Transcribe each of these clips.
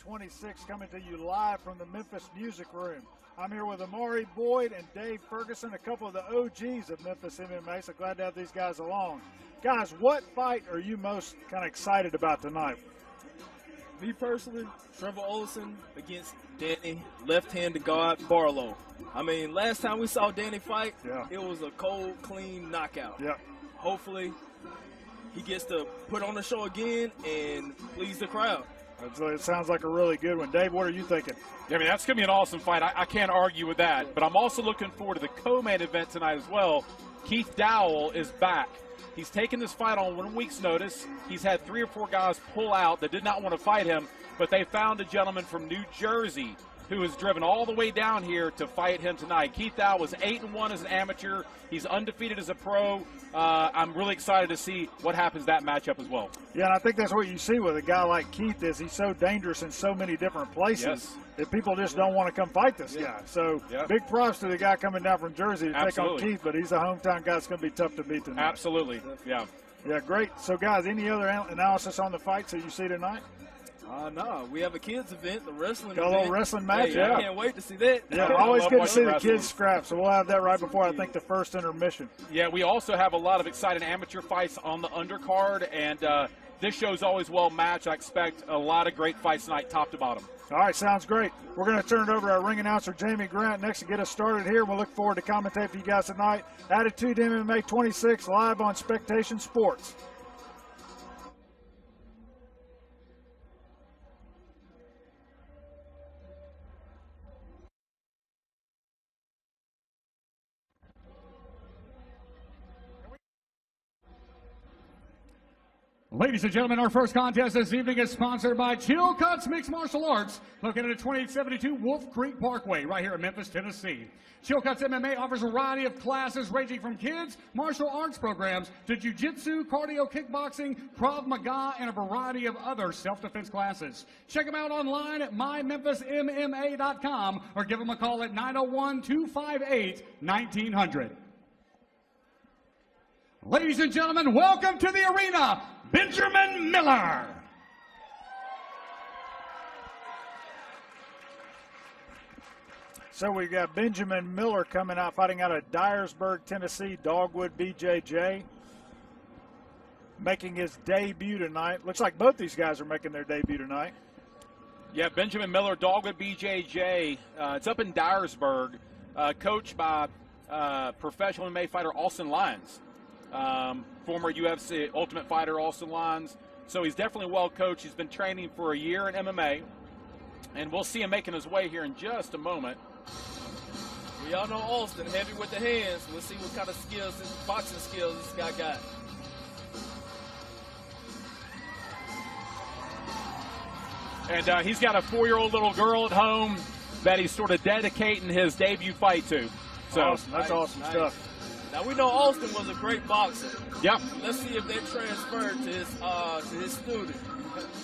26 coming to you live from the Memphis Music Room. I'm here with Amari Boyd and Dave Ferguson, a couple of the OGs of Memphis MMA, so glad to have these guys along. Guys, what fight are you most kind of excited about tonight? Me personally, Trevor Ollison against Danny, left-handed guard Barlow. I mean, last time we saw Danny fight, it was a cold, clean knockout. Yeah. Hopefully, he gets to put on the show again and please the crowd. It sounds like a really good one. Dave, what are you thinking? Yeah, I mean, that's going to be an awesome fight. I can't argue with that. But I'm also looking forward to the co-main event tonight as well. Dowell is back. He's taken this fight on 1 week's notice. He's had 3 or 4 guys pull out that did not want to fight him, but they found a gentleman from New Jersey who has driven all the way down here to fight him tonight. Dowell was 8-1 as an amateur. He's undefeated as a pro. I'm really excited to see what happens that matchup as well. Yeah, and I think that's what you see with a guy like Keeton is he's so dangerous in so many different places that people just don't want to come fight this guy. So big props to the guy coming down from Jersey to take on Keeton, but he's a hometown guy that's going to be tough to beat tonight. Absolutely, yeah. Yeah, great. So, guys, any other analysis on the fights that you see tonight? No, we have a kids event, the wrestling Got a little wrestling match, I can't wait to see that. Yeah, always good to see the kids scrap, so we'll have that right before, I think, the first intermission. Yeah, we also have a lot of exciting amateur fights on the undercard, and this show's always well matched. I expect a lot of great fights tonight, top to bottom. All right, sounds great. We're going to turn it over to our ring announcer, Jamie Grant, next to get us started here. We'll look forward to commentating for you guys tonight. Attitude MMA 26, live on Spectation Sports. Ladies and gentlemen, our first contest this evening is sponsored by Chill Cuts Mixed Martial Arts, located at 2872 Wolf Creek Parkway, right here in Memphis, Tennessee. Chill Cuts MMA offers a variety of classes ranging from kids, martial arts programs, to jiu-jitsu, cardio, kickboxing, Krav Maga, and a variety of other self-defense classes. Check them out online at mymemphismma.com or give them a call at 901-258-1900. Ladies and gentlemen, welcome to the arena, Benjamin Miller. So we've got Benjamin Miller coming out, fighting out of Dyersburg, Tennessee, Dogwood BJJ. Making his debut tonight. Looks like both these guys are making their debut tonight. Yeah, Benjamin Miller, Dogwood BJJ. It's up in Dyersburg, coached by professional MMA fighter Austin Lyons. Former UFC Ultimate Fighter Austin Lyons. So he's definitely well coached. He's been training for a year in MMA. And we'll see him making his way here in just a moment. We all know Austin, heavy with the hands. Let's see what kind of skills, boxing skills this guy got. And he's got a 4-year-old little girl at home that he's sort of dedicating his debut fight to. So awesome. That's awesome stuff. Now, we know Austin was a great boxer. Yeah. Let's see if they transferred to his student.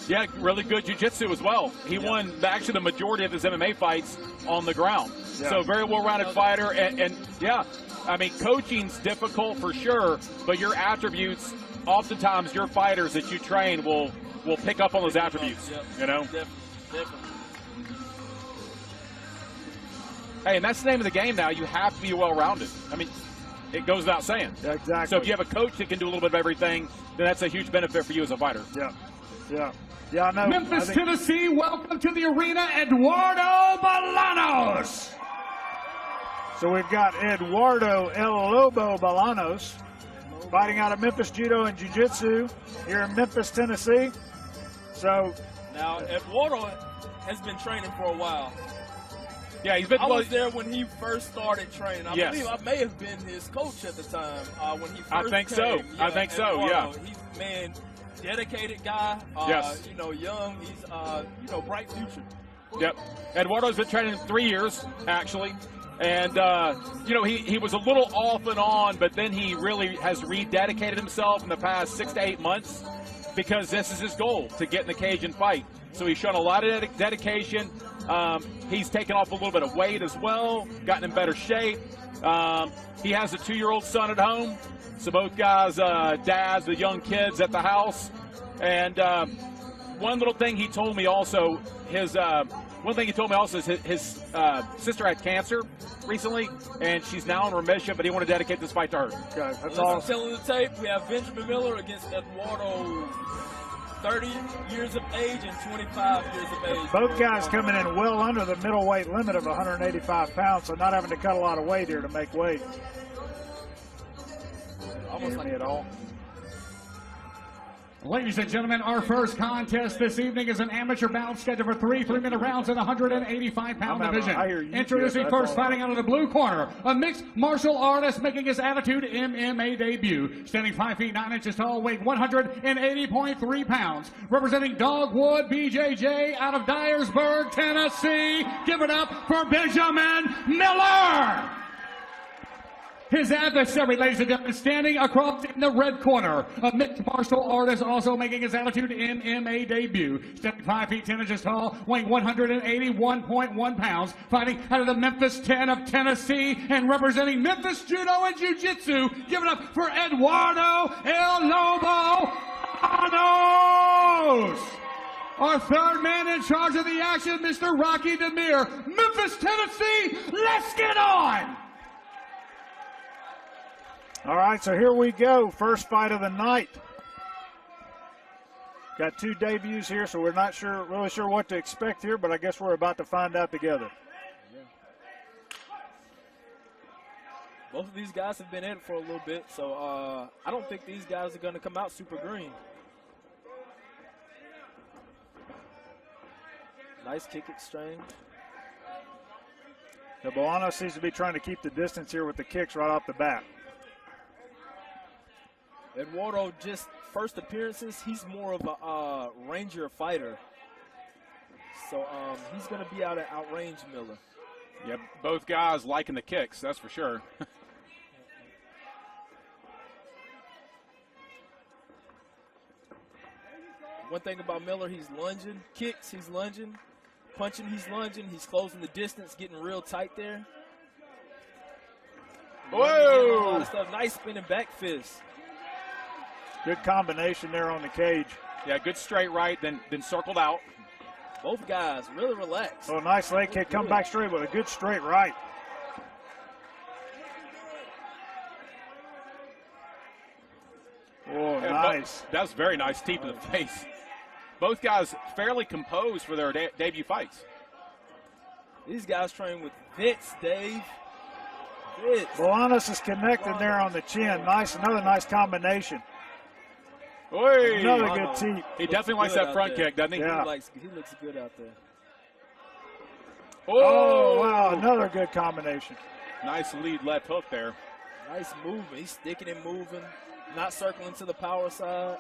Yeah, really good jiu-jitsu as well. He won actually the majority of his MMA fights on the ground. Yeah. So very well-rounded fighter. And yeah, I mean, coaching's difficult for sure, but your attributes, oftentimes your fighters that you train will pick up on those attributes, you know? Definitely. Hey, and that's the name of the game now. You have to be well-rounded. I mean, it goes without saying. Yeah, exactly. So if you have a coach that can do a little bit of everything, then that's a huge benefit for you as a fighter. Yeah, I know. Memphis, Tennessee, welcome to the arena, Edwardo Bolanos. So we've got Edwardo El Lobo Bolanos fighting out of Memphis Judo and Jiu-Jitsu here in Memphis, Tennessee. So now Edwardo has been training for a while. Yeah, he's been. I was there when he first started training. I believe I may have been his coach at the time when he first I think came. so. I think so. Yeah. He's dedicated guy. Yes. You know, young. He's bright future. Yep. Edwardo's been training 3 years actually, and he was a little off and on, but then he really has rededicated himself in the past 6 to 8 months because this is his goal, to get in the cage and fight. So he's shown a lot of dedication. He's taken off a little bit of weight as well, gotten in better shape. He has a 2-year-old son at home. So both guys, dads, the young kids at the house. And One little thing he told me also, his sister had cancer recently, and she's now in remission, but he wanted to dedicate this fight to her. Okay, that's awesome. Telling the tape, we have Benjamin Miller against Edwardo, 30 years of age and 25 years of age. Both guys coming in well under the middleweight limit of 185 pounds, so not having to cut a lot of weight here to make weight. Almost like at all. Ladies and gentlemen, our first contest this evening is an amateur bout scheduled for 3 3-minute rounds in the 185-pound division. Introducing first, fighting out of the blue corner, a mixed martial artist making his Attitude MMA debut. Standing 5 feet 9 inches tall, weighing 180.3 pounds. Representing Dogwood BJJ out of Dyersburg, Tennessee. Give it up for Benjamin Miller. His adversary, ladies and gentlemen, standing across in the red corner, a mixed martial artist also making his Attitude MMA debut. Standing 5 feet 10 inches tall, weighing 181.1 pounds, fighting out of the Memphis 10 of Tennessee, and representing Memphis Judo and Jiu-Jitsu. Give it up for Edwardo El Lobo Bolanos. Our third man in charge of the action, Mr. Rocky Demir, Memphis, Tennessee. Let's get on! All right, so here we go. First fight of the night. Got two debuts here, so we're not really sure what to expect here, but I guess we're about to find out together. Yeah. Both of these guys have been in it for a little bit, so I don't think these guys are going to come out super green. Nice kick exchange. The Bolanos seems to be trying to keep the distance here with the kicks right off the bat. Edwardo, just first appearances, he's more of a ranger fighter. So he's going to be out to outrange Miller. Yeah, both guys liking the kicks, that's for sure. One thing about Miller, he's lunging. Kicks, he's lunging. Punching, he's lunging. He's closing the distance, getting real tight there. Whoa! A lot of stuff. Nice spinning back fist. Good combination there on the cage. Yeah, good straight right, then circled out. Both guys really relaxed. Oh, nice leg kick. Come back straight with a good straight right. Oh, nice. That was very nice, deep in the face. Both guys fairly composed for their debut fights. These guys train with Vince, Dave. Vince. Bolanos is connected there on the chin. Nice, another nice combination. Oy. Another good teep. He definitely likes that front kick, doesn't he? Yeah. He looks good out there. Oh, wow, another good combination. Nice lead left hook there. Nice movement. He's sticking and moving, not circling to the power side.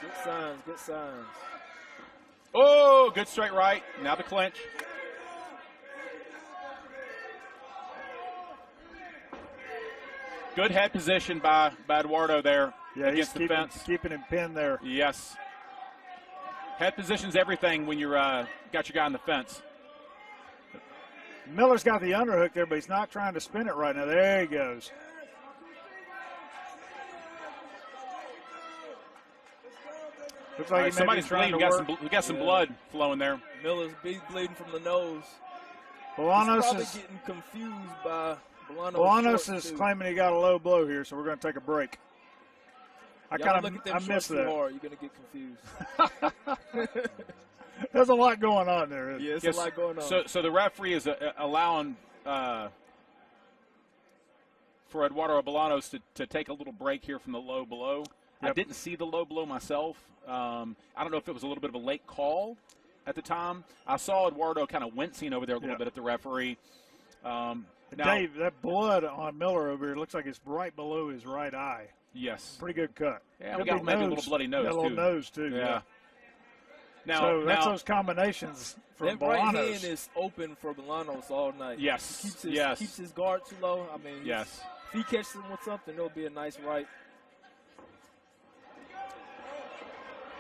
Good signs, good signs. Oh, good straight right. Now the clinch. Good head position by Edwardo there against the fence. Keeping him pinned there. Yes. Head position's everything when you're got your guy on the fence. Miller's got the underhook there, but he's not trying to spin it right now. There he goes. Looks like right, somebody's bleeding. We got some blood flowing there. Miller's bleeding from the nose. Bolanos is getting confused by Bolanos. Bolanos is claiming he got a low blow here, so we're going to take a break. I missed that. You're going to get confused. There's a lot going on there. Yeah, there's a lot going on. So the referee is allowing for Eduardo Bolanos to take a little break here from the low blow. Yep. I didn't see the low blow myself. I don't know if it was a little bit of a late call at the time. I saw Eduardo kind of wincing over there a little bit at the referee. Now, Dave, that blood on Miller over here looks like it's right below his right eye. Yes. Pretty good cut. Yeah, we got maybe a little bloody nose, too. A little nose, too. Yeah. So that's those combinations from Bolanos. That right hand is open for Bolanos all night. Yes. He keeps his guard too low. I mean, yes. If he catches him with something, it'll be a nice right.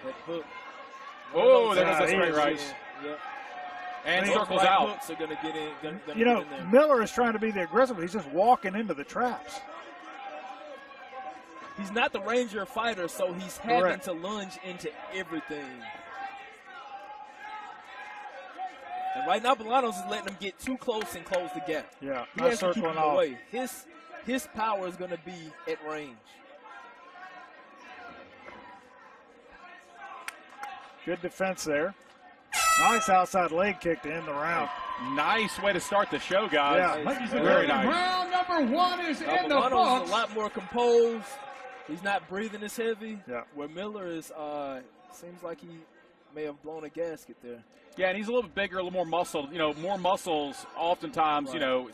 That hook. Oh, that was a straight right. Yep. And circles out. Hooks are gonna get in. You know, Miller is trying to be the aggressive, but he's just walking into the traps. he's not the Ranger fighter, so he's having to lunge into everything. And right now, Bolanos is letting him get too close and close the gap. Yeah, he has to keep him away. His power is going to be at range. Good defense there. Nice outside leg kick to end the round. Nice way to start the show, guys. Yeah, ladies and very gentlemen, nice. round number 1 is in the Bolanos books. is a lot more composed. He's not breathing as heavy. Yeah. Where Miller is, seems like he may have blown a gasket there. Yeah, and he's a little bit bigger, a little more muscle. You know, more muscles oftentimes, you know,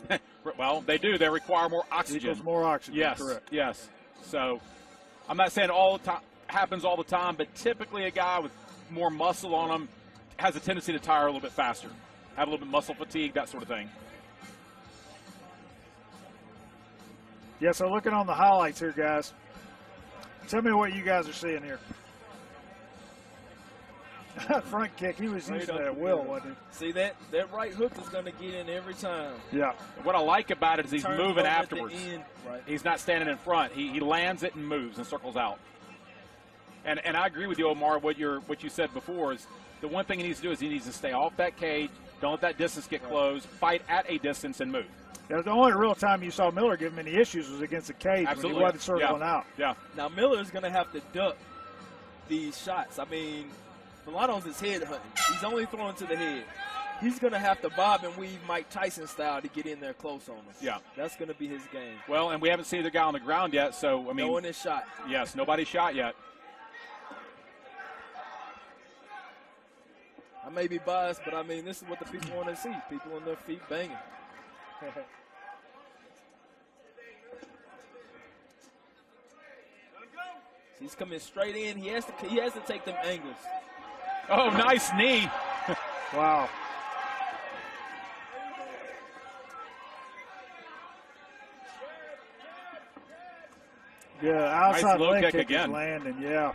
well, they do. They require more oxygen. Equals more oxygen. Yes, correct. yes. So I'm not saying all the time happens all the time, but typically a guy with more muscle on him has a tendency to tire a little bit faster, have a little bit muscle fatigue, that sort of thing. Yeah, so looking on the highlights here, guys. Tell me what you guys are seeing here. Front kick, he was using that at will, wasn't he? See, that right hook is going to get in every time. Yeah. What I like about it is he's moving afterwards. Right. He's not standing in front. He lands it and moves and circles out. And I agree with you, Omar, what you said before is the one thing he needs to do is he needs to stay off that cage, don't let that distance get close, fight at a distance and move. Yeah, the only real time you saw Miller give him any issues was against the cage. Absolutely. When he wasn't circling out. Yeah. Now, Miller's going to have to duck these shots. I mean, Bolanos is head hunting. He's only throwing to the head. He's going to have to bob and weave Mike Tyson style to get in there close on him. Yeah. That's going to be his game. Well, and we haven't seen the guy on the ground yet, so, I mean. No one is shot. Yes, nobody's shot yet. I may be biased, but I mean, this is what the people want to see. People on their feet banging. He's coming straight in. He has to take them angles. Oh, nice knee. Wow. Yeah, outside nice low leg kick kick again. is landing, yeah.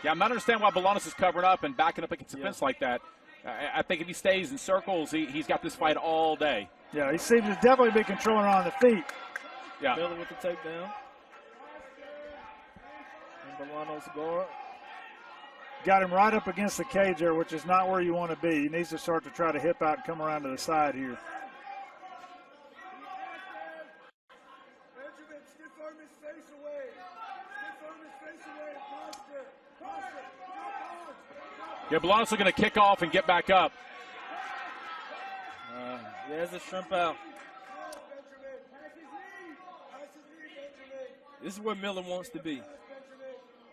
Yeah, I'm not understanding why Bolanos is covering up and backing up against the fence like that. I think if he stays in circles, he's got this fight all day. Yeah, he seems to definitely be controlling on the feet. Yeah. Miller with the takedown. And Bolanos guard. Got him right up against the cage there, which is not where you want to be. He needs to start to try to hip out and come around to the side here. Yeah, Bolanos is going to kick off and get back up. There's the shrimp out. This is where Miller wants to be.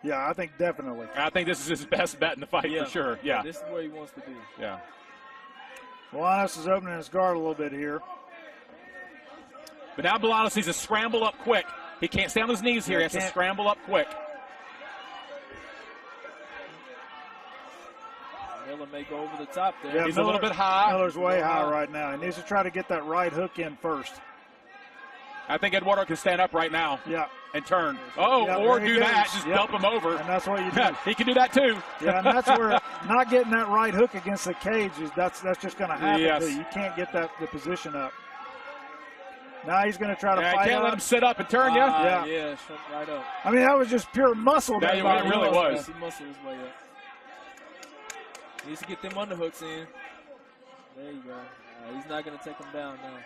Yeah, I think definitely. I think this is his best bet in the fight for sure. Yeah. This is where he wants to be. Yeah. Bolanos is opening his guard a little bit here. But now Bolanos needs to scramble up quick. He can't stay on his knees here. He has to scramble up quick. Miller may go over the top there. Yeah, He's Miller, a little bit high. Miller's way high right now. He needs to try to get that right hook in first. I think Edwardo can stand up right now. Yeah. And turn. Oh, yeah, or do that. Just dump him over. And that's what you do. He can do that too. Yeah, and that's where not getting that right hook against the cage is that's just going to happen. Yes. You can't get the position up. Now he's going to try to fight. Can't let him sit up and turn you. Yeah, shut right up. I mean, that was just pure muscle. Yeah, it really was. He muscled his way up. Needs to get them underhooks in. There you go. He's not going to take him down now.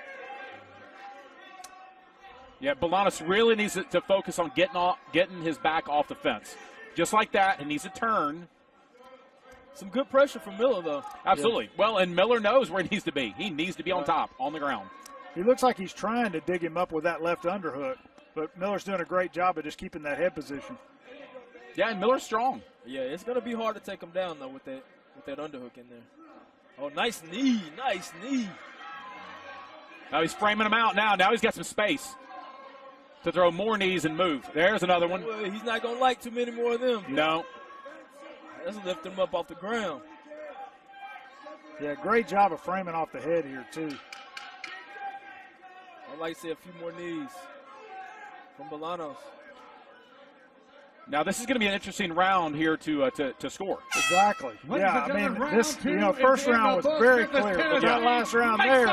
Yeah, Bolanos really needs to focus on getting his back off the fence. Just like that, he needs to turn. Some good pressure from Miller, though. Absolutely. Yeah. Well, and Miller knows where he needs to be. He needs to be on top, on the ground. He looks like he's trying to dig him up with that left underhook, but Miller's doing a great job of just keeping that head position. Yeah, and Miller's strong. Yeah, it's going to be hard to take him down, though, with that underhook in there. Oh, nice knee. Nice knee. Now he's framing him out now. Now he's got some space to throw more knees and move. There's another one. Well, he's not going to like too many more of them. No. Let's lift him up off the ground. Yeah, great job of framing off the head here, too. I'd like to see a few more knees from Bolanos. Now, this is going to be an interesting round here to score. Exactly. Yeah, I mean, this, first round was very clear, but that last round there,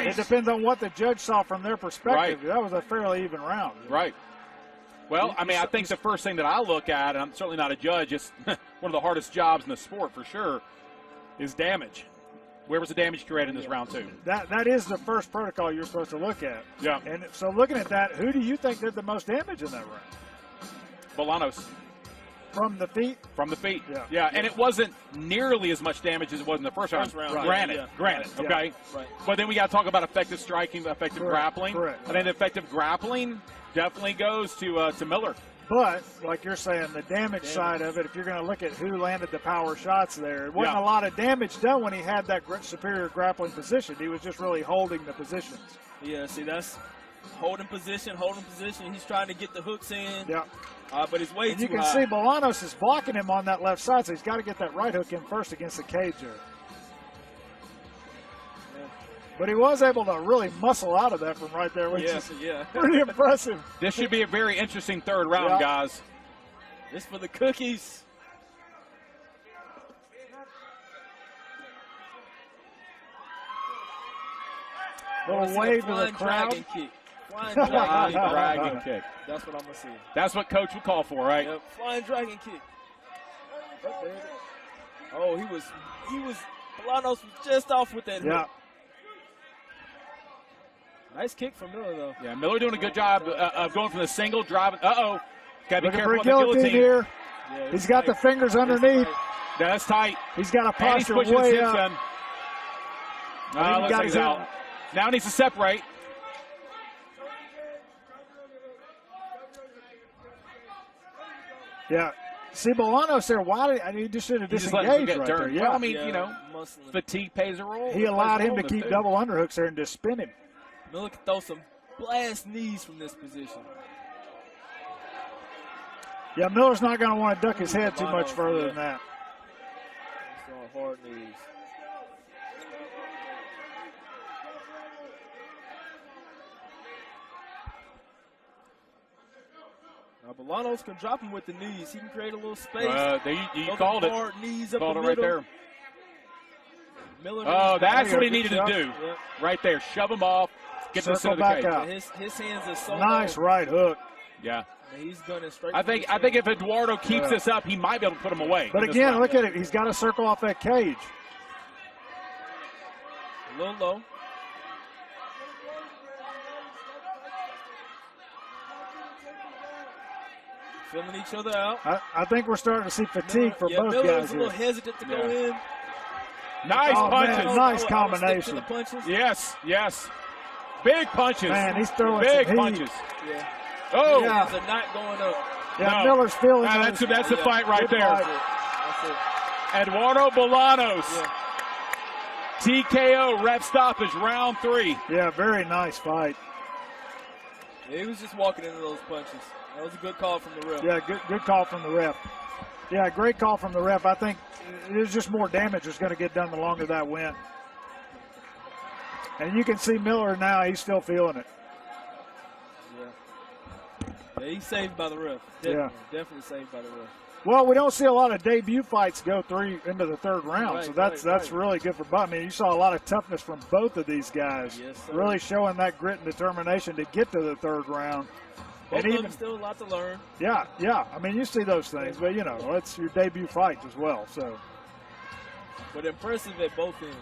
it depends on what the judge saw from their perspective. Right. That was a fairly even round. Right. Well, I mean, I think the first thing that I look at, and I'm certainly not a judge, it's one of the hardest jobs in the sport for sure, is damage. Where was the damage created in this round 2? That is the first protocol you're supposed to look at. Yeah. And so looking at that, who do you think did the most damage in that round? Bolanos. From the feet? From the feet. Yeah. And it wasn't nearly as much damage as it was in the first round. Right. Granted, okay? Right. But then we got to talk about effective striking, effective grappling. Correct. And then effective grappling definitely goes to Miller. But, like you're saying, the damage side of it, if you're going to look at who landed the power shots there, it wasn't a lot of damage done when he had that superior grappling position. He was just really holding the positions. Yeah, see, that's holding position. He's trying to get the hooks in. Yeah. But it's way too high. You can see Bolanos is blocking him on that left side, so he's got to get that right hook in first against the cage there. But he was able to really muscle out of that from right there, which is pretty impressive. This should be a very interesting third round, guys. This for the cookies. Little wave to the crowd. Dragon kick. Flying dragon kick. That's what I'm going to see. That's what Coach would call for, right? Yep. Flying dragon kick. Oh, Bolanos was just off with that hook. Nice kick from Miller, though. Yeah, Miller doing a good job of going from the single, driving. Got to be careful with the guillotine here. Yeah, he's got the fingers underneath. That's tight. He's got a posture way up. Looks like he's out. Now he needs to separate. Yeah. See, Bolanos there, he just should have disengaged right there. Yeah, well, I mean, fatigue plays a role. He allowed him to keep double underhooks there and just spin him. Miller can throw some blast knees from this position. Yeah, Miller's not going to want to duck his head too much further than that. He's throwing hard knees. Now, Bolanos can drop him with the knees. He can create a little space. You called it. Hard knees up called the it right middle. there. Miller that's what he needed to do. Yep. Right there. Shove him off. Get this into the cage. Out. His hands are so nice low. right hook. Yeah. And he's gunning straight. I think if Edwardo keeps this up, he might be able to put him away. But again, look at it. He's got to circle off that cage. A little low. Filling each other out. I think we're starting to see fatigue for both Miller guys was a little hesitant to go in. Nice punches. Man, nice combination. Yes. Big punches. Man, he's throwing big some punches. Yeah. Oh. Yeah. They're not going up. Yeah, no. Miller's feeling that's the fight right there. That's it. Eduardo Bolanos. Yeah. TKO ref stoppage round 3. Yeah, very nice fight. Yeah, he was just walking into those punches. That was a good call from the ref. Yeah, good call from the ref. Yeah, great call from the ref. I think there's just more damage that's going to get done the longer that went. And you can see Miller now, he's still feeling it. Yeah, he's saved by the ref. Definitely saved by the ref. Well, we don't see a lot of debut fights go into the third round, right, so that's really good for both. I mean, you saw a lot of toughness from both of these guys, really showing that grit and determination to get to the third round. Both of them still a lot to learn. Yeah. I mean, you see those things, but it's your debut fights as well. So, but impressive at both ends.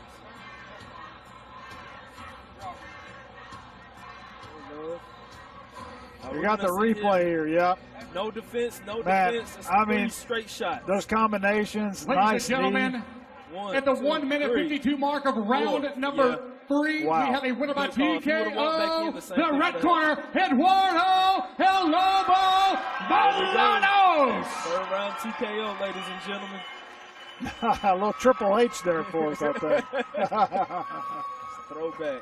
You got the replay here, No defense, defense. It's straight shots. Those combinations, Ladies and gentlemen, at the 1 minute 52 mark of round number 3, we have a winner by TKO. The red corner, Eduardo El Lobo Bolanos. Third round TKO, ladies and gentlemen. A little Triple H there for us, I think. Throwback.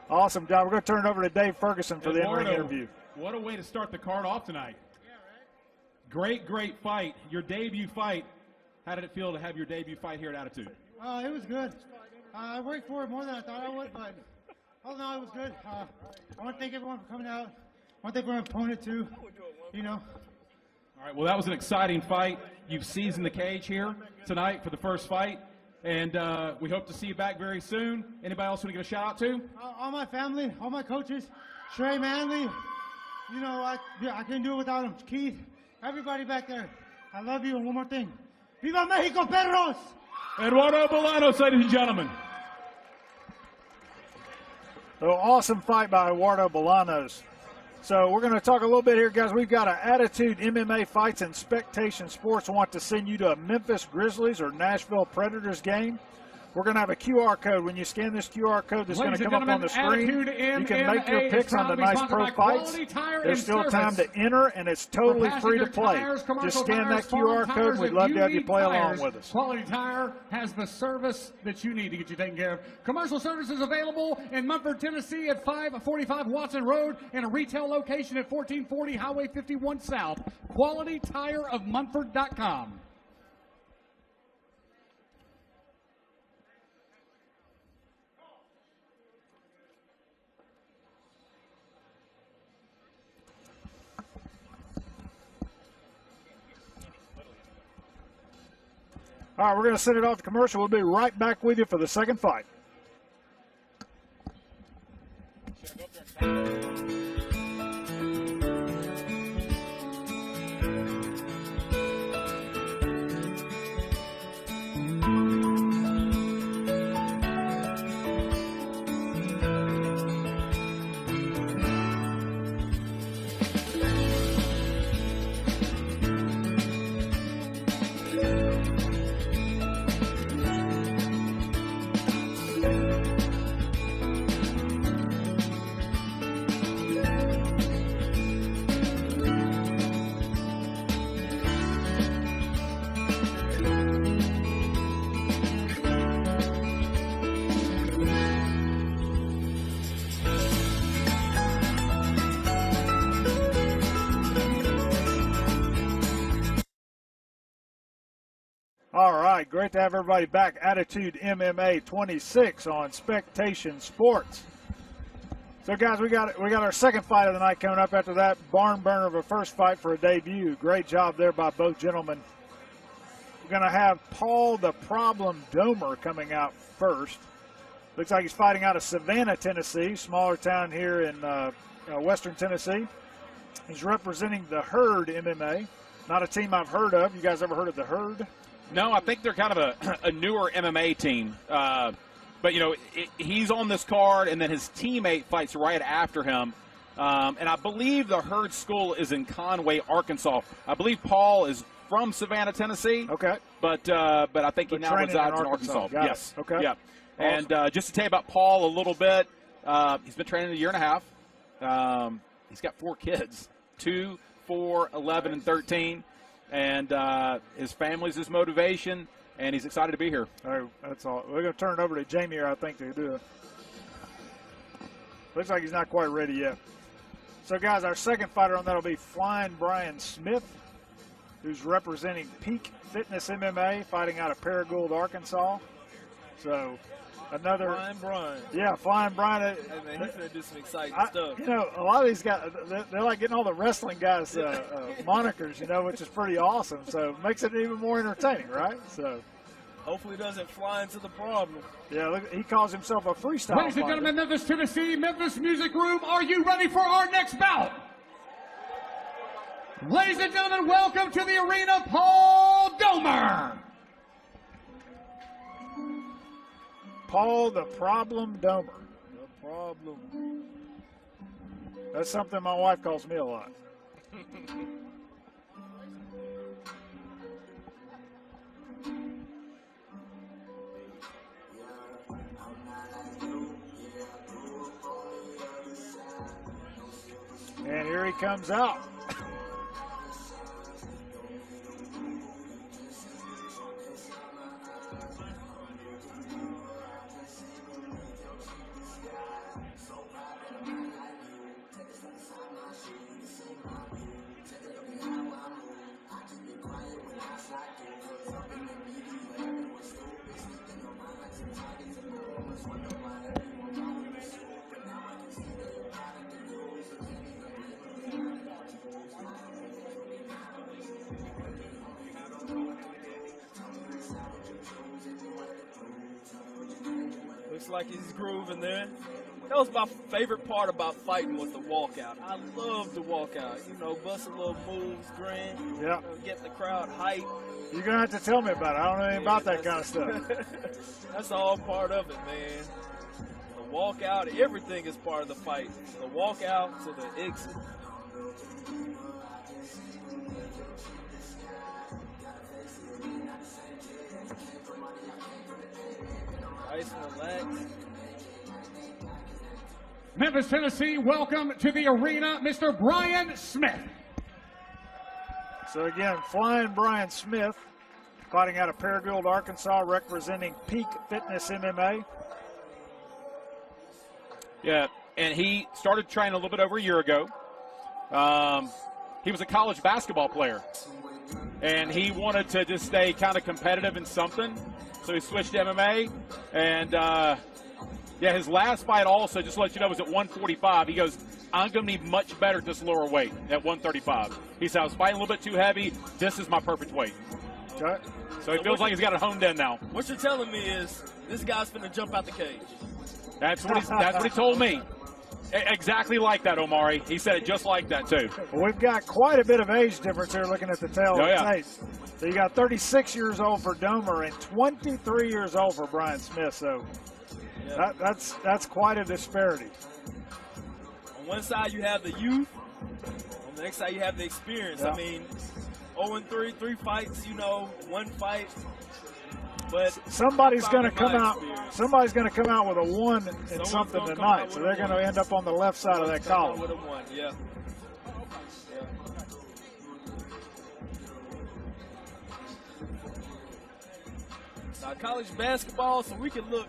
Awesome job. We're going to turn it over to Dave Ferguson for the in-ring interview. What a way to start the card off tonight. Great fight. Your debut fight. How did it feel to have your debut fight here at Attitude? It was good. I worked for it more than I thought I would, but all in all, it was good. I want to thank everyone for coming out. I want to thank my opponent, too. All right, well, that was an exciting fight. You've seasoned the cage here tonight for the first fight, and we hope to see you back very soon. Anybody else want to give a shout out to? All my family, all my coaches, Trey, Manny. You know, I couldn't do it without him. Keith, everybody back there. I love you. And one more thing. Viva Mexico, perros! Edwardo Bolanos, ladies and gentlemen. So awesome fight by Eduardo Bolanos. So we're going to talk a little bit here, guys. We've got an Attitude MMA Fights and Spectation Sports want to send you to a Memphis Grizzlies or Nashville Predators game. We're going to have a QR code. When you scan this QR code that's going to come up on the screen, you can make your picks on the nice pro fights. There's still time to enter, and it's totally free to play. Just scan that QR code. We'd love to have you play along with us. Quality Tire has the service that you need to get you taken care of. Commercial services available in Mumford, Tennessee at 545 Watson Road and a retail location at 1440 Highway 51 South. QualityTireOfMumford.com. All right, we're going to send it off the commercial. We'll be right back with you for the second fight. All right, great to have everybody back. Attitude MMA 26 on Spectation Sports. So, guys, we got our second fight of the night coming up. After that barn burner of a first fight for a debut. Great job there by both gentlemen. We're going to have Paul the Problem Domer coming out first. Looks like he's fighting out of Savannah, Tennessee, smaller town here in western Tennessee. He's representing the Herd MMA, not a team I've heard of. You guys ever heard of the Herd? No, I think they're kind of a newer MMA team. But, you know, he's on this card, and then his teammate fights right after him. And I believe the Herd School is in Conway, Arkansas. I believe Paul is from Savannah, Tennessee. Okay. But I think he now resides in Arkansas. Yes. Okay. Yeah. Awesome. And just to tell you about Paul a little bit, he's been training a year and a half. He's got 4 kids, 2, 4, 11, and 13. And his family's his motivation, and he's excited to be here. All right, that's all. We're going to turn it over to Jamie here, I think, to do it. Looks like he's not quite ready yet. So, guys, our second fighter on that will be Flying Brian Smith, who's representing Peak Fitness MMA, fighting out of Paragould, Arkansas. So, another. Flying Brian. Yeah, Flying Brian. Hey, man, he's going to do some exciting stuff. You know, a lot of these guys, they're like getting all the wrestling guys' monikers, you know, which is pretty awesome. So, it makes it even more entertaining, right? So. Hopefully he doesn't fly into the problem. Yeah, look, he calls himself a freestyle Ladies and gentlemen, Memphis, Tennessee, Memphis Music Room, are you ready for our next bout? Ladies and gentlemen, welcome to the arena, Paul Domer. Paul the Problem Domer. The problem. That's something my wife calls me a lot. And here he comes out. like he's grooving there. That was my favorite part about fighting was the walkout. I love the walkout. You know, bust a little moves, grin. Yeah. You know, get the crowd hype. You're going to have to tell me about it. I don't know anything about that kind of stuff. That's all part of it, man. The walkout, everything is part of the fight. The walkout to the exit. Nice and relaxed. Memphis, Tennessee, welcome to the arena, Mr. Brian Smith. So again, Flying Brian Smith, fighting out of Paragould, Arkansas, representing Peak Fitness MMA. Yeah, and he started training a little bit over a year ago. He was a college basketball player, and he wanted to just stay kind of competitive in something, so he switched to MMA. And yeah, his last fight also, just to let you know, was at 145. He goes, I'm going to need much better at this lower weight at 135. He said, I was fighting a little bit too heavy. This is my perfect weight. Okay. So he feels like he's got it honed in now. What you're telling me is this guy's finna jump out the cage. That's what he told me. Exactly like that, Omari. He said it just like that, too. Well, we've got quite a bit of age difference here looking at the tail of the tape. So you got 36 years old for Domer and 23 years old for Brian Smith. So that's quite a disparity. On one side you have the youth, on the next side you have the experience. Yeah. I mean, 0-3, 3 fights, you know, 1 fight. But somebody's going to come out. Somebody's going to come out with a 1 and something tonight. So they're going to end up on the left side of that column. With a 1, yeah. Now, college basketball, so we can look.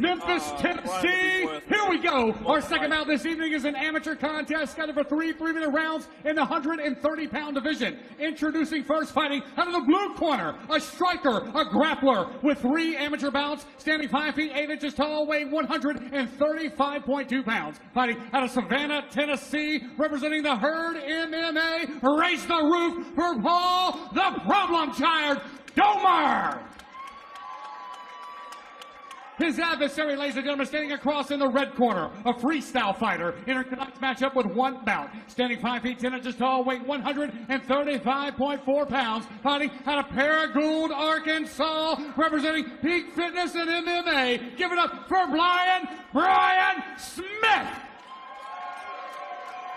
Memphis, Tennessee. Here we go. Our second bout this evening is an amateur contest scheduled for 3 3-minute rounds in the 130-pound division. Introducing first, fighting out of the blue corner, a striker, a grappler with 3 amateur bouts, standing 5 feet 8 inches tall, weighing 135.2 pounds. Fighting out of Savannah, Tennessee, representing the Herd MMA. Raise the roof for Paul, the Problem Child, Domer. His adversary, ladies and gentlemen, standing across in the red corner, a freestyle fighter in her tonight's matchup with 1 bout. Standing 5 feet 10 inches tall, weight 135.4 pounds, fighting out of Paragould, Arkansas, representing Peak Fitness and MMA. Give it up for Brian Smith.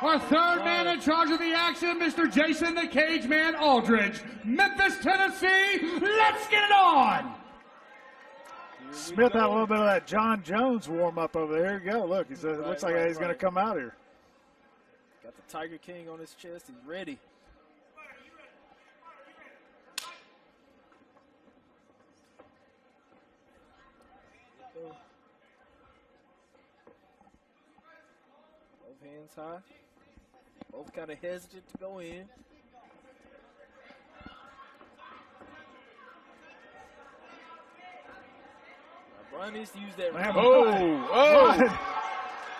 Our third man in charge of the action, Mr. Jason the Cage Man Aldridge. Memphis, Tennessee, let's get it on! Smith had a little bit of that John Jones warm-up over there. Here you go. Look, it looks like he's going to come out here. Got the Tiger King on his chest. He's ready. Both hands high. Both kind of hesitant to go in. Brian needs to use that.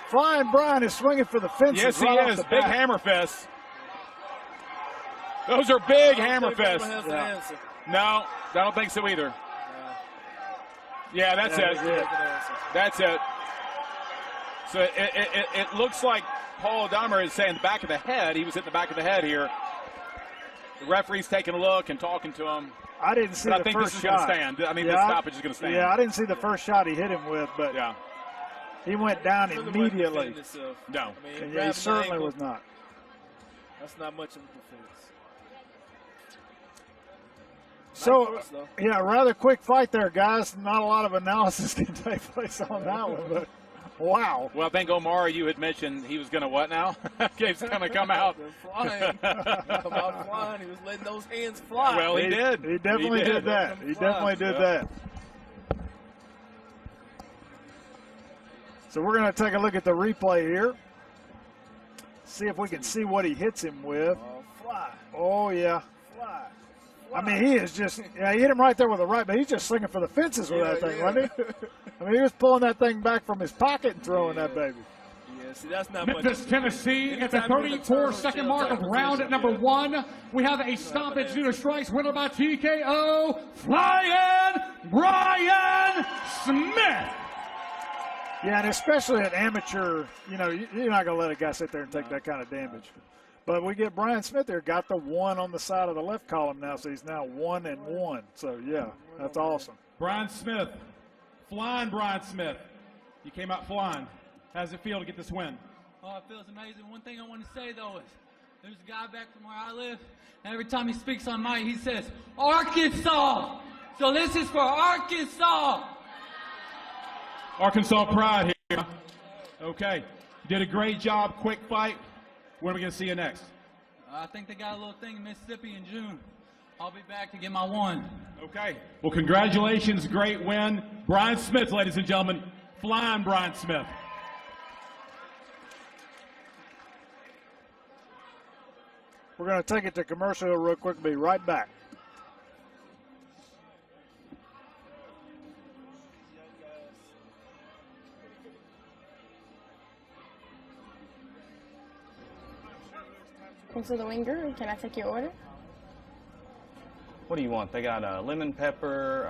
Flying Brian is swinging for the fences. Yes, he is. Big hammer fist. Those are big hammer fists. No, I don't think so either. Yeah, that's it. That's it. So it looks like Paul Domer is saying the back of the head. He was hitting the back of the head here. The referee's taking a look and talking to him. I didn't see the first shot. I think this is going to stand. I mean, this stoppage is going to stand. Yeah, I didn't see the first shot he hit him with, but he went down immediately. No. I mean, he certainly was not. That's not much of a defense. So, yeah, rather quick fight there, guys. Not a lot of analysis can take place on that one, but wow. Well, I think, Omar, you had mentioned he was going to what now? He's going to come out. Flying. About flying. He was letting those hands fly. Well, he did. He definitely did that. He definitely did that. So we're going to take a look at the replay here. See if we can see what he hits him with. Fly. Oh, yeah. Fly. I mean, he is just, he hit him right there with the right, but he's just slinging for the fences with that thing, wasn't he? I mean, he was pulling that thing back from his pocket and throwing that baby. Yeah, see, that's not Memphis, Tennessee, at the 34-second mark of round at number 1, we have a stoppage due to strikes, winner by TKO, Flying Brian Smith. Yeah, and especially at amateur, you know, you're not going to let a guy sit there and take that kind of damage. But we get Brian Smith there, got the 1 on the side of the left column now, so he's now 1-1. So, yeah, that's awesome. Brian Smith, flying Brian Smith. You came out flying. How does it feel to get this win? Oh, it feels amazing. One thing I want to say, though, is there's a guy back from where I live, and every time he speaks on mic, he says, Arkansas. So this is for Arkansas. Arkansas pride here. Okay. You did a great job. Quick fight. When are we going to see you next? I think they got a little thing in Mississippi in June. I'll be back to get my 1. Okay. Well, congratulations. Great win. Brian Smith, ladies and gentlemen. Flying Brian Smith. We're going to take it to commercial real quick. Be right back. Welcome to the Wing Guru. Can I take your order? What do you want? They got lemon pepper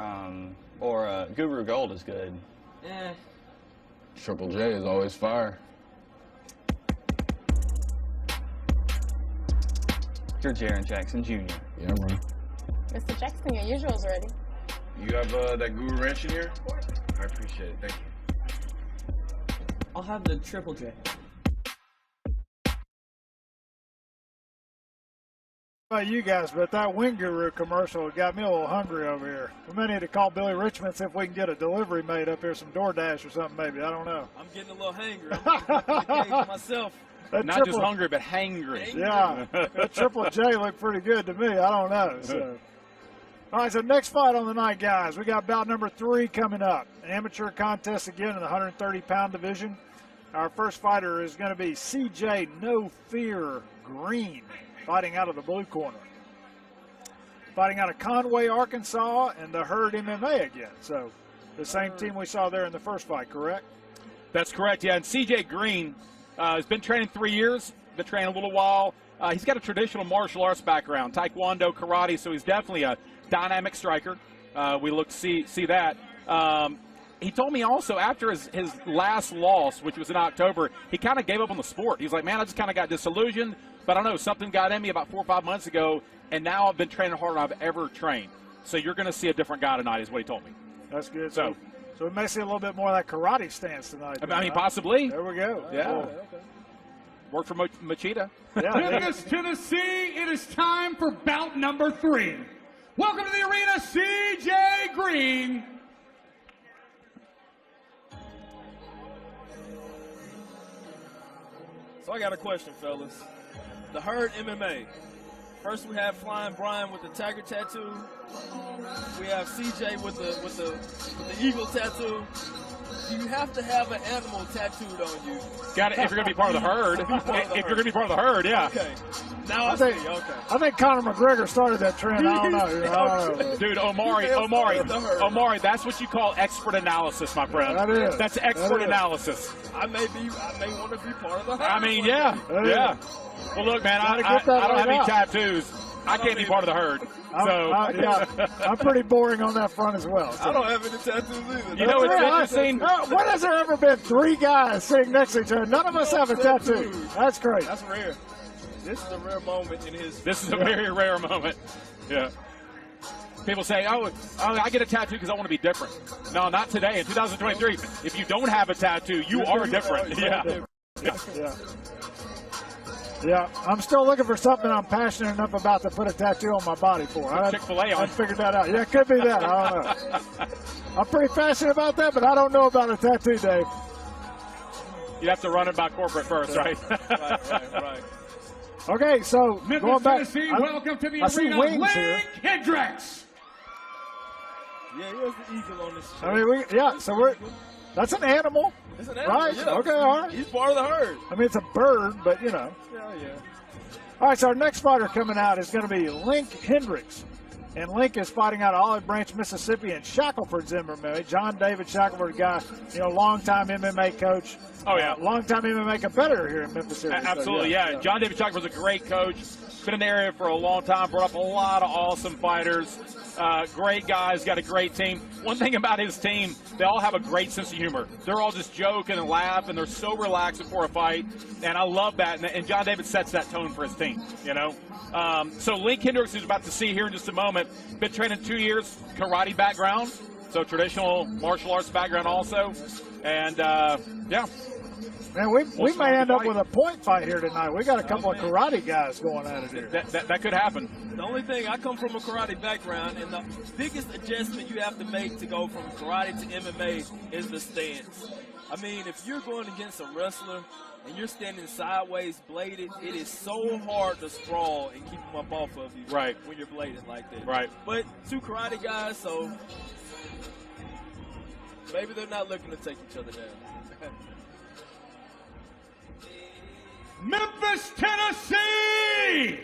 or Guru Gold is good. Yeah. Triple J is always fire. You're Jaron Jackson Jr. Yeah, bro. Mr. Jackson, your usual's ready. You have that Guru Ranch in here? I appreciate it. Thank you. I'll have the Triple J. About you guys, but that Wing Guru commercial got me a little hungry over here. We may need to call Billy Richmond, see if we can get a delivery made up here, some DoorDash or something maybe. I don't know. I'm getting a little hangry. I'm myself. Not just hungry, but hangry. Yeah, that Triple J looked pretty good to me. I don't know. So. All right, so next fight on the night, guys. We got bout number 3 coming up. An amateur contest again in the 130-pound division. Our first fighter is going to be CJ No Fear Green, fighting out of the blue corner. Fighting out of Conway, Arkansas, and the Herd MMA again. So the same team we saw there in the first fight, correct? That's correct, yeah. And CJ Green has been training 3 years, been training a little while. He's got a traditional martial arts background, taekwondo, karate, so he's definitely a dynamic striker. We look to see that. He told me also after his last loss, which was in October, he kind of gave up on the sport. He's like, man, I just kind of got disillusioned, but I don't know, something got in me about 4 or 5 months ago, and now I've been training harder than I've ever trained. So you're going to see a different guy tonight is what he told me. That's good. So we may see a little bit more of that karate stance tonight. I mean, possibly. There we go. Yeah. Cool. Okay. Work for Machida. Yeah. Memphis, Tennessee, it is time for bout number 3. Welcome to the arena, CJ Green. So I got a question, fellas. The Herd MMA. First we have Flying Brian with the tiger tattoo. We have CJ with the eagle tattoo. Do you have to have an animal tattooed on you? Got it. If you're going to be part of the herd. If you're going to be part of the herd, yeah. Okay. Now I see. Okay. I think Conor McGregor started that trend. I don't know. Dude, Omari, that's what you call expert analysis, my friend. That is. That's expert analysis. I may want to be part of the herd. I mean, yeah. Well, look, man, I don't have any tattoos. I can't be part of the herd. I'm pretty boring on that front as well. So. I don't have any tattoos either. You know, it's interesting. When has there ever been 3 guys sitting next to each other? None of us have a tattoo. That's great. That's rare. This is a rare moment in his. This is a very rare moment. Yeah. People say, oh, I get a tattoo because I want to be different. No, not today. In 2023, if you don't have a tattoo, you are different. Yeah, I'm still looking for something I'm passionate enough about to put a tattoo on my body for. Chick-fil-A on. I figured that out. Yeah, it could be that. I don't know. I'm pretty passionate about that, but I don't know about a tattoo, Dave. You have to run it by corporate first, right? Right. Okay, so Memphis, going back. Tennessee, welcome to the arena, Linc Hendrix. Yeah, he has the eagle on this shirt. I mean, that's an animal. It's an animal, right? yeah. Okay, all right. He's part of the herd. I mean, it's a bird, but you know. Yeah. All right, so our next fighter coming out is going to be Linc Hendrix. And Linc is fighting out of Olive Branch, Mississippi, in Shackelford's MMA. John David Shackelford, guy, longtime MMA coach. Oh, yeah. Longtime MMA competitor here in Memphis area. Absolutely, yeah. John David Shackelford's a great coach. Been in the area for a long time, brought up a lot of awesome fighters. Great guys, got a great team. One thing about his team, they all have a great sense of humor. They're all just joking and laughing. They're so relaxed before a fight, and I love that. And John David sets that tone for his team, you know. So Linc Hendrix is about to see here in just a moment. Been training 2 years, karate background, so traditional martial arts background also. And, yeah. Man, we may end up with a point fight here tonight. We got a couple of karate guys going at it here. That could happen. The only thing, I come from a karate background, and the biggest adjustment you have to make to go from karate to MMA is the stance. I mean, if you're going against a wrestler and you're standing sideways bladed, it is so hard to sprawl and keep them up off of you when you're bladed like that. Right. But two karate guys, so maybe they're not looking to take each other down. Memphis, Tennessee!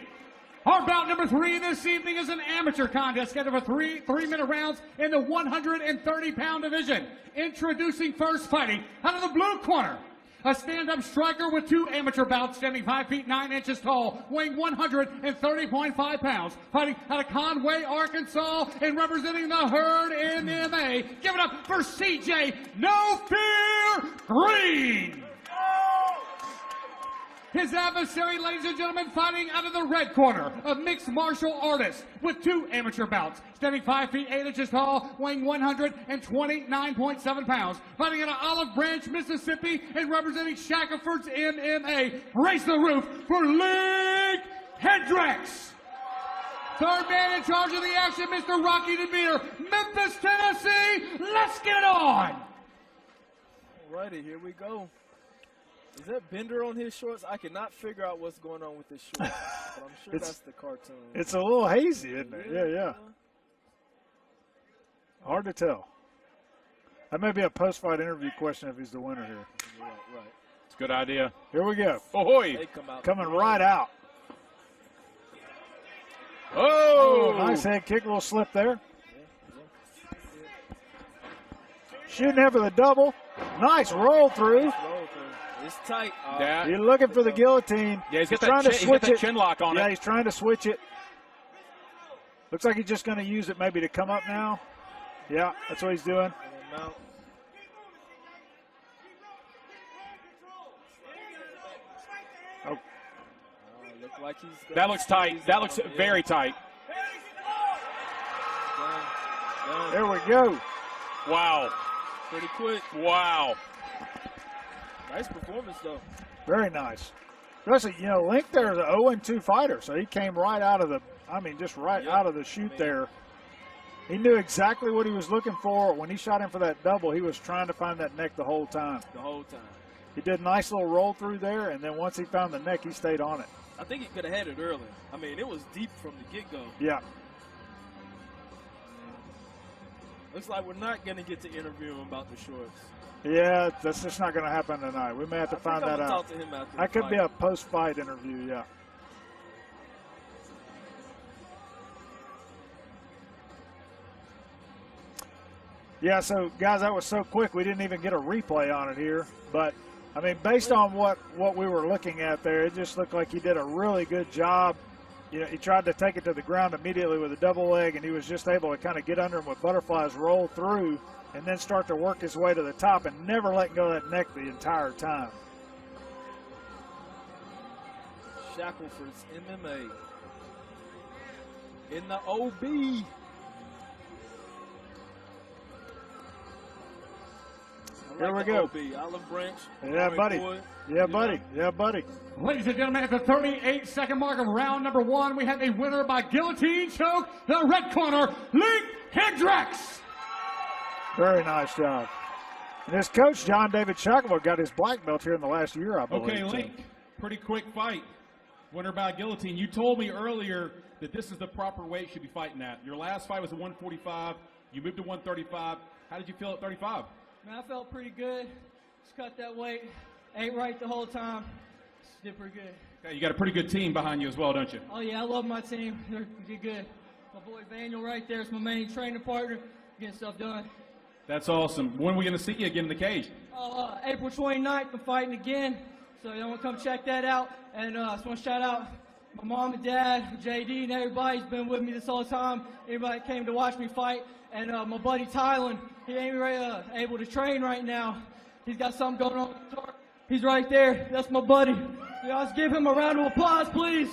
Our bout number 3 this evening is an amateur contest scheduled for three-minute rounds in the 130-pound division. Introducing first, fighting out of the blue corner, a stand-up striker with 2 amateur bouts, standing 5 feet 9 inches tall, weighing 130.5 pounds, fighting out of Conway, Arkansas, and representing the Herd MMA. Give it up for CJ No Fear Green. His adversary, ladies and gentlemen, fighting out of the red corner, a mixed martial artist with 2 amateur bouts, standing 5 feet 8 inches tall, weighing 129.7 pounds, fighting out of Olive Branch, Mississippi, and representing Shackelford's MMA. Raise the roof for Linc Hendrix. Third man in charge of the action, Mr. Rocky DeMere, Memphis, Tennessee. Let's get it on. Alrighty, here we go. Is that Bender on his shorts? I cannot figure out what's going on with his shorts, but I'm sure that's the cartoon. It's a little hazy, isn't it? Yeah. Hard to tell. That may be a post-fight interview question if he's the winner here. Right. It's a good idea. Here we go. Ahoy! Coming right out. Oh! Nice head kick, a little slip there. Shooting there for the double. Nice roll through. It's tight. He's looking for the guillotine. Yeah, he's got trying to switch that chin lock on it. Yeah, he's trying to switch it. Looks like he's just going to use it maybe to come up now. Yeah, that's what he's doing. Oh. That looks tight. That looks very tight. There we go. Wow. Pretty quick. Wow. Nice performance, though. Very nice. Especially, you know, Linc there is an 0-2 fighter, so he came right out of the, just right out of the chute there. He knew exactly what he was looking for. When he shot him for that double, he was trying to find that neck the whole time. He did a nice little roll through there, and then once he found the neck, he stayed on it. I think he could have had it early. I mean, it was deep from the get-go. Yeah. Looks like we're not going to get to interview him about the shorts. Yeah, that's just not going to happen tonight. We may have to find that out. Talk to him after that could be a post-fight interview, yeah. Yeah, so, guys, that was so quick, we didn't even get a replay on it here. But, I mean, based on what we were looking at there, it just looked like he did a really good job. You know, he tried to take it to the ground immediately with a double leg, and he was just able to kind of get under him with butterflies, roll through, and then start to work his way to the top and never letting go of that neck the entire time. Shackelford's MMA in the OB. Here we go. OB. Olive Branch. Yeah, buddy. Yeah, buddy. Yeah, buddy. Ladies and gentlemen, at the 38-second mark of round number 1, we have a winner by guillotine choke, the red corner, Linc Hendrix. Very nice job. And his coach, John David Shackelford, got his black belt here in the last year, I believe. Okay, Linc, pretty quick fight. Winner by guillotine. You told me earlier that this is the proper weight you should be fighting at. Your last fight was at 145. You moved to 135. How did you feel at 35? Man, I felt pretty good. Just cut that weight. Ate right the whole time. Just did pretty good. Okay, you got a pretty good team behind you as well, don't you? Oh, yeah, I love my team. They did good. My boy Daniel right there is my main training partner. Getting stuff done. That's awesome. When are we going to see you again in the cage? April 29th, I'm fighting again. So y'all want to come check that out. And I just want to shout out my mom and dad, JD, and everybody's been with me this whole time. Everybody came to watch me fight. And my buddy Tylen, he ain't really, able to train right now. He's got something going on. He's right there. That's my buddy. Y'all just give him a round of applause, please.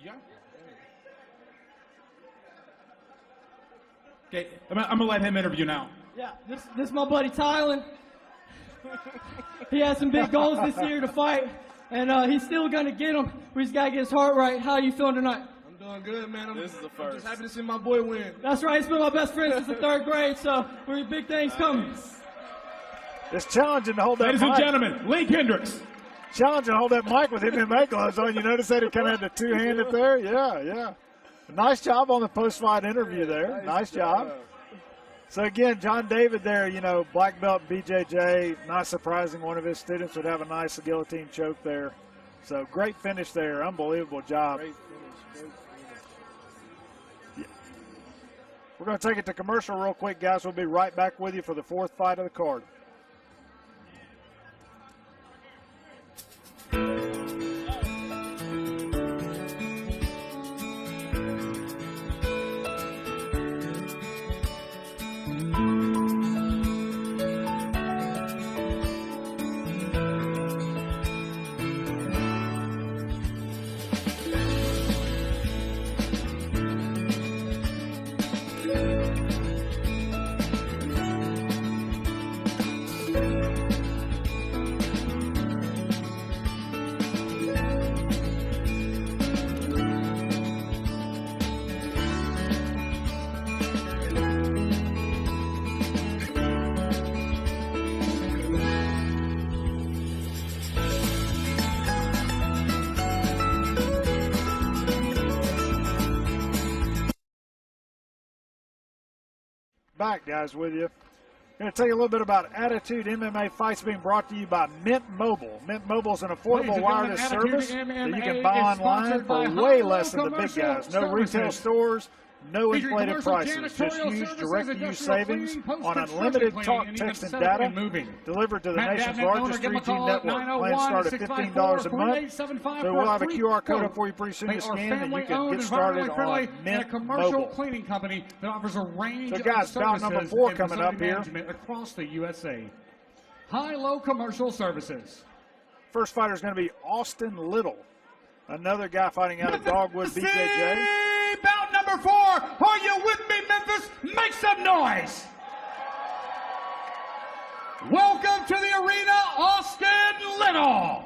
Yeah. Okay, I'm gonna let him interview now. Yeah, this is my buddy Tylen. He has some big goals this year to fight, and he's still gonna get them. We just gotta get his heart right. How are you feeling tonight? I'm doing good, man. This is the first. I'm just happy to see my boy win. That's right. He's been my best friend since the 3rd grade, so we're big things coming. It's challenging to hold that Ladies mic. and gentlemen, Linc Hendrix. Challenging to hold that mic with MMA gloves on. You notice that he kind of had the two-handed there? Yeah. Nice job on the post-fight interview there. Nice job. So, again, John David there, you know, black belt BJJ. Not surprising one of his students would have a nice guillotine choke there. So, great finish there. Unbelievable job. Great finish. Yeah. We're going to take it to commercial real quick, guys. We'll be right back with you for the 4th fight of the card. Back, guys, with you. Going to tell you a little bit about Attitude MMA Fights being brought to you by Mint Mobile. Mint Mobile is an affordable wireless service that you can buy online for way less than the big guys. No retail stores, no inflated prices, just huge direct-to-use savings on unlimited talk, text, and data delivered to the nation's largest 3G network. Plans start at $15 a month, so we'll have a QR code up for you pretty soon to scan that you can get started on Mint Mobile. Cleaning company that offers a range So guys, of bout services number 4 and coming up facility here. management across the USA. High-low commercial services. First fighter is going to be Austin Little, another guy fighting out of Dogwood BJJ. Bout number 4. Are you with me, Memphis? Make some noise. Welcome to the arena, Austin Little.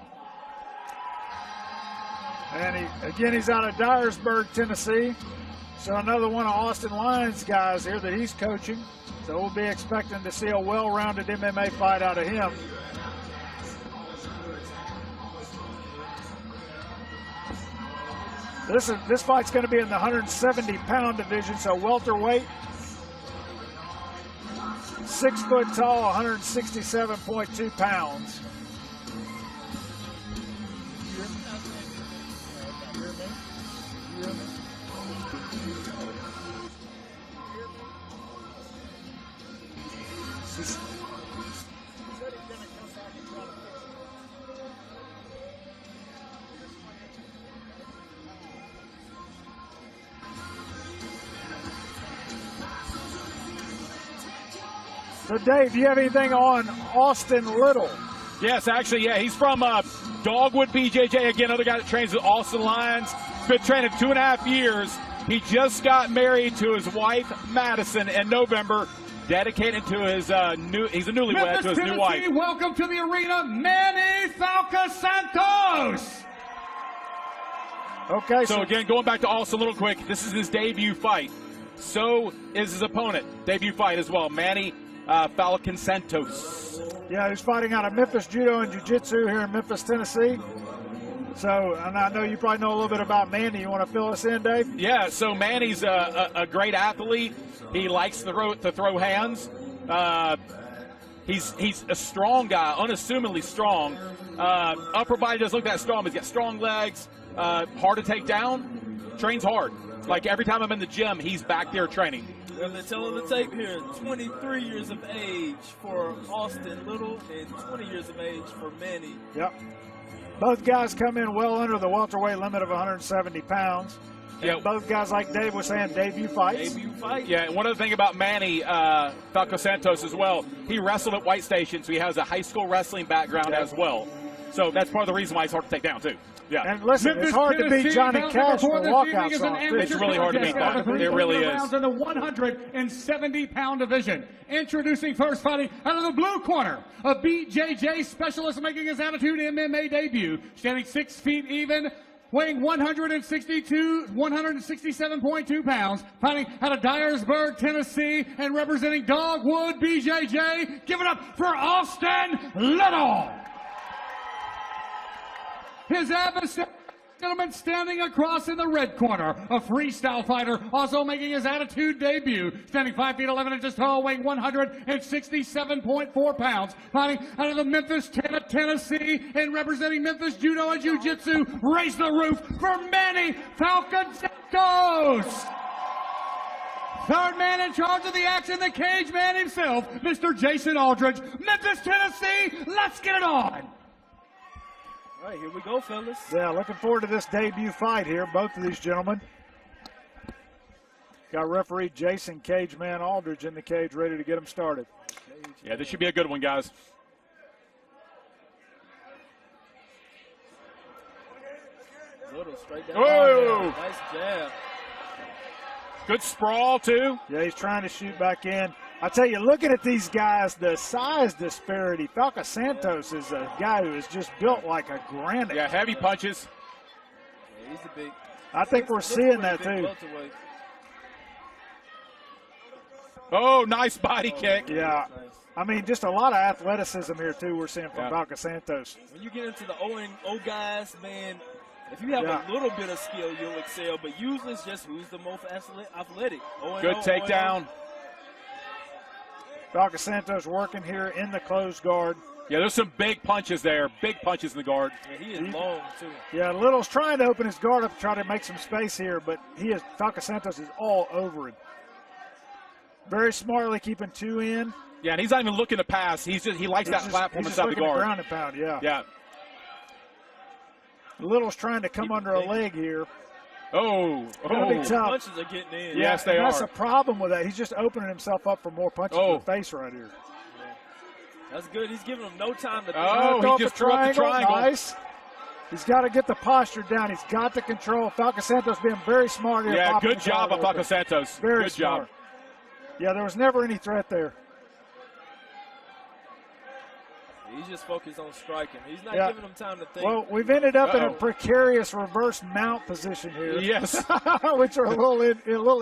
And he's out of Dyersburg, Tennessee. So another one of Austin Lyons' guys here that he's coaching. So we'll be expecting to see a well-rounded MMA fight out of him. This fight's going to be in the 170-pound division, so welterweight. 6 foot tall, 167.2 pounds. So, Dave, do you have anything on Austin Little? Yes, actually, yeah. He's from Dogwood BJJ. Again, another guy that trains with Austin Lyons. He's been training 2.5 years. He just got married to his wife, Madison, in November, dedicated to his he's a newlywed Memphis, to his Tennessee, new wife. Welcome to the arena, Manny Falcasantos. Okay. So again, going back to Austin Little quick, this is his debut fight. So is his opponent. Debut fight as well, Manny Falcasantos. Yeah, he's fighting out of Memphis Judo and Jiu-Jitsu here in Memphis, Tennessee. So, and I know you probably know a little bit about Manny. You want to fill us in, Dave? Yeah, so Manny's a great athlete. He likes to throw hands. He's a strong guy, unassumingly strong. Upper body doesn't look that strong, but he's got strong legs, hard to take down, trains hard. Like every time I'm in the gym, he's back there training. We have the tail of the tape here. 23 years of age for Austin Little and 20 years of age for Manny. Yep. Both guys come in well under the welterweight limit of 170 pounds. Yeah. Both guys, like Dave was saying, debut fights. Debut fight. Yeah, and one other thing about Manny Falcasantos as well, he wrestled at White Station, so he has a high school wrestling background as well. So that's part of the reason why he's hard to take down, too. Yeah. And listen, it's hard to beat Johnny Cash for walkouts on. It's really hard to beat that. It really is. In the 170-pound division. Introducing first, fighting out of the blue corner, a BJJ specialist making his Attitude MMA debut, standing 6 feet even, weighing 167.2 pounds, fighting out of Dyersburg, Tennessee, and representing Dogwood BJJ. Give it up for Austin Little. His adversary, gentleman, standing across in the red corner, a freestyle fighter, also making his Attitude debut, standing 5 feet 11 inches tall, weighing 167.4 pounds, fighting out of the Memphis, Tennessee, and representing Memphis Judo and Jiu-Jitsu. Raise the roof for Manny Falcasantos. Third man in charge of the action, the cage man himself, Mr. Jason Aldridge, Memphis, Tennessee. Let's get it on. All right, here we go, fellas. Yeah, looking forward to this debut fight here, both of these gentlemen. Got referee Jason Cageman Aldridge in the cage ready to get them started. Yeah, this should be a good one, guys. Little straight down. Whoa! Nice jab. Good sprawl, too. Yeah, he's trying to shoot back in. I tell you, looking at these guys, the size disparity, Falcasantos is a guy who is just built like a granite. Yeah, heavy punches. Yeah, he's a big. I think we're seeing that, too. Oh, nice body kick. Yeah. Nice. I mean, just a lot of athleticism here, too, we're seeing from Falcasantos. When you get into the O guys, man, if you have a little bit of skill, you'll excel. But usually it's just who's the most athletic. Good takedown. Falcasantos working here in the closed guard. Yeah, there's some big punches there. Big punches in the guard. Yeah, he is long, too. Yeah, Little's trying to open his guard up to try to make some space here, but Falcasantos is all over him. Very smartly keeping 2 in. Yeah, and he's not even looking to pass. He likes that platform inside the guard. Ground and pound, yeah. Yeah. Little's trying to come under a leg here. Oh, Gonna be tough. Punches are getting in. Yes, they are. That's a problem with that. He's just opening himself up for more punches to the face right here. Yeah. That's good. He's giving him no time to think. Oh, he just threw up the triangle. Nice. He's got to get the posture down. He's got to control. Falcasantos being very smart here. Yeah, good job of Falcasantos. Very good smart. job. Yeah, there was never any threat there. He's just focused on striking. He's not giving him time to think. Well, we've ended up in a precarious reverse mount position here. Yes. Which are a little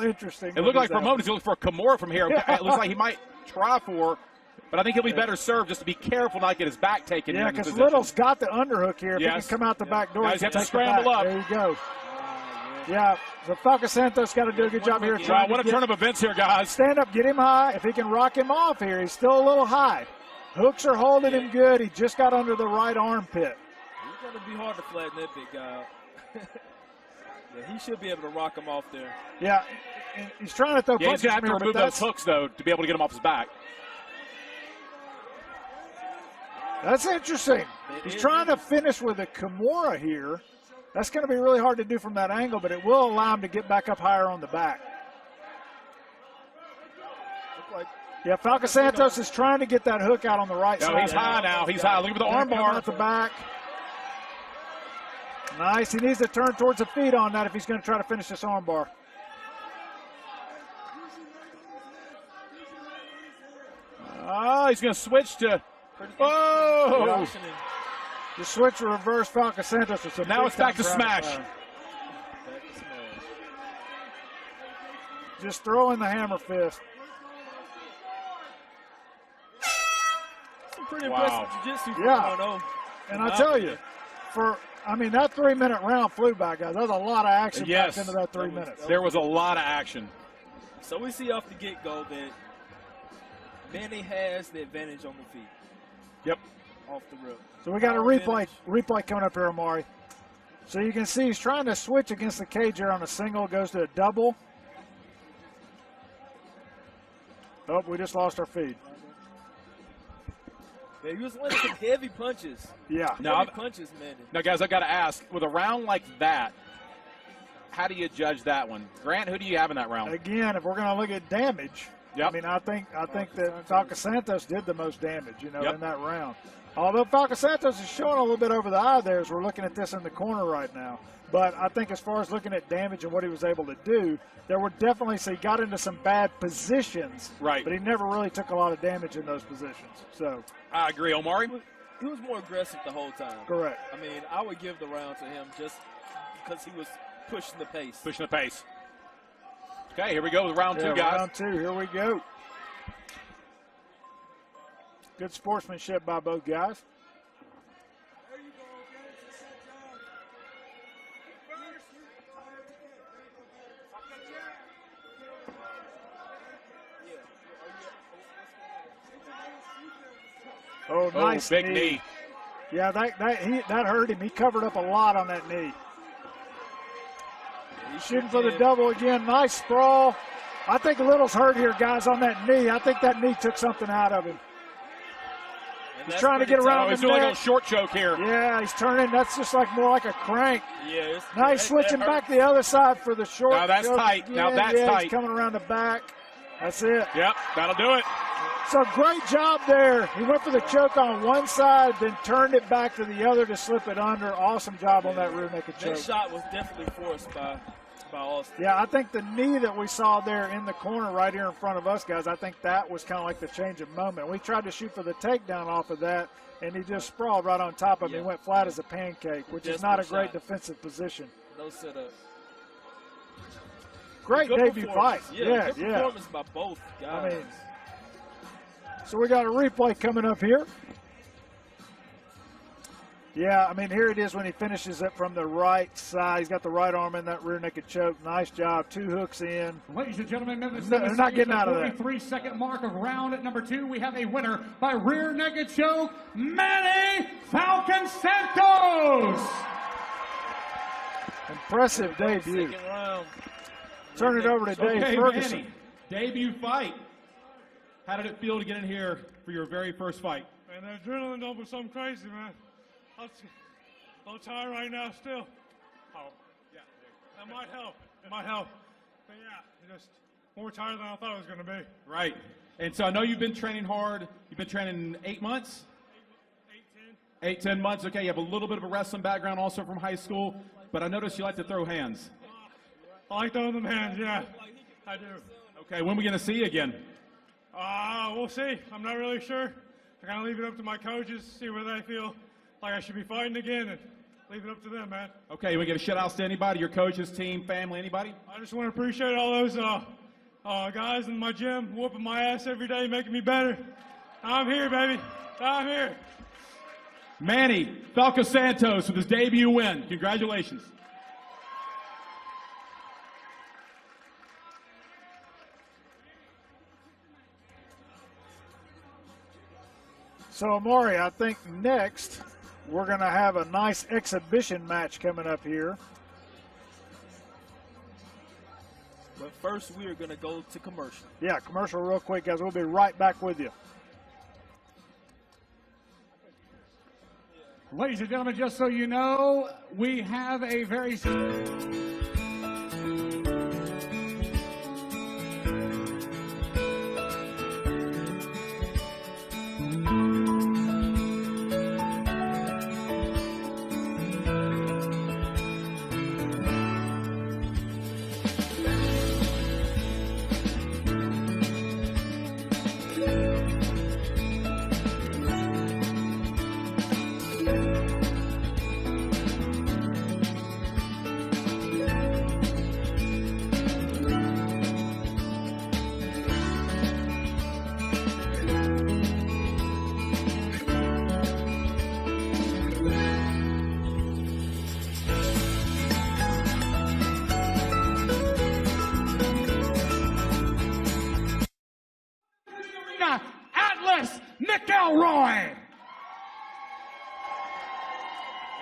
interesting. It looked like for a moment he's looking for a Kimura from here. It looks like he might try for, but I think he'll be better served just to be careful not to get his back taken. Yeah, because Little's got the underhook here. If he can Yes. come out the back door, Guys, he have can to take the scramble back. up. There you go. Yeah, so Falcasantos got to do a good job here. Wow, what a turn of events here, guys. Stand up, get him high. If he can rock him off here, he's still a little high. Hooks are holding him good. He just got under the right armpit. He's going to be hard to flatten that big guy out. Yeah, he should be able to rock him off there. Yeah, and he's trying to throw punches. He's going to have to remove those hooks, though, to be able to get him off his back. That's interesting. He's trying to finish with a Kimura here. That's going to be really hard to do from that angle, but it will allow him to get back up higher on the back. Yeah, Falcasantos is trying to get that hook out on the right side. No, he's high now. He's high. Look at the arm bar. Out the back. Nice. He needs to turn towards the feet on that if he's going to try to finish this arm bar. Oh, he's going to switch to. Oh! The switch to reverse Falcasantos. Now it's back to smash. Just throwing the hammer fist. Pretty impressive jiu-jitsu for yeah. And I tell you, that 3-minute round flew by, guys. That was a lot of action back into that 3 minutes. There was a lot of action. So we see off the get-go that Manny has the advantage on the feet. Yep. Off the rip. So we got a replay coming up here, Amari. So you can see he's trying to switch against the cage here on a single, goes to a double. Oh, we just lost our feed. Man, he was landing some heavy punches. Yeah. Heavy punches, man. Now, guys, I got to ask, with a round like that, how do you judge that one? Grant, who do you have in that round? Again, if we're going to look at damage, Yep. I mean, I think that Falcasantos did the most damage, you know, Yep. in that round. Although Falcasantos is showing a little bit over the eye there as we're looking at this in the corner right now. But I think as far as looking at damage and what he was able to do, there were definitely, so he got into some bad positions. Right. But he never really took a lot of damage in those positions. So I agree. Omari? He was more aggressive the whole time. Correct. I mean, I would give the round to him just because he was pushing the pace. Pushing the pace. Okay, here we go with round two, guys. Round two, here we go. Good sportsmanship by both guys. Oh, nice big knee. Yeah, that hurt him. He covered up a lot on that knee. Shooting for the double again. Nice sprawl. I think Little's hurt here, guys, on that knee. I think that knee took something out of him. He's trying to get around the He's doing a little neck. short choke here. Yeah, he's turning. That's just like more like a crank. Yeah. Now he's switching back the other side for the short Now that's choke. tight. Now that's tight. He's coming around the back. That's it. Yep, that'll do it. So great job there. He went for the choke on one side, then turned it back to the other to slip it under. Awesome job on that rear naked choke. That shot was definitely forced by Ollison. Yeah, I think the knee that we saw there in the corner right here in front of us, guys, I think that was kind of like the change of moment. We tried to shoot for the takedown off of that, and he just sprawled right on top of him. He went flat as a pancake, which is not a great defensive position. No setup. Great Good debut fight. performance. Yeah, Good performance by both guys. I mean, so we got a replay coming up here. Yeah, I mean, here it is when he finishes it from the right side. He's got the right arm in that rear naked choke. Nice job. 2 hooks in. Ladies and gentlemen, Memphis, they're not getting out of that. 43-second mark of round at number 2. We have a winner by rear naked choke, Manny Falcasantos. Impressive debut. Second round. Turn it over to Dave Ferguson. Manny, debut fight. How did it feel to get in here for your very first fight? Man, the adrenaline dump was something crazy, man. I'm a little tired right now still. Oh, yeah. That might help. It might help. But yeah, just more tired than I thought it was going to be. Right. And so I know you've been training hard. You've been training 8 months? 8, 10 months. Okay, you have a little bit of a wrestling background also from high school, but I noticed you like to throw hands. I like throwing them hands, yeah. I do. Okay, when are we going to see you again? We'll see. I'm not really sure. I kind of leave it up to my coaches, see where they feel like I should be fighting again, and leave it up to them, man. Okay, we give a shout out to anybody, your coaches, team, family, anybody? I just want to appreciate all those guys in my gym whooping my ass every day, making me better. I'm here, baby. I'm here. Manny Falcasantos with his debut win. Congratulations. So, Amari, I think next we're going to have a nice exhibition match coming up here. But first, we are going to go to commercial. Yeah, commercial real quick, guys. We'll be right back with you. Ladies and gentlemen, just so you know, we have a very...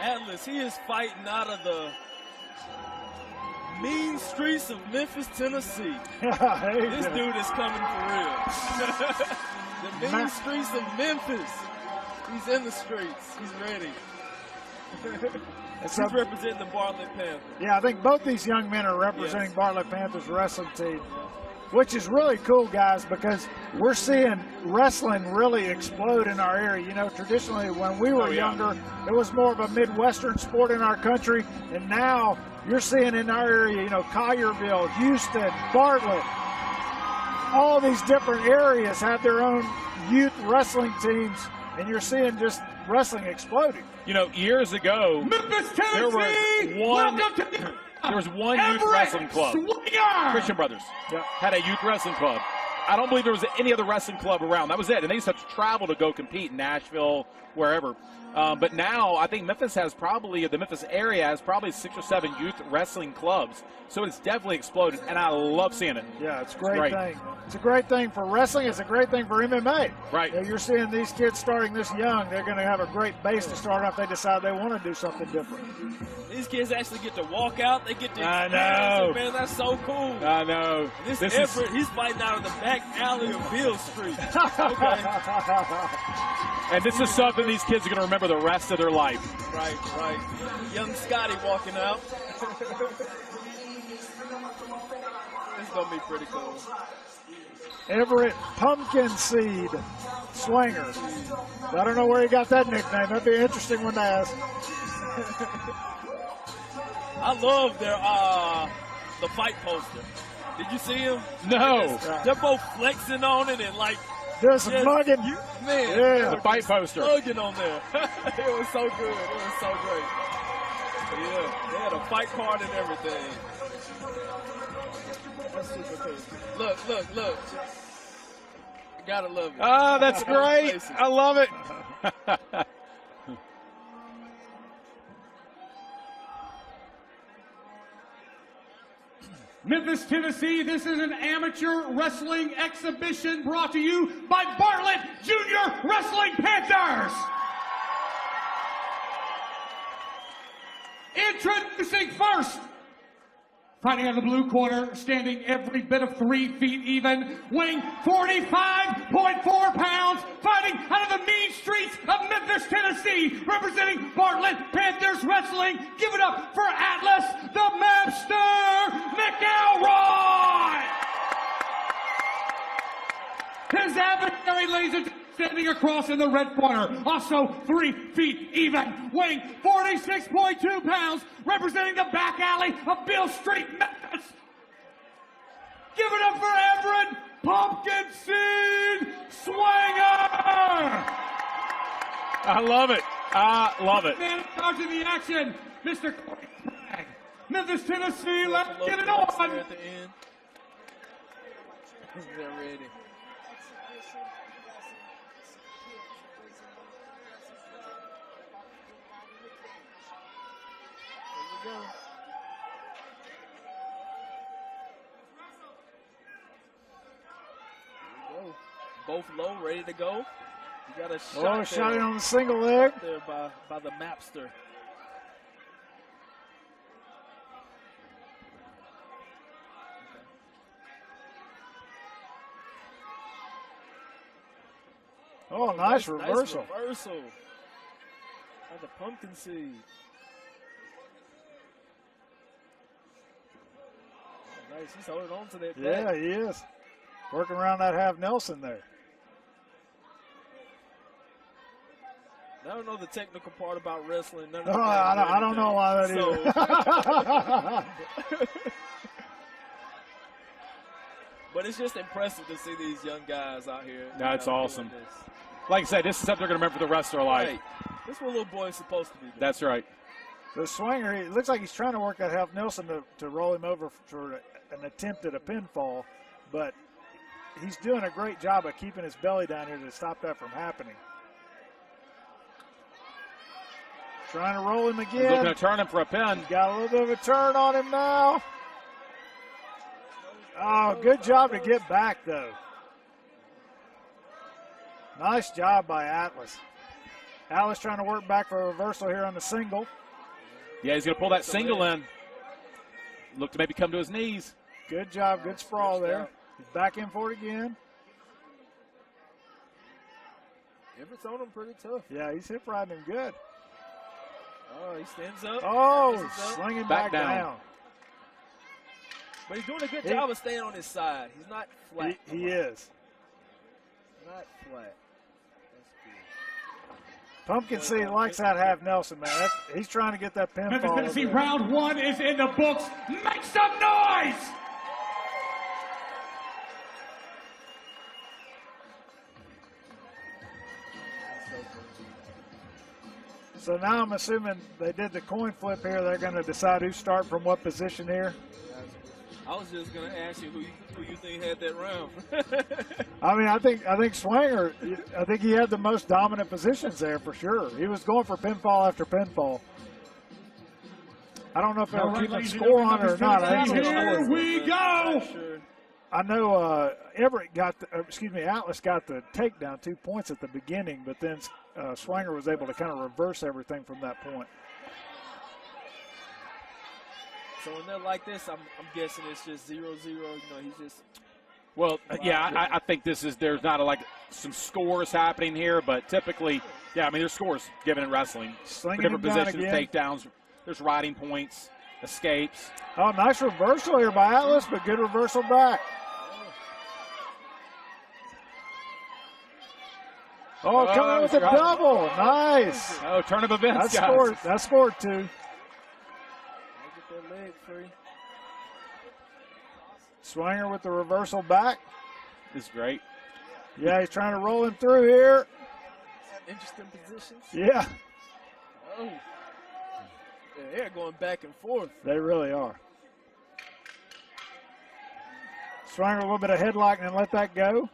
Atlas, he is fighting out of the mean streets of Memphis, Tennessee. This dude is coming for real. The mean streets of Memphis. He's in the streets. He's ready. He's representing the Bartlett Panthers. Yeah, I think both these young men are representing Bartlett Panthers wrestling team, which is really cool, guys, because we're seeing wrestling really explode in our area. You know, traditionally when we were younger, it was more of a Midwestern sport in our country, and now you're seeing in our area, you know, Collierville, Houston, Bartlett, all these different areas have their own youth wrestling teams, and you're seeing just wrestling exploding. You know, years ago, Memphis, there Tennessee, was one youth wrestling club. Christian Brothers had a youth wrestling club. I don't believe there was any other wrestling club around. That was it. And they used to have to travel to go compete in Nashville, wherever. But now I think Memphis has probably, the Memphis area has probably 6 or 7 youth wrestling clubs. So it's definitely exploded, and I love seeing it. Yeah, it's a great thing. It's a great thing for wrestling. It's a great thing for MMA. Right. You know, you're seeing these kids starting this young. They're going to have a great base to start off. They decide they want to do something different. These kids actually get to walk out. They get to I know. Man, that's so cool. I know. This Everett, he's fighting out of the back alley of Beale Street. Okay. And this is something these kids are going to remember the rest of their life. Right, right. Young Scotty walking out. It's going to be pretty cool. Everett Pumpkin Seed Swinger. I don't know where he got that nickname. That'd be an interesting one to ask. I love their the fight poster. Did you see him? No. They're both flexing on it and like just mugging. Man, yeah. The fight poster. Mugging on there. It was so good. It was so great. Yeah, they had a fight card and everything. That's super cool. Look, look, look. You gotta love it. Oh, that's great. I love it. Memphis, Tennessee, this is an amateur wrestling exhibition brought to you by Bartlett Junior Wrestling Panthers. Introducing first, fighting out of the blue corner, standing every bit of 3 feet even, weighing 45.4 pounds, fighting out of the mean streets of Memphis, Tennessee, representing Bartlett Panthers Wrestling. Give it up for Atlas, the Mapster, McElroy! His adversary, ladies and gentlemen, standing across in the red corner, also 3 feet even, weighing 46.2 pounds, representing the back alley of Beale Street, Memphis. Give it up for Everett Pumpkin Seed Swinger! I love it. I love it. Man in charge of the action, Mr. Craig. Memphis, Tennessee, let's get it on. At the end. They're ready. Go. Both low, ready to go. You got a shot. Shot it on the single leg. There by the Mapster. Oh, nice reversal. Nice reversal. By the Pumpkin Seed. Nice, he's holding on to that. Yeah, he is. Working around that half Nelson there. I don't know the technical part about wrestling. I don't know why that either. But it's just impressive to see these young guys out here. That's awesome. Like I said, this is something they're going to remember for the rest of their life. Right. This is what little boy is supposed to be doing. That's right. The Swinger, it looks like he's trying to work that half Nelson to roll him over for an attempt at a pinfall, but he's doing a great job of keeping his belly down here to stop that from happening. Trying to roll him again. He's looking to turn him for a pin. Got a little bit of a turn on him now. Oh, good job to get back, though. Nice job by Atlas. Atlas trying to work back for a reversal here on the single. Yeah, he's going to pull that single in. look to maybe come to his knees. Good job, good sprawl there. He's back in for it again. Everett's on him pretty tough. Yeah, he's hip riding him good. Oh, he stands up. Oh, slinging back down. But he's doing a good job of staying on his side. He's not flat. He is. Not flat. Pumpkin Seed likes that half Nelson, man. He's trying to get that pinfall. Memphis, Tennessee, round 1 is in the books. Make some noise! So now I'm assuming they did the coin flip here. They're going to decide who start from what position here. I was just going to ask you who you think had that round. I mean, I think Swanger, I think he had the most dominant positions there for sure. He was going for pinfall after pinfall. I don't know if they'll keep a score on it or not. Here we go. I know Everett got, Atlas got the takedown, 2 points at the beginning, but then Swanger was able to kind of reverse everything from that point. So when they're like this, I'm guessing it's just 0-0. You know, he's just. Well, yeah, I think there's not like some scores happening here, but typically, yeah, I mean, there's scores given in wrestling. Slinging different positions, again. takedowns, there's riding points, escapes. Oh, nice reversal here by Atlas, but good reversal back. Oh, coming in with a double. Nice. Oh, turn of events, guys. That scored 2. Get that leg free. Swanger with the reversal back. This is great. Yeah, he's trying to roll him through here. Interesting positions. Yeah. Oh. Yeah, they're going back and forth. They really are. Swanger a little bit of headlock and then let that go.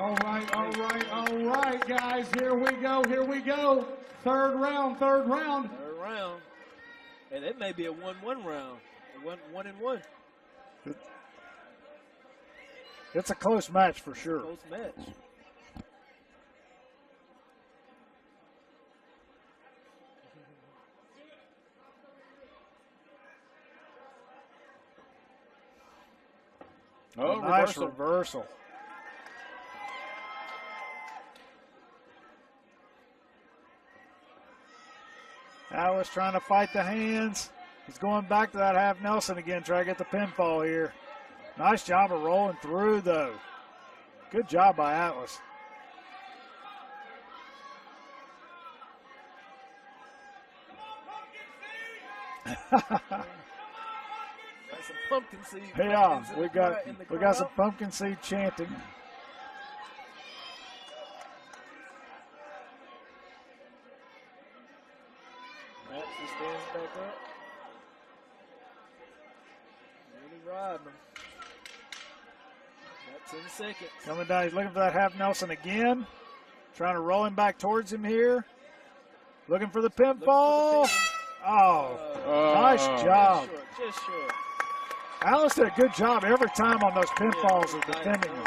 All right, guys. Here we go. Third round. Third round. And it may be a 1-1 round. A 1-1. It's a close match for sure. Close match. Oh, nice reversal. Atlas trying to fight the hands. He's going back to that half Nelson again, try to get the pinfall here. Nice job of rolling through, though. Good job by Atlas. Got some pumpkin seed. Yeah, we got some pumpkin seed chanting. He stands back up. Really riding him. Got 10 seconds. Coming down, he's looking for that half Nelson again. Trying to roll him back towards him here. Looking for the pinfall. Nice job. Just short. Atlas did a good job every time on those pinfalls of defending them.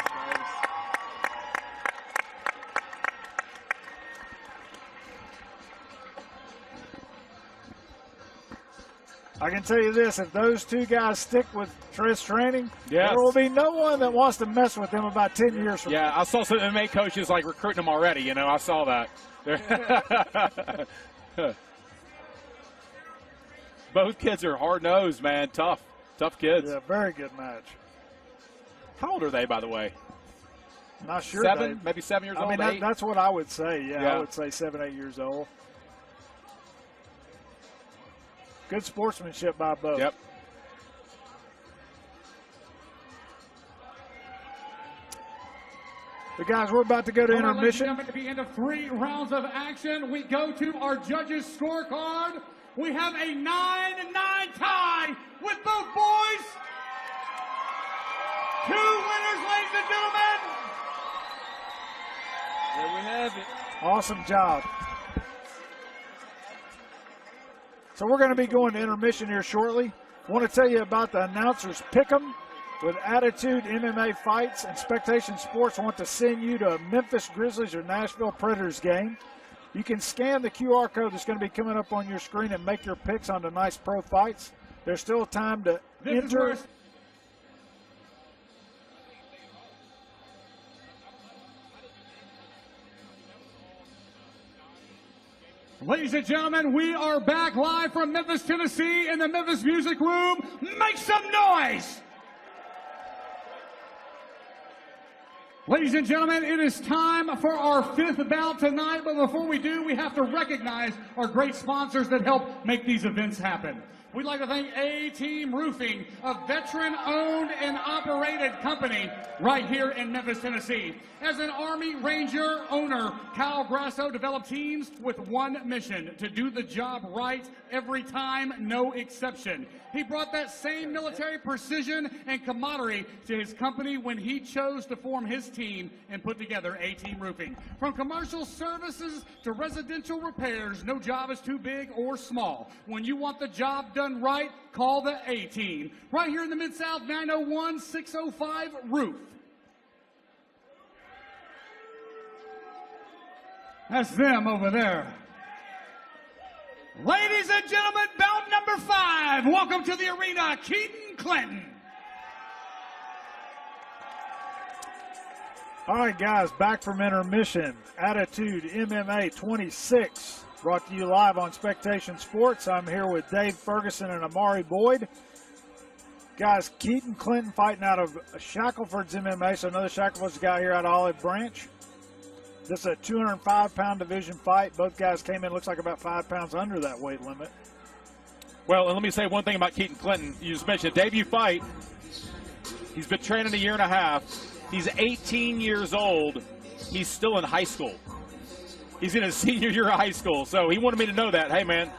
I can tell you this, if those two guys stick with Trez training, there will be no one that wants to mess with them about 10 years from now. Yeah, I saw some MMA coaches like recruiting them already, you know, I saw that. Both kids are hard-nosed, man, tough kids. Yeah, very good match. How old are they, by the way? Not sure. 7, maybe 7 years old, I mean, that's what I would say, yeah. I would say 7, 8 years old. Good sportsmanship by both. Yep. The guys, we're about to go to intermission. At the end of 3 rounds of action, we go to our judges' scorecard. We have a 9-9 tie with both boys. 2 winners, ladies and gentlemen. There we have it. Awesome job. So we're going to be going to intermission here shortly. I want to tell you about the announcers pick 'em. with Attitude MMA Fights and Spectation Sports want to send you to a Memphis Grizzlies or Nashville Predators game. You can scan the QR code that's going to be coming up on your screen and make your picks on tonight's pro fights. There's still time to enter. Ladies and gentlemen, we are back live from Memphis, Tennessee in the Memphis Music Room. Make some noise! Ladies and gentlemen, it is time for our 5th bout tonight, but before we do, we have to recognize our great sponsors that help make these events happen. We'd like to thank A-Team Roofing, a veteran-owned and operated company right here in Memphis, Tennessee. As an Army Ranger owner, Kyle Grasso developed teams with one mission: to do the job right every time, no exception. He brought that same military precision and camaraderie to his company when he chose to form his team and put together A-Team Roofing. From commercial services to residential repairs, no job is too big or small. When you want the job done right, call the A-Team. Right here in the Mid-South, 901-605 Roof. That's them over there. Ladies and gentlemen, bout number 5. Welcome to the arena, Keeton Clinton. All right, guys, back from intermission. Attitude MMA 26, brought to you live on Spectation Sports. I'm here with Dave Ferguson and Amari Boyd. Guys, Keeton Clinton fighting out of Shackelford's MMA, so another Shackelford's guy here out of Olive Branch. This is a 205-pound division fight. Both guys came in, looks like about 5 pounds under that weight limit. Well, and let me say one thing about Keeton Clinton. You just mentioned debut fight. He's been training a year and a half. He's 18 years old. He's still in high school. He's in his senior year of high school. So he wanted me to know that. Hey, man,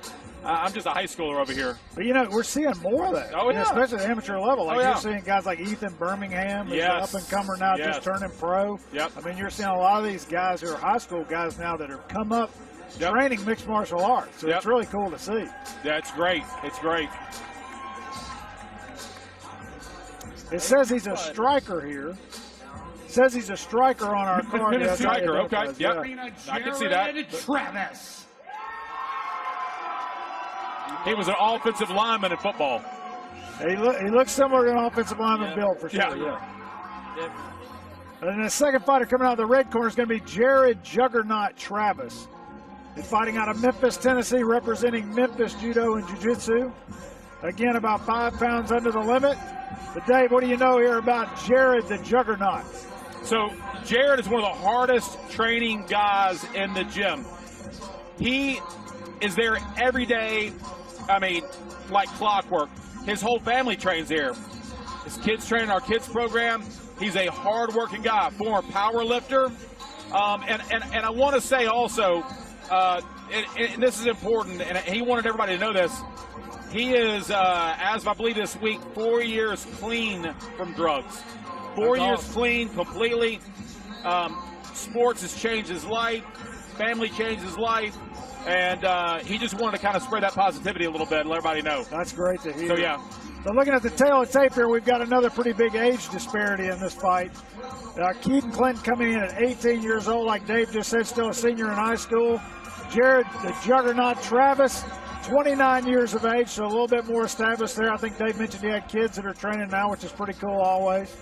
I'm just a high schooler over here. But, you know, we're seeing more of that. Oh, yeah. Especially at the amateur level. Like, you're seeing guys like Ethan Birmingham, who's an up-and-comer now, just turning pro. Yep. I mean, you're seeing a lot of these guys who are high school guys now that have come up training mixed martial arts. So it's really cool to see. Yeah, it's great. It's great. It says he's a striker here. It says he's a striker on our card. A striker, okay. Yep. I can see that. Travis. He was an offensive lineman in football. He looks similar to an offensive lineman build for sure. Yeah. And the second fighter coming out of the red corner is going to be Jared Juggernaut Travis. He's fighting out of Memphis, Tennessee, representing Memphis Judo and Jiu-Jitsu. Again, about 5 pounds under the limit. But Dave, what do you know here about Jared the Juggernaut? So Jared is one of the hardest training guys in the gym. He is there every day. I mean, like clockwork. His whole family trains here. His kids train in our kids program. He's a hard-working guy, former power lifter. And I want to say also, and this is important, and he wanted everybody to know this, he is, as I believe this week, 4 years clean from drugs. 4 years clean, completely. Sports has changed his life. Family changed his life. And he just wanted to kind of spread that positivity a little bit and let everybody know. That's great to hear. So, yeah. So looking at the tail of tape here, we've got another pretty big age disparity in this fight. Keeton Clinton coming in at 18 years old, like Dave just said, still a senior in high school. Jared, the Juggernaut Travis, 29 years of age, so a little bit more established there. I think Dave mentioned he had kids that are training now, which is pretty cool always.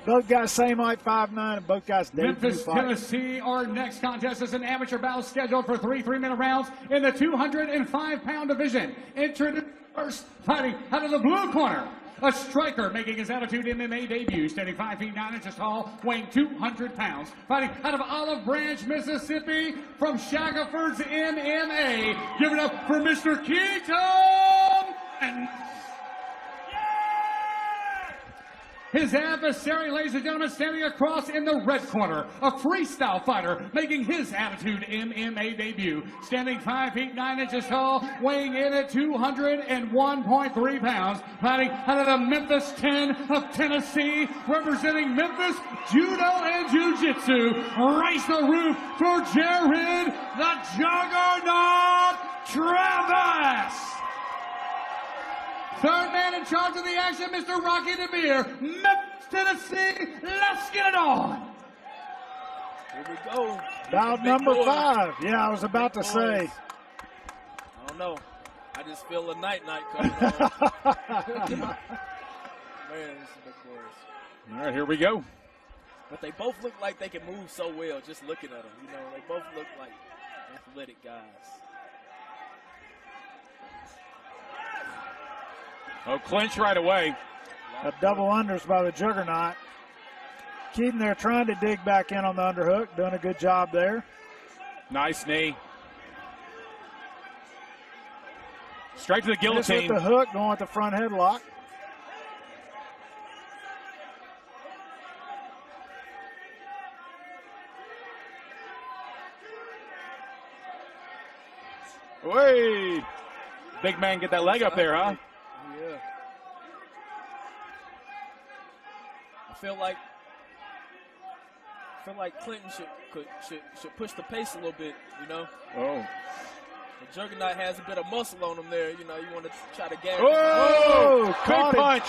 Both guys same height, 5'9", and both guys Memphis, Tennessee. Our next contest is an amateur battle scheduled for 3 3-minute rounds in the 205-pound division. Entered first, fighting out of the blue corner, a striker making his Attitude MMA debut, standing 5 feet 9 inches tall, weighing 200 pounds. Fighting out of Olive Branch, Mississippi, from Shackelford's MMA. Give it up for Mr. Keeton. And his adversary, ladies and gentlemen, standing across in the red corner, a freestyle fighter making his Attitude MMA debut, standing 5 feet 9 inches tall, weighing in at 201.3 pounds, fighting out of the Memphis 10 of Tennessee, representing Memphis Judo and Jiu-Jitsu. Raise the roof for Jared the Juggernaut Travis. Third man in charge of the action, Mr. Rocky DeBeer, Memphis. Tennessee. Let's get it on. Here we go. Bout number 5. Yeah, I was about to say. I don't know. I just feel a night coming on. Man, this is big boys. All right, here we go. But they both look like they can move so well just looking at them. You know, they both look like athletic guys. Oh, clinch right away. A double unders by the Juggernaut. Keeton there trying to dig back in on the underhook. Doing a good job there. Nice knee. Straight to the guillotine. Just with the hook, going with the front headlock. Way. Big man get that leg up there, huh? Yeah. I feel like Clinton should push the pace a little bit, you know. Oh. The Juggernaut has a bit of muscle on him there, you know. You want to try to gag. Oh, big punch.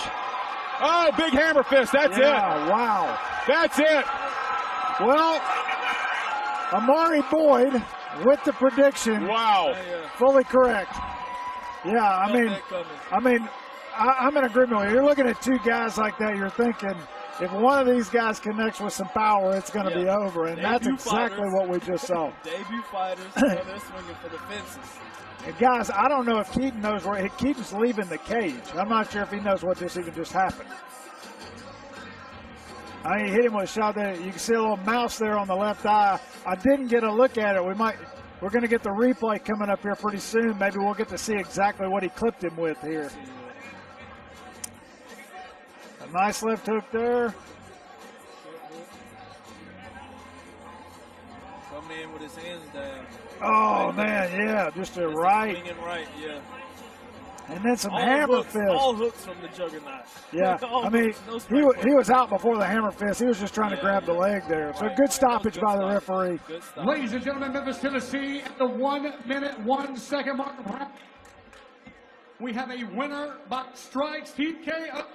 Oh, big hammer fist. That's it. Wow. That's it. Well, Amari Boyd with the prediction. Wow. Fully correct. Yeah, I mean, I'm in agreement with you. You're looking at two guys like that, you're thinking, if one of these guys connects with some power, it's going to be over, and that's exactly what we just saw. Debut fighters, they're swinging for the fences. And guys, I don't know if Keeton knows where Keaton's leaving the cage. I'm not sure if he knows what this even just happened. I mean, he hit him with a shot there. You can see a little mouse there on the left eye. I didn't get a look at it. We're going to get the replay coming up here pretty soon. Maybe we'll get to see exactly what he clipped him with here. A nice left hook there. Coming in with his hands down. Oh, man, yeah, just a right. Swinging right, yeah. And then some hammer fist. All hooks from the Juggernaut. Yeah, I mean, he was out before the hammer fist. He was just trying to grab the leg there. So good stoppage by the referee. Ladies and gentlemen, Memphis, Tennessee, at the 1 minute, 1 second mark. We have a winner by strikes, TKO,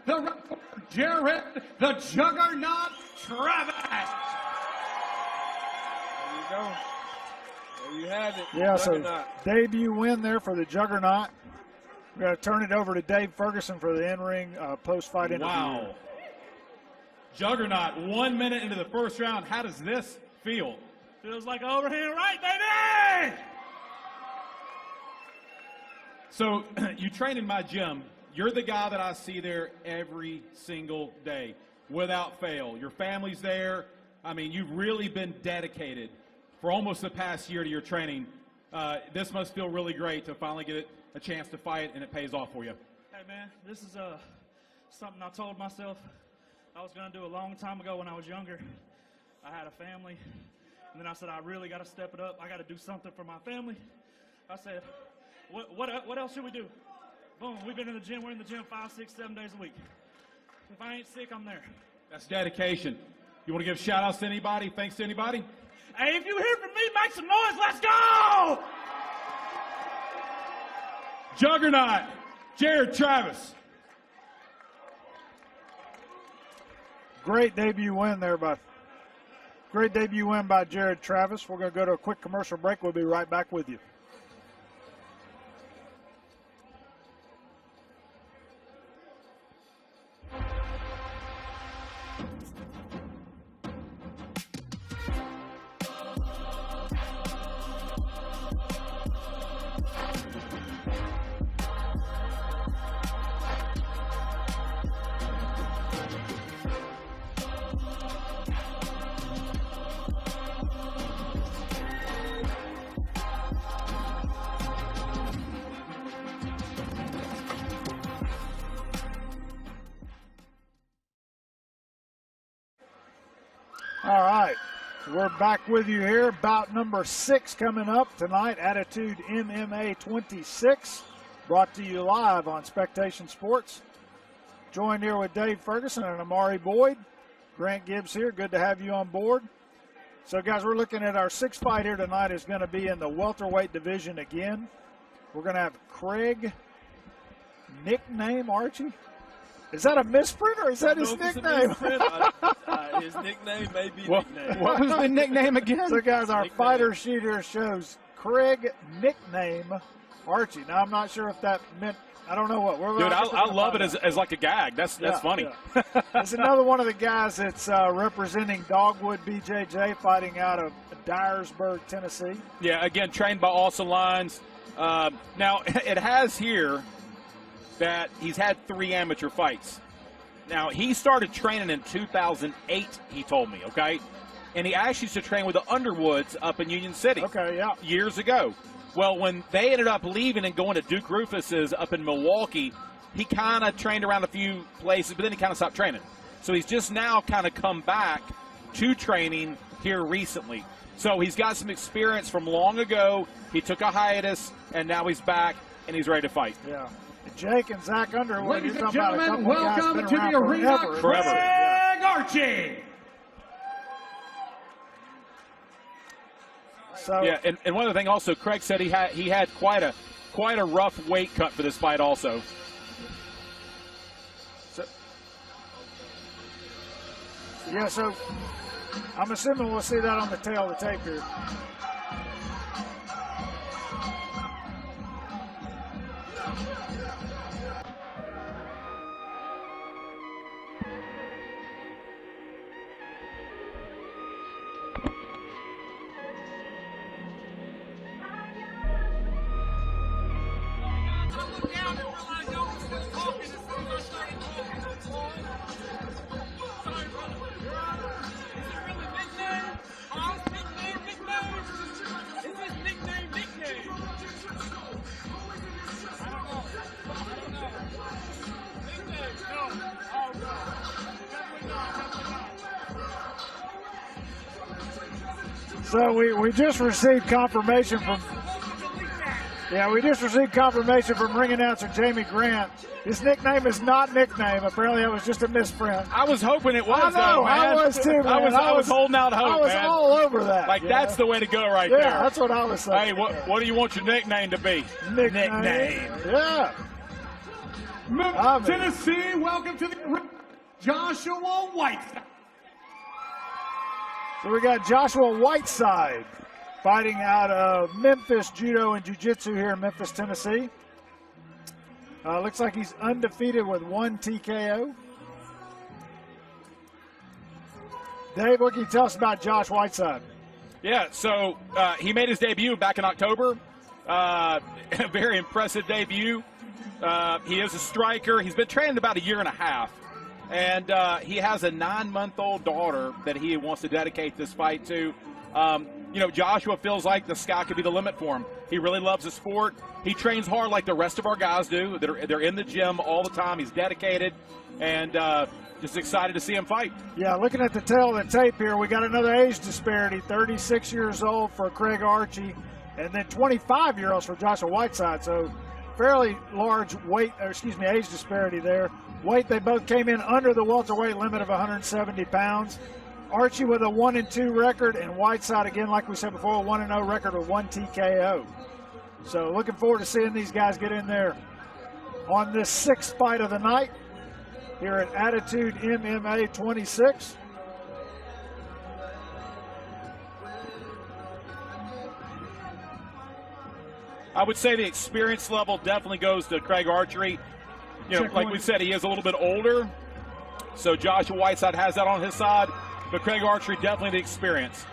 the referee, Jared, the Juggernaut, Trevor. There you go. There you have it. Yeah, Juggernaut. So debut win there for the Juggernaut. We're going to turn it over to Dave Ferguson for the in-ring post-fight interview. Wow. Juggernaut, 1 minute into the first round. How does this feel? Feels like overhand right, baby! So you train in my gym. You're the guy that I see there every single day without fail. Your family's there. I mean, you've really been dedicated for almost the past year to your training. This must feel really great to finally get a chance to fight, and it pays off for you. Hey, man, this is something I told myself I was going to do a long time ago when I was younger. I had a family, and then I said, I really got to step it up. I got to do something for my family. I said, what else should we do? Boom, we've been in the gym. We're in the gym 5, 6, 7 days a week. If I ain't sick, I'm there. That's dedication. You want to give shout-outs to anybody? Thanks to anybody? Hey, if you hear from me, make some noise. Let's go! Juggernaut, Jared Travis. Great debut win by Jared Travis. We're going to go to a quick commercial break. We'll be right back with you. All right, we're back with you here. Bout number 6 coming up tonight. Attitude MMA 26, brought to you live on Spectation Sports. Joined here with Dave Ferguson and Amari Boyd. Grant Gibbs here. Good to have you on board. So, guys, we're looking at our 6th fight here tonight is going to be in the welterweight division again. We're going to have Craig, nickname Archey. Is that a misprint or is that his nickname? His nickname may be nickname. What was the nickname again? So, guys, our Nickname. fighter sheet here shows Craig nickname Archey. Now, I'm not sure if that meant, I don't know what. Dude, I love it as like a gag. That's funny. Yeah. It's another one of the guys that's representing Dogwood BJJ, fighting out of Dyersburg, Tennessee. Yeah, again, trained by Ollison Lines. Now, it has here that he's had 3 amateur fights. Now, he started training in 2008, he told me, okay? And he actually used to train with the Underwoods up in Union City. Okay, yeah. Years ago. Well, when they ended up leaving and going to Duke Rufus's up in Milwaukee, he kind of trained around a few places, but then he kind of stopped training. So he's just now kind of come back to training here recently. So he's got some experience from long ago. He took a hiatus, and now he's back, and he's ready to fight. Yeah. Jake and Zach Underwood. Ladies you're and talking about a gentlemen, couple of guys welcome been to the around arena, forever. Craig Archey. So, Yeah, and one other thing also, Craig said he had quite a rough weight cut for this fight also. so I'm assuming we'll see that on the tail of the tape here. So we just received confirmation from ring announcer Jamie Grant. His nickname is not nickname. Apparently, that was just a misprint. I was hoping it was. I know, though, man. I was too, man. I was holding out hope, I was man. all over that. Like that's the way to go right yeah, there. that's what I was saying. Hey, what do you want your nickname to be? Nickname. Yeah. Memphis, Tennessee, welcome to the arena, Joshua Whiteside. So we got Joshua Whiteside fighting out of Memphis Judo and Jiu-Jitsu here in Memphis, Tennessee. Looks like he's undefeated with 1 TKO. Dave, what can you tell us about Josh Whiteside? Yeah, so he made his debut back in October. A very impressive debut. He is a striker. He's been training about 1.5 years. And he has a 9-month-old daughter that he wants to dedicate this fight to. Joshua feels like the sky could be the limit for him. He really loves the sport. He trains hard like the rest of our guys do. They're in the gym all the time. He's dedicated, and just excited to see him fight. Yeah, looking at the tail of the tape here, we got another age disparity. 36 years old for Craig Archey, and then 25-year-olds for Joshua Whiteside. So fairly large age disparity there. Weight, they both came in under the welterweight limit of 170 pounds. Archey with a 1-2 record, and Whiteside, again, like we said before, a 1-0 record with 1 TKO. So looking forward to seeing these guys get in there on this 6th fight of the night here at Attitude MMA 26. I would say the experience level definitely goes to Craig Archey. Like we said, he is a little bit older, so Joshua Whiteside has that on his side, but Craig Archey definitely the experience.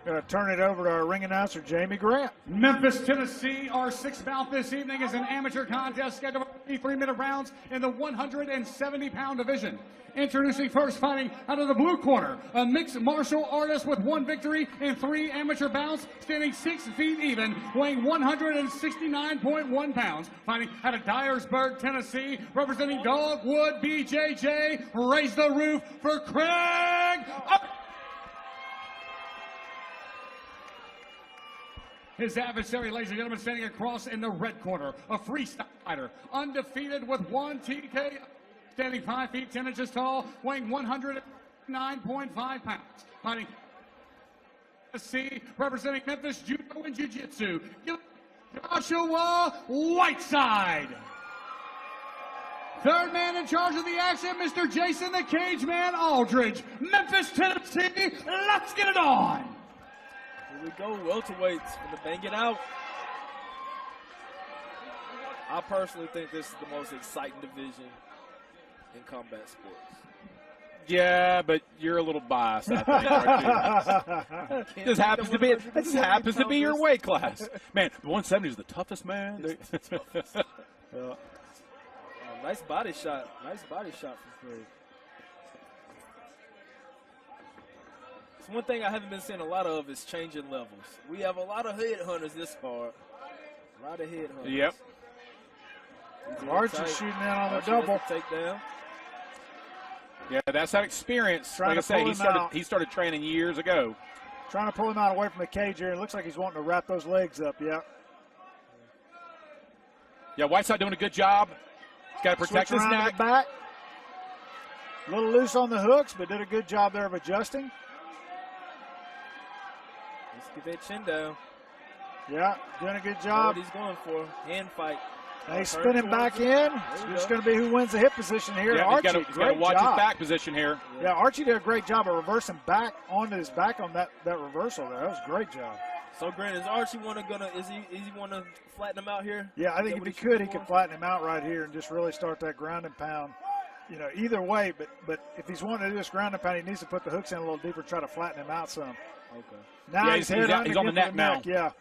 Going to turn it over to our ring announcer, Jamie Grant. Memphis, Tennessee, our 6th bout this evening is an amateur contest scheduled for 3-minute rounds in the 170-pound division. Introducing first, fighting out of the blue corner, a mixed martial artist with 1 victory in 3 amateur bouts, standing 6 feet even, weighing 169.1 pounds. Fighting out of Dyersburg, Tennessee, representing Dogwood BJJ. Raise the roof for Craig. His adversary, ladies and gentlemen, standing across in the red corner, a freestyle fighter, undefeated with 1 TKO. standing 5 feet 10 inches tall, weighing 109.5 pounds. Fighting representing Memphis Judo and Jiu-Jitsu, Joshua Whiteside. Third man in charge of the action, Mr. Jason the Cage Man Aldridge, Memphis, Tennessee. Let's get it on. Here we go, welterweights, gonna bang it out. I personally think this is the most exciting division in combat sports. Yeah, but you're a little biased, I think. This happens to be your weight class. Man, the 170 is the toughest, man. The toughest. Oh, nice body shot. Nice body shot from Craig. So one thing I haven't been seeing a lot of is changing levels. We have a lot of headhunters this far. A lot of headhunters. Yep. Archey shooting in on the double. Takedown. Yeah, that's that experience. Trying like to I say, pull he started training years ago. Trying to pull him out away from the cage here. It looks like he's wanting to wrap those legs up, yeah. Yeah, Whiteside doing a good job. He's got to protect his neck. Back. A little loose on the hooks, but did a good job there of adjusting. Let's get that chin down. Yeah, doing a good job. What he's going for. Hand fight. Now he's spinning back in. It's going to be who wins the hip position here. Yeah, Archey, he's got to watch his back position here. Yeah, Archey did a great job of reversing back onto his back on that reversal there. That was a great job. So, Grant, is Archey want to flatten him out here? Yeah, I think if he could flatten him out right here and just really start that ground and pound. You know, either way, but if he's wanting to do this ground and pound, he needs to put the hooks in a little deeper, try to flatten him out some. Okay. Now yeah, he's on the neck now. Yeah.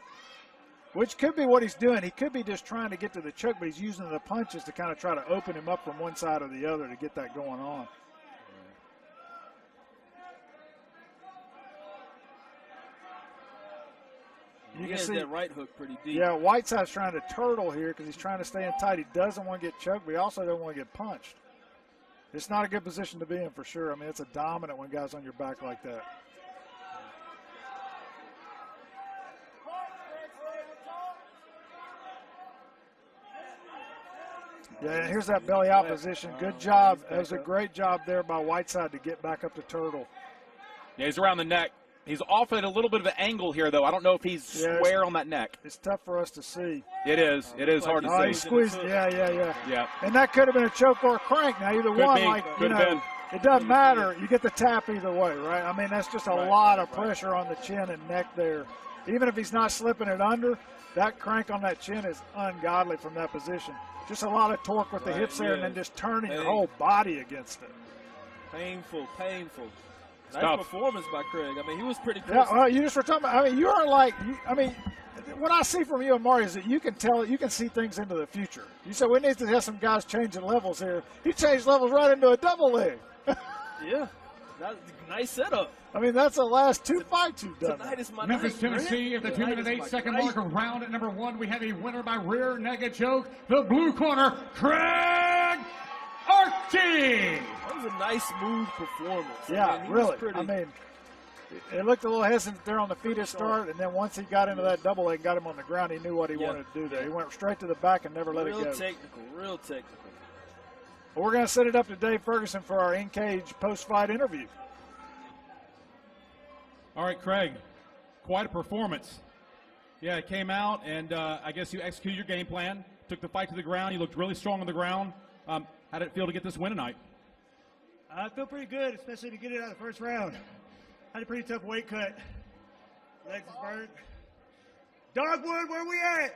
Which could be what he's doing. He could be just trying to get to the choke, but he's using the punches to kind of try to open him up from one side or the other to get that going on. You can see that right hook pretty deep. Yeah, Whiteside's trying to turtle here because he's trying to stay in tight. He doesn't want to get choked, but he also doesn't want to get punched. It's not a good position to be in for sure. I mean, it's a dominant when guys on your back like that. Yeah, and here's that belly out position. Good job. That was a great job there by Whiteside to get back up to turtle. Yeah, he's around the neck. He's off at a little bit of an angle here, though. I don't know if he's square on that neck. It's tough for us to see. It is. It is hard to see. He squeezed. Yeah. Yeah. And that could have been a choke or a crank. Now, either one, Could have been. It doesn't matter. You get the tap either way, right? I mean, that's just a lot of pressure on the chin and neck there. Even if he's not slipping it under, that crank on that chin is ungodly from that position. Just a lot of torque with the hips there and then just turning your whole body against it. Painful. Nice tough. performance by Craig. I mean, he was pretty close. Yeah, well, you just were talking about, I mean, you are like, what I see from you and Marty is that you can see things into the future. You said we need to have some guys changing levels here. You changed levels right into a double leg. Yeah, that's a nice setup. I mean, that's the last two fights you've done. Tonight is my Memphis, night, Tennessee, at the 2-minute 8-second mark of round at number 1, we have a winner by rear naked choke. The blue corner, Craig Archey. That was a nice, smooth performance. Yeah, I mean, really. I mean, it looked a little hesitant there on the feet at start, and then once he got into that double leg and got him on the ground, he knew what he wanted to do there. He went straight to the back and never let it go. Real technical. Well, we're going to set it up to Dave Ferguson for our in-cage post-fight interview. All right, Craig, quite a performance. Yeah, it came out, and I guess you executed your game plan, took the fight to the ground. You looked really strong on the ground. How did it feel to get this win tonight? I feel pretty good, especially to get it out of the first round. Had a pretty tough weight cut. Legs is burnt. Dogwood, where we at?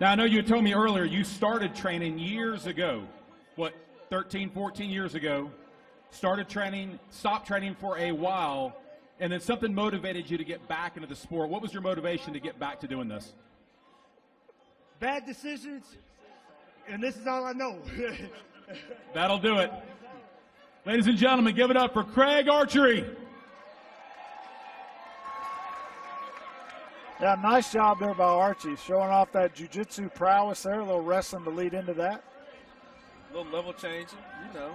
Now, I know you told me earlier you started training years ago. What, 13, 14 years ago? Started training, stopped training for a while, and then something motivated you to get back into the sport. What was your motivation to get back to doing this? Bad decisions, and this is all I know. That'll do it. Ladies and gentlemen, give it up for Craig Archey. Yeah, nice job there by Archey, showing off that jiu-jitsu prowess there, a little wrestling to lead into that. A little level changing, you know.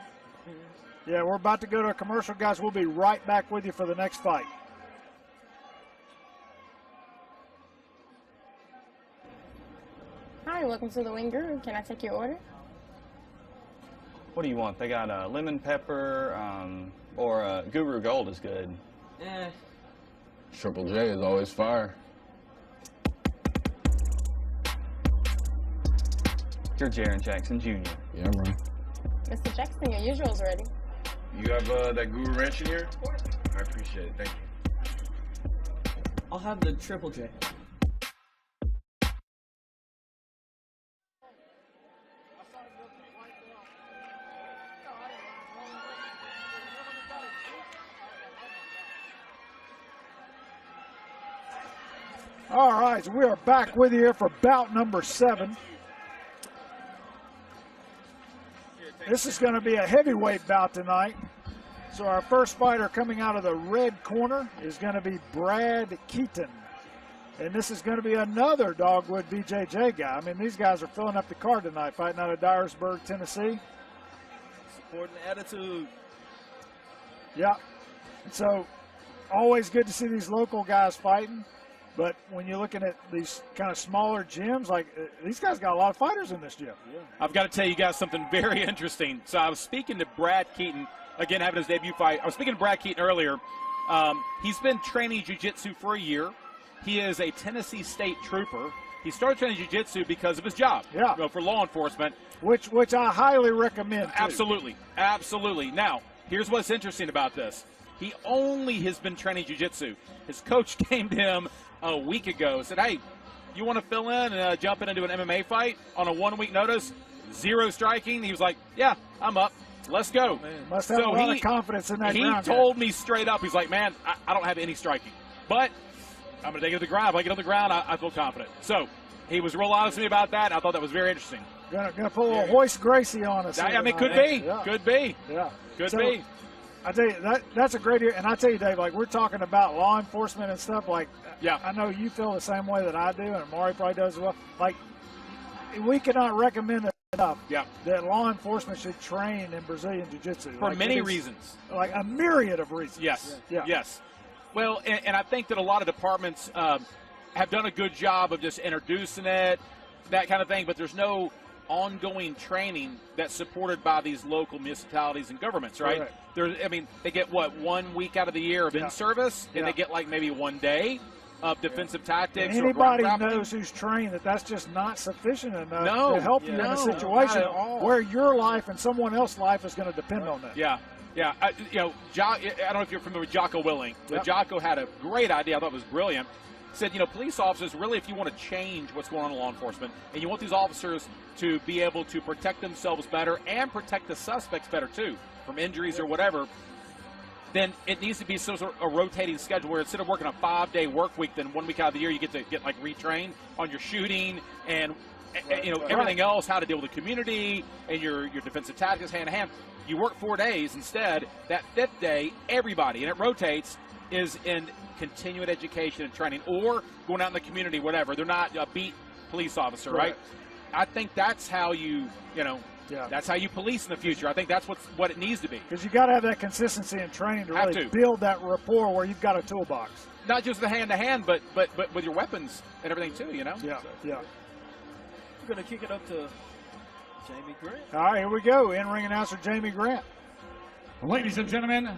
Yeah, we're about to go to a commercial, guys. We'll be right back with you for the next fight. Hi, Hi, welcome to the Wing Guru. Can I take your order? What do you want? They got lemon pepper or Guru Gold is good. Yeah. Triple J is always fire. You're Jaron Jackson Jr. Yeah, bro. Mr. Jackson, your usual's ready. You have that Guru Ranch in here? I appreciate it. Thank you. I'll have the Triple J. All right, so we are back with you here for bout number 7. This is going to be a heavyweight bout tonight. So our first fighter coming out of the red corner is going to be Brad Keeton. And this is going to be another Dogwood BJJ guy. I mean, these guys are filling up the card tonight, fighting out of Dyersburg, Tennessee. Supporting the attitude. Yeah. So always good to see these local guys fighting. But when you're looking at these kind of smaller gyms, like these guys got a lot of fighters in this gym. Yeah. I've got to tell you guys something very interesting. So I was speaking to Brad Keeton, again, having his debut fight. I was speaking to Brad Keeton earlier. He's been training jiu-jitsu for a year. He is a Tennessee State trooper. He started training jiu-jitsu because of his job, for law enforcement. Which I highly recommend, too. Absolutely. Absolutely. Now, here's what's interesting about this. He only has been training jiu-jitsu. His coach came to him a week ago, said, hey, you want to fill in and jump in and do an MMA fight on a 1-week notice? 0 striking. He was like, yeah, I'm up. Let's go. Must have a lot of confidence in that ground. He told me straight up, he's like, man, I don't have any striking. But I'm going to take it to the ground. If I get on the ground, I feel confident. So he was real honest with me about that, and I thought that was very interesting. Gonna put a little Hoist Gracie on us. I mean, could be. Yeah. Could be. Yeah. Could be. I tell you, that's a great year. And I tell you, Dave, like we're talking about law enforcement and stuff, like I know you feel the same way that I do, and Mari probably does as well. Like, we cannot recommend enough that law enforcement should train in Brazilian Jiu-Jitsu. For many reasons. Like a myriad of reasons. Yes. Yeah. Yes. Well, and I think that a lot of departments have done a good job of just introducing it, that kind of thing, but there's no ongoing training that's supported by these local municipalities and governments, right? I mean, they get, 1 week out of the year of in-service, and they get like maybe 1 day of defensive tactics. And anybody knows who's trained that's just not sufficient enough to help you in a situation where your life and someone else's life is going to depend on that. Yeah. Yeah, I don't know if you're familiar with Jocko Willing, but Jocko had a great idea. I thought it was brilliant. Said, police officers, really, if you want to change what's going on in law enforcement, and you want these officers to be able to protect themselves better and protect the suspects better, too, from injuries or whatever, then it needs to be some sort of a rotating schedule where instead of working a 5-day work week, then 1 week out of the year you get to get, like, retrained on your shooting and, everything else, how to deal with the community and your defensive tactics hand-to-hand. You work 4 days instead. That 5th day, everybody, and it rotates, is in continuing education and training or going out in the community, whatever. They're not a beat police officer, right? I think that's how you, that's how you police in the future. I think that's what it needs to be. Because you got to have that consistency in training to really build that rapport where you've got a toolbox. Not just the hand-to-hand, but with your weapons and everything too, Yeah. We're going to kick it up to Jamie Grant. All right, here we go. In-ring announcer Jamie Grant. Ladies and gentlemen,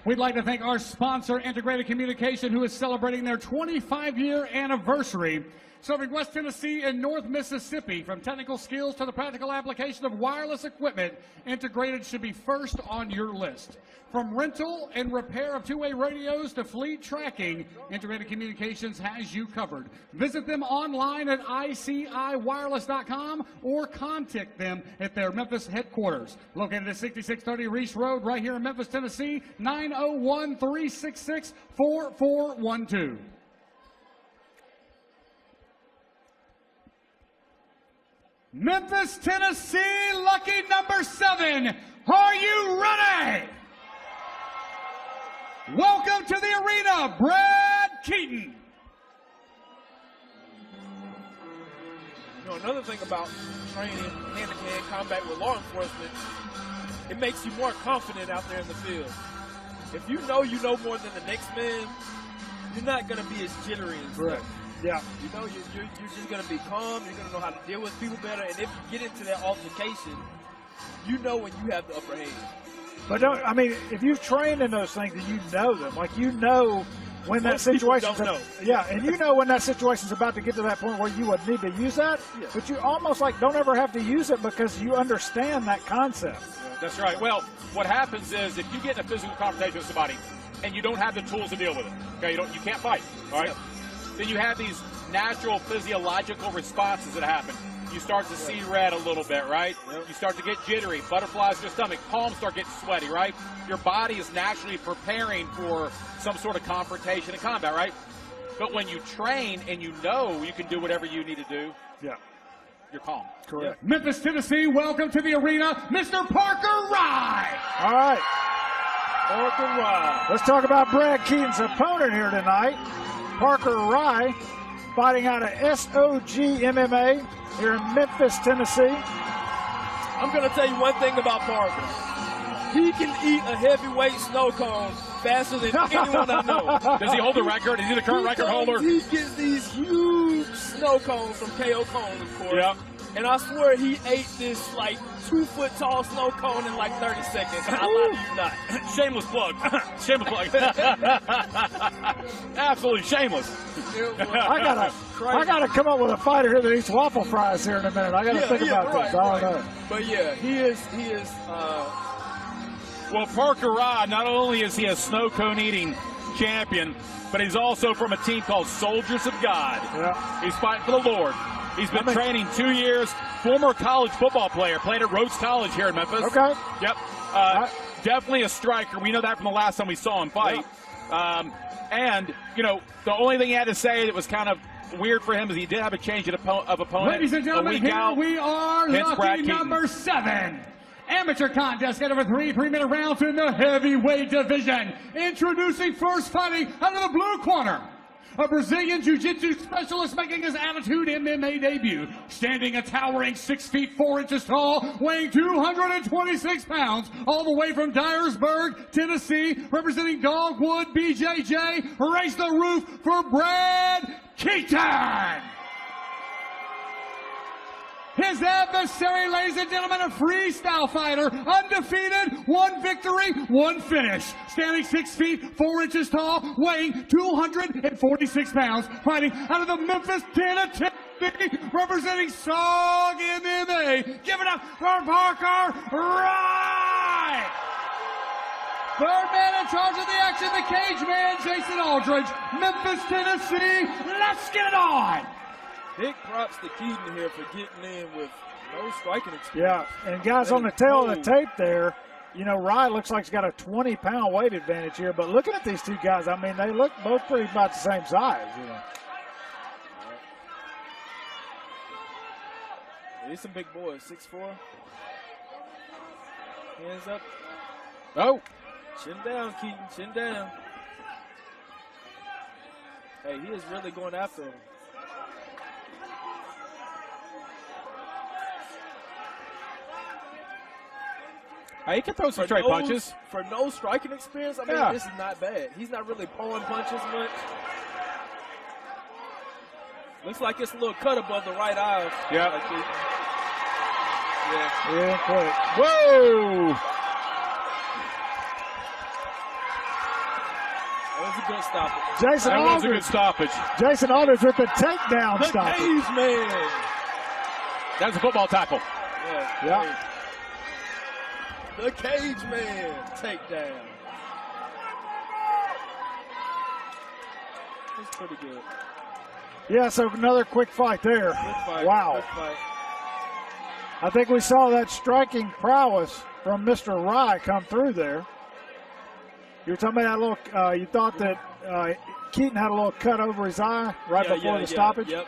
we'd like to thank our sponsor, Integrated Communication, who is celebrating their 25-year anniversary. Serving West Tennessee and North Mississippi, from technical skills to the practical application of wireless equipment, Integrated should be first on your list. From rental and repair of two-way radios to fleet tracking, Integrated Communications has you covered. Visit them online at iciwireless.com or contact them at their Memphis headquarters, located at 6630 Reese Road, right here in Memphis, Tennessee, 901-366-4412. Memphis, Tennessee, lucky number 7. Are you ready? Welcome to the arena, Brad Keeton. Another thing about training hand-to-hand combat with law enforcement, it makes you more confident out there in the field. If you know more than the next man, you're not going to be as jittery and stuff. Yeah. You know, you're just going to be calm. You're going to know how to deal with people better. And if you get into that altercation, you know when you have the upper hand. But don't, I mean, if you've trained in those things, then you know them. Like, you know when that situation, yeah, and you know when that situation's about to get to that point where you would need to use that, but you almost like don't ever have to use it because you understand that concept. That's right. Well, what happens is if you get in a physical confrontation with somebody and you don't have the tools to deal with it, okay, you can't fight, all right? Then you have these natural physiological responses that happen. You start to see red a little bit, right? You start to get jittery, butterflies in your stomach, palms start getting sweaty, right? Your body is naturally preparing for some sort of confrontation and combat, right? But when you train and you know you can do whatever you need to do, you're calm. Correct. Memphis, Tennessee, welcome to the arena, Mr. Parker Rye. All right. Parker Rye. Let's talk about Brad Keeton's opponent here tonight. Parker Rye, fighting out of SOG MMA here in Memphis, Tennessee. I'm going to tell you one thing about Parker. He can eat a heavyweight snow cone faster than anyone I know. Does he hold the record? Is he the current record holder? He gets these huge snow cones from KO Cone, of course. Yep. And I swear he ate this like 2-foot tall snow cone in like 30 seconds. I lie to you not. Shameless plug. Shameless plug. Absolutely shameless. I gotta come up with a fighter here that eats waffle fries here in a minute. I gotta think about this. I don't know. But yeah, he is. Well, Parker Rye, not only is he a snow cone eating champion, but he's also from a team called Soldiers of God. Yeah. He's fighting for the Lord. He's been training 2 years. Former college football player, played at Rhodes College here in Memphis. Okay. Yep. Definitely a striker. We know that from the last time we saw him fight. Yeah. And, you know, the only thing he had to say that was kind of weird for him is he did have a change of opponent. Ladies and gentlemen, here we are, lucky number 7. Amateur contest, get over 3-minute rounds in the heavyweight division. Introducing first, fighting out of the blue corner, a Brazilian Jiu-Jitsu specialist making his Attitude MMA debut. Standing a towering 6 feet 4 inches tall, weighing 226 pounds, all the way from Dyersburg, Tennessee, representing Dogwood BJJ. Raise the roof for Brad Keeton. His adversary, ladies and gentlemen, a freestyle fighter, undefeated, 1 victory, 1 finish. Standing 6 feet 4 inches tall, weighing 246 pounds, fighting out of the Memphis, Tennessee, representing SOG MMA. Give it up for Parker Rye. Third man in charge of the action, the cage man, Jason Aldridge, Memphis, Tennessee. Let's get it on. Big props to Keeton here for getting in with no striking experience. Yeah, and guys, on the tail of the tape there, you know, Rye looks like he's got a 20-pound weight advantage here, but looking at these two guys, I mean, they look both pretty about the same size, you know. He's some big boys, 6'4". Hands up. Oh. Chin down, Keeton, chin down. Hey, he is really going after him. He can throw some straight punches. For no striking experience, I mean, this is not bad. He's not really pulling punches much. Looks like it's a little cut above the right eye. Yeah. Yeah, quick. Whoa! That was a good stoppage. That was a good stoppage. Jason Aldridge with the takedown stoppage. The cage man. That's a football tackle. Yeah. The cage man takedown. That's pretty good. Yeah, so another quick fight there. Good fight. Wow. Good fight. I think we saw that striking prowess from Mr. Rye come through there. You were talking about that little, you thought that Keeton had a little cut over his eye before the stoppage? Yep.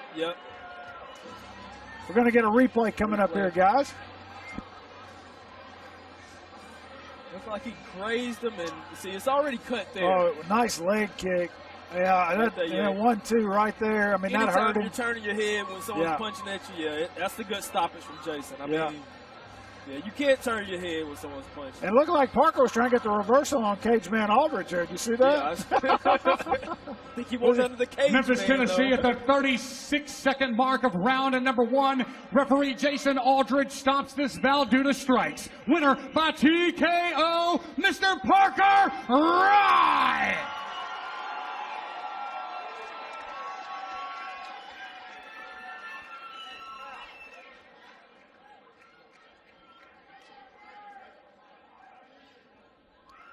We're going to get a replay coming up here, guys. Looks like he grazed him, and see, it's already cut there. Oh, nice leg kick. Yeah, Right there, yeah. 1-2 right there. I mean, that hurt him. You're turning your head when someone's punching at you, that's the good stoppage from Jason. I mean, Yeah, you can't turn your head when someone's punching. And looked like Parker was trying to get the reversal on Cage Man Aldridge there. Did you see that? Yeah, I think he was under the cage. Memphis, man, Tennessee though. at the 36-second mark of round and number 1. Referee Jason Aldridge stops this bout due to strikes. Winner by TKO, Mr. Parker Rye.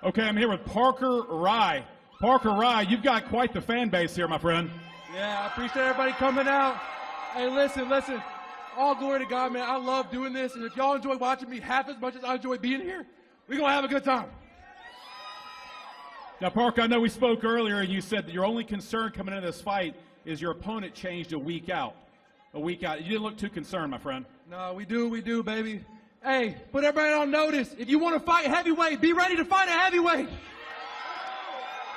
Okay, I'm here with Parker Rye. Parker Rye, you've got quite the fan base here, my friend. Yeah, I appreciate everybody coming out. Hey, listen. All glory to God, man. I love doing this. And if y'all enjoy watching me half as much as I enjoy being here, we're going to have a good time. Now, Parker, I know we spoke earlier, and you said that your only concern coming into this fight is your opponent changed a week out. You didn't look too concerned, my friend. No, we do, baby. Hey, put everybody on notice. If you want to fight heavyweight, be ready to fight a heavyweight.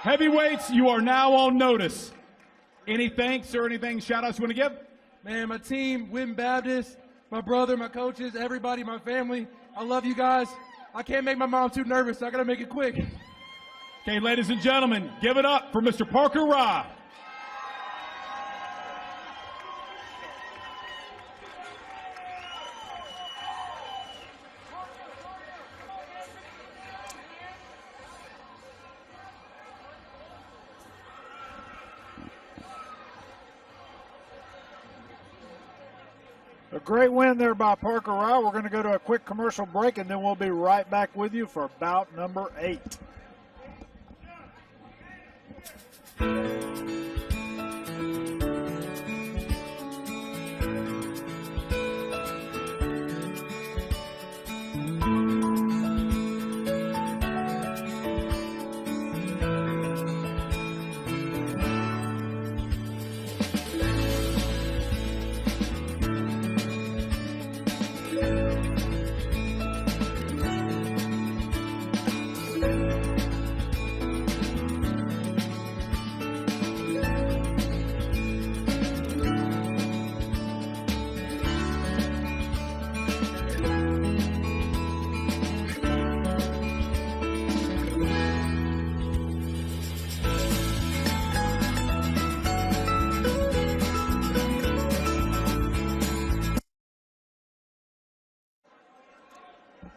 Heavyweights, you are now on notice. Any thanks or anything, shout-outs you want to give? Man, my team, Wynn Baptist, my brother, my coaches, everybody, my family. I love you guys. I can't make my mom too nervous, so I got to make it quick. Okay, ladies and gentlemen, give it up for Mr. Parker Rye. A great win there by Parker Rye. We're going to go to a quick commercial break, and then we'll be right back with you for bout number 8.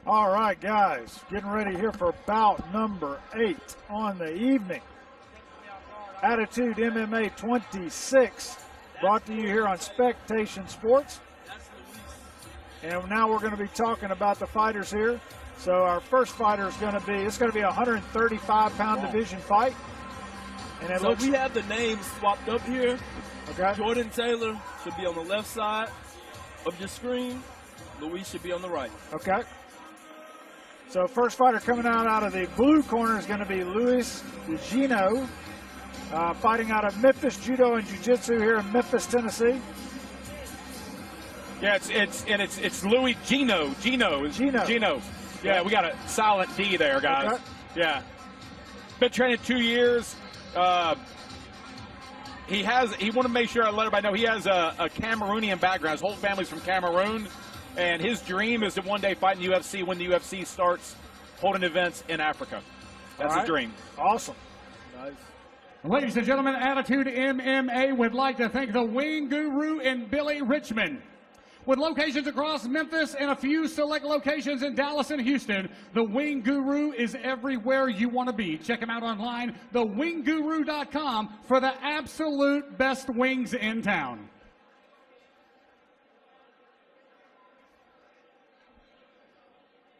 All right, guys, getting ready here for bout number 8 on the evening. Attitude MMA 26, brought to you here on Spectation Sports. And now we're going to be talking about the fighters here. So our first fighter is going to be, it's going to be a 135-pound division fight. And So we have the names swapped up here. Okay. Jordan Taylor should be on the left side of your screen. Luis should be on the right. Okay. So first fighter coming out of the blue corner is going to be Luis Djino, fighting out of Memphis Judo and Jiu-Jitsu here in Memphis, Tennessee. Yeah, it's Louis Djino. Djino. Yeah, we got a silent D there, guys. Okay. Yeah. Been training 2 years. He wanted to make sure I let everybody know he has a Cameroonian background. His whole family's from Cameroon. And his dream is to one day fight in the UFC when the UFC starts holding events in Africa. That's his dream. Awesome. Nice. Ladies and gentlemen, Attitude MMA would like to thank the Wing Guru and Billy Richmond. With locations across Memphis and a few select locations in Dallas and Houston, the Wing Guru is everywhere you want to be. Check him out online, thewingguru.com, for the absolute best wings in town.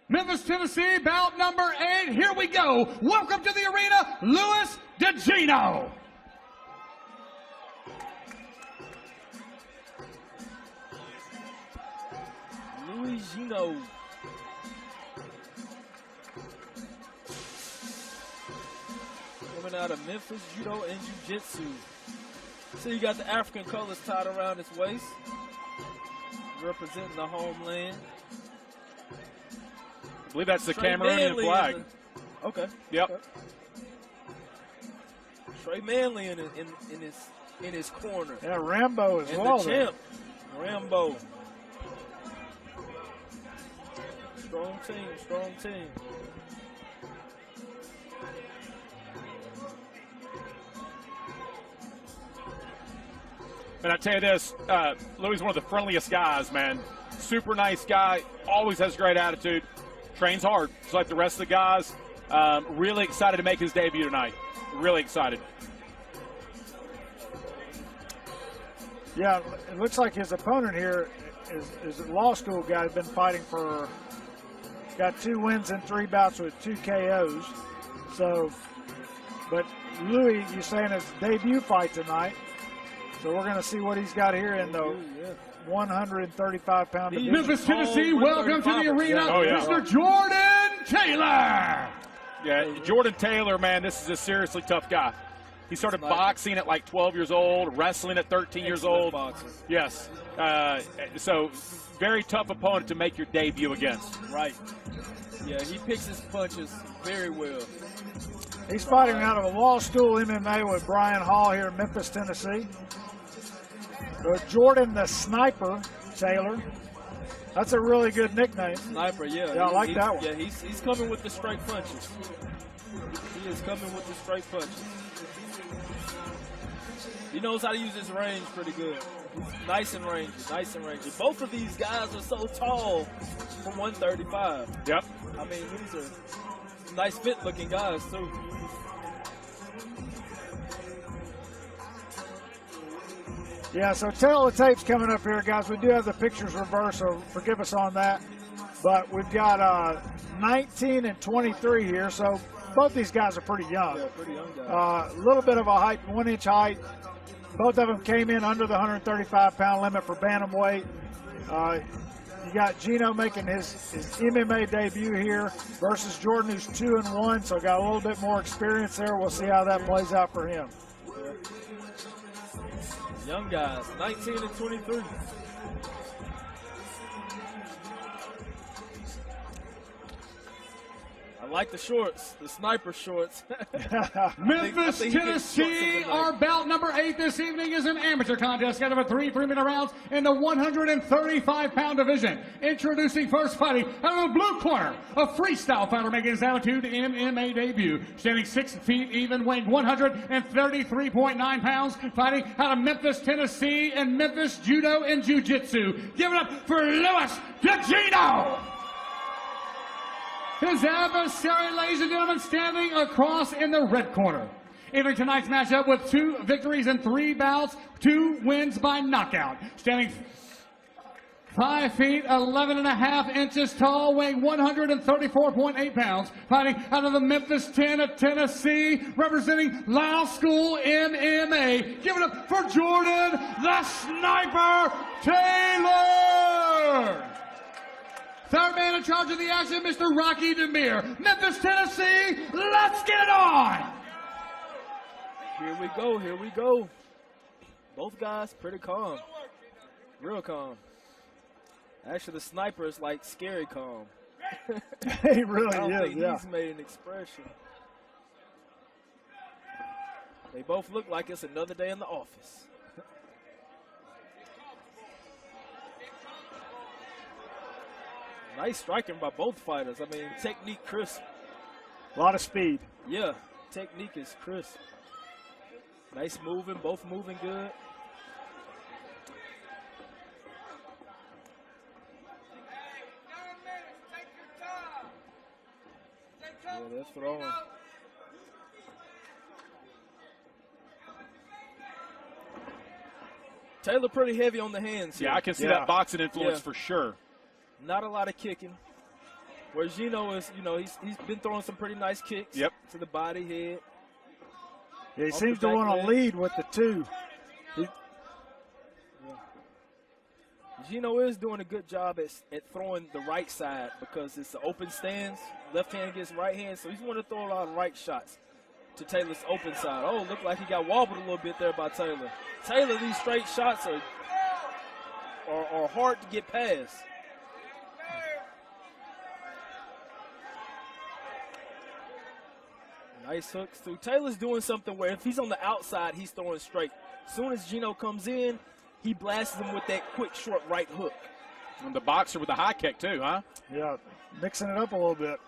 Memphis, Tennessee, bout number 8. Here we go. Welcome to the arena, Luis Djino. Luis Djino. Coming out of Memphis Judo and Jiu-Jitsu. So you got the African colors tied around his waist, representing the homeland. I believe that's the Cameroonian flag. Okay. Yep. Okay. Trey Manley in his corner. Yeah, Rambo as and well. The champ, Rambo. Strong team, strong team. And I tell you this, Louis is one of the friendliest guys, man. Super nice guy, always has great attitude, trains hard, just like the rest of the guys. Really excited to make his debut tonight. Really excited. Yeah, it looks like his opponent here is a law school guy who's been fighting for, got 2 wins and 3 bouts with 2 KOs. So, but Louis, you're saying his debut fight tonight. So we're going to see what he's got here in the 135-pound division. Memphis, Tennessee, welcome to the arena, Mr. Jordan Taylor. Yeah, Jordan Taylor, man, this is a seriously tough guy. He started boxing at like 12 years old, wrestling at 13 years old. Yes. So very tough opponent to make your debut against. Right. Yeah, he picks his punches very well. He's fighting out of a law school MMA with Brian Hall here in Memphis, Tennessee. Jordan the Sniper Taylor. That's a really good nickname. Sniper, yeah. Yeah, I like that one. Yeah, he's coming with the straight punches. He is coming with the straight punches. He knows how to use his range pretty good. He's nice and rangy, nice and rangy. Both of these guys are so tall for 135. Yep. I mean, these are nice fit-looking guys, too. Yeah, so tail of the tape's coming up here, guys. We do have the pictures reversed, so forgive us on that. But we've got 19 and 23 here, so both these guys are pretty young. Yeah, pretty young guys. A little bit of a height, 1-inch height. Both of them came in under the 135-pound limit for bantamweight. You got Djino making his MMA debut here versus Jordan, who's 2-1, so got a little bit more experience there. We'll see how that plays out for him. Young guys, 19 and 23. I like the shorts, the sniper shorts. Memphis, Tennessee, our bout number 8 this evening is an amateur contest scheduled for 3 3-minute rounds in the 135-pound division. Introducing first fighting out of the blue corner, a freestyle fighter making his Attitude MMA debut. Standing 6 feet even, weighing 133.9 pounds, fighting out of Memphis, Tennessee, and Memphis Judo and Jiu-Jitsu. Give it up for Louis DeJino. His adversary, ladies and gentlemen, standing across in the red corner. Entering tonight's matchup with 2 victories and 3 bouts, 2 wins by knockout. Standing 5 feet, 11.5 inches tall, weighing 134.8 pounds. Fighting out of the Memphis 10 of Tennessee, representing Law School MMA. Give it up for Jordan the Sniper Taylor. Third man in charge of the action, Mr. Rocky Demir. Memphis, Tennessee, let's get it on! Here we go, here we go. Both guys pretty calm. Real calm. Actually, the sniper is like scary calm. He really I don't is, think he's made an expression. They both look like it's another day in the office. Nice striking by both fighters. I mean, technique crisp. A lot of speed. Yeah, technique is crisp. Nice moving, both moving good. Yeah, that's throwing. Taylor pretty heavy on the hands here. Yeah, I can see that boxing influence for sure. Not a lot of kicking. Where Djino is, you know, he's been throwing some pretty nice kicks to the body, head. Yeah, he seems to want to lead with the 2. Djino is doing a good job at throwing the right side because it's the open stance. Left hand against right hand, so he's want to throw a lot of right shots to Taylor's open side. Oh, looked like he got wobbled a little bit there by Taylor. Taylor, these straight shots are hard to get past. Nice hooks through. Taylor's doing something where if he's on the outside, he's throwing straight. As soon as Djino comes in, he blasts him with that quick, short right hook. And the boxer with the high kick, too, huh? Yeah. mixing it up a little bit.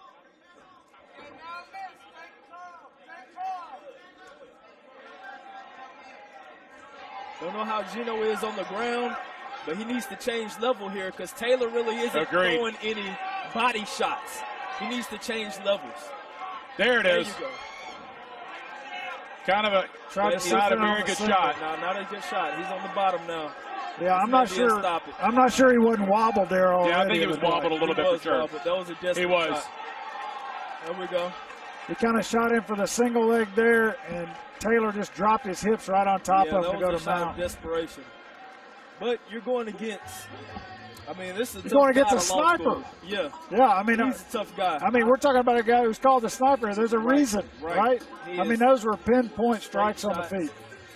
Don't know how Djino is on the ground, but he needs to change level here because Taylor really isn't throwing any body shots. He needs to change levels. There it is. You go. Kind of a not a very good shot. No, not a good shot. He's on the bottom now. Yeah, I'm not sure. I'm not sure he wasn't wobbled there already. Yeah, I think he was wobbled a little bit for sure. That was a desperate He was. shot. There we go. He kind of shot in for the single leg there, and Taylor just dropped his hips right on top of him to go to shot mount. of desperation. But you're going against. I mean, this is You're going against a sniper. Yeah. Yeah, I mean, he's a tough guy. I mean, we're talking about a guy who's called the sniper. There's a reason, right? I mean, those were pinpoint strikes on the feet.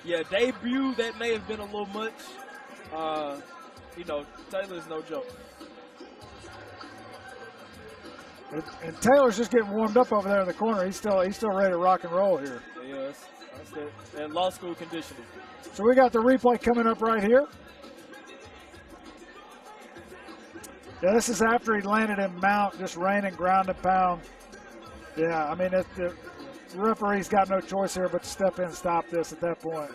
Yeah, debut, that may have been a little much. You know, Taylor's no joke. And Taylor's just getting warmed up over there in the corner. He's still ready to rock and roll here. Yes, that's it. And law school conditioning. So we got the replay coming up right here. Yeah, this is after he landed in mount, just raining ground and pound. Yeah, I mean, the referee's got no choice here but to step in and stop this at that point.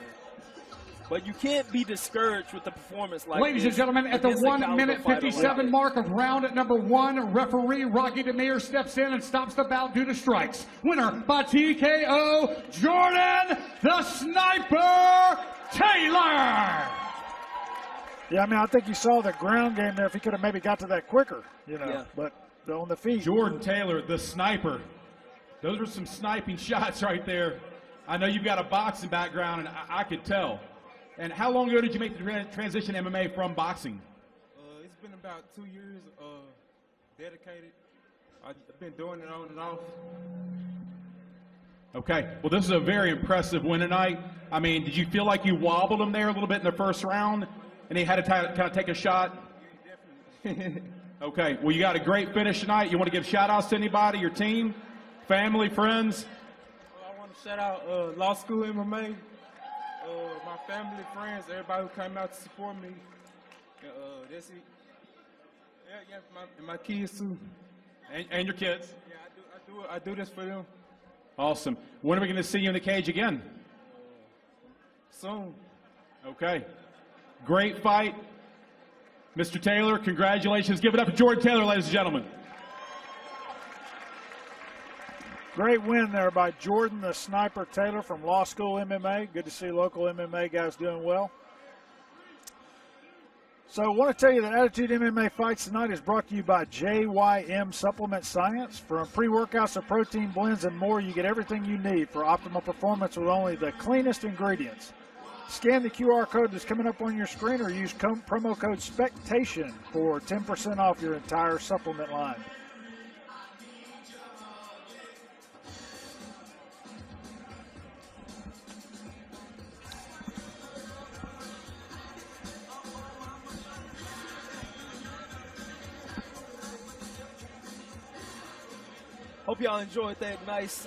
But you can't be discouraged with the performance like Ladies and gentlemen, at the 1 minute 57 mark of round at number 1, referee Rocky DeMere steps in and stops the bout due to strikes. Winner by TKO, Jordan the Sniper Taylor. Yeah, I mean, I think you saw the ground game there if he could have maybe got to that quicker, you know, Yeah. but on the feet. Jordan Taylor, the sniper. Those are some sniping shots right there. I know you've got a boxing background, and I could tell. And how long ago did you make the transition to MMA from boxing? It's been about 2 years dedicated. I've been doing it on and off. Okay, well, this is a very impressive win tonight. I mean, did you feel like you wobbled him there a little bit in the first round, and he had to kind of take a shot? Okay, well, you got a great finish tonight. You want to give shout-outs to anybody, your team, family, friends? I want to shout out Law School MMA, my family, friends, everybody who came out to support me. That's it. Yeah, my kids too. And your kids? Yeah, I do this for them. Awesome. When are we going to see you in the cage again? Soon. Okay. Great fight. Mr. Taylor, congratulations. Give it up for Jordan Taylor, ladies and gentlemen. Great win there by Jordan the Sniper Taylor from Law School MMA. Good to see local MMA guys doing well. So I want to tell you that Attitude MMA Fights tonight is brought to you by JYM Supplement Science. From pre-workouts to protein blends and more, you get everything you need for optimal performance with only the cleanest ingredients. Scan the QR code that's coming up on your screen or use promo code SPECTATION for 10% off your entire supplement line. Hope y'all enjoyed that nice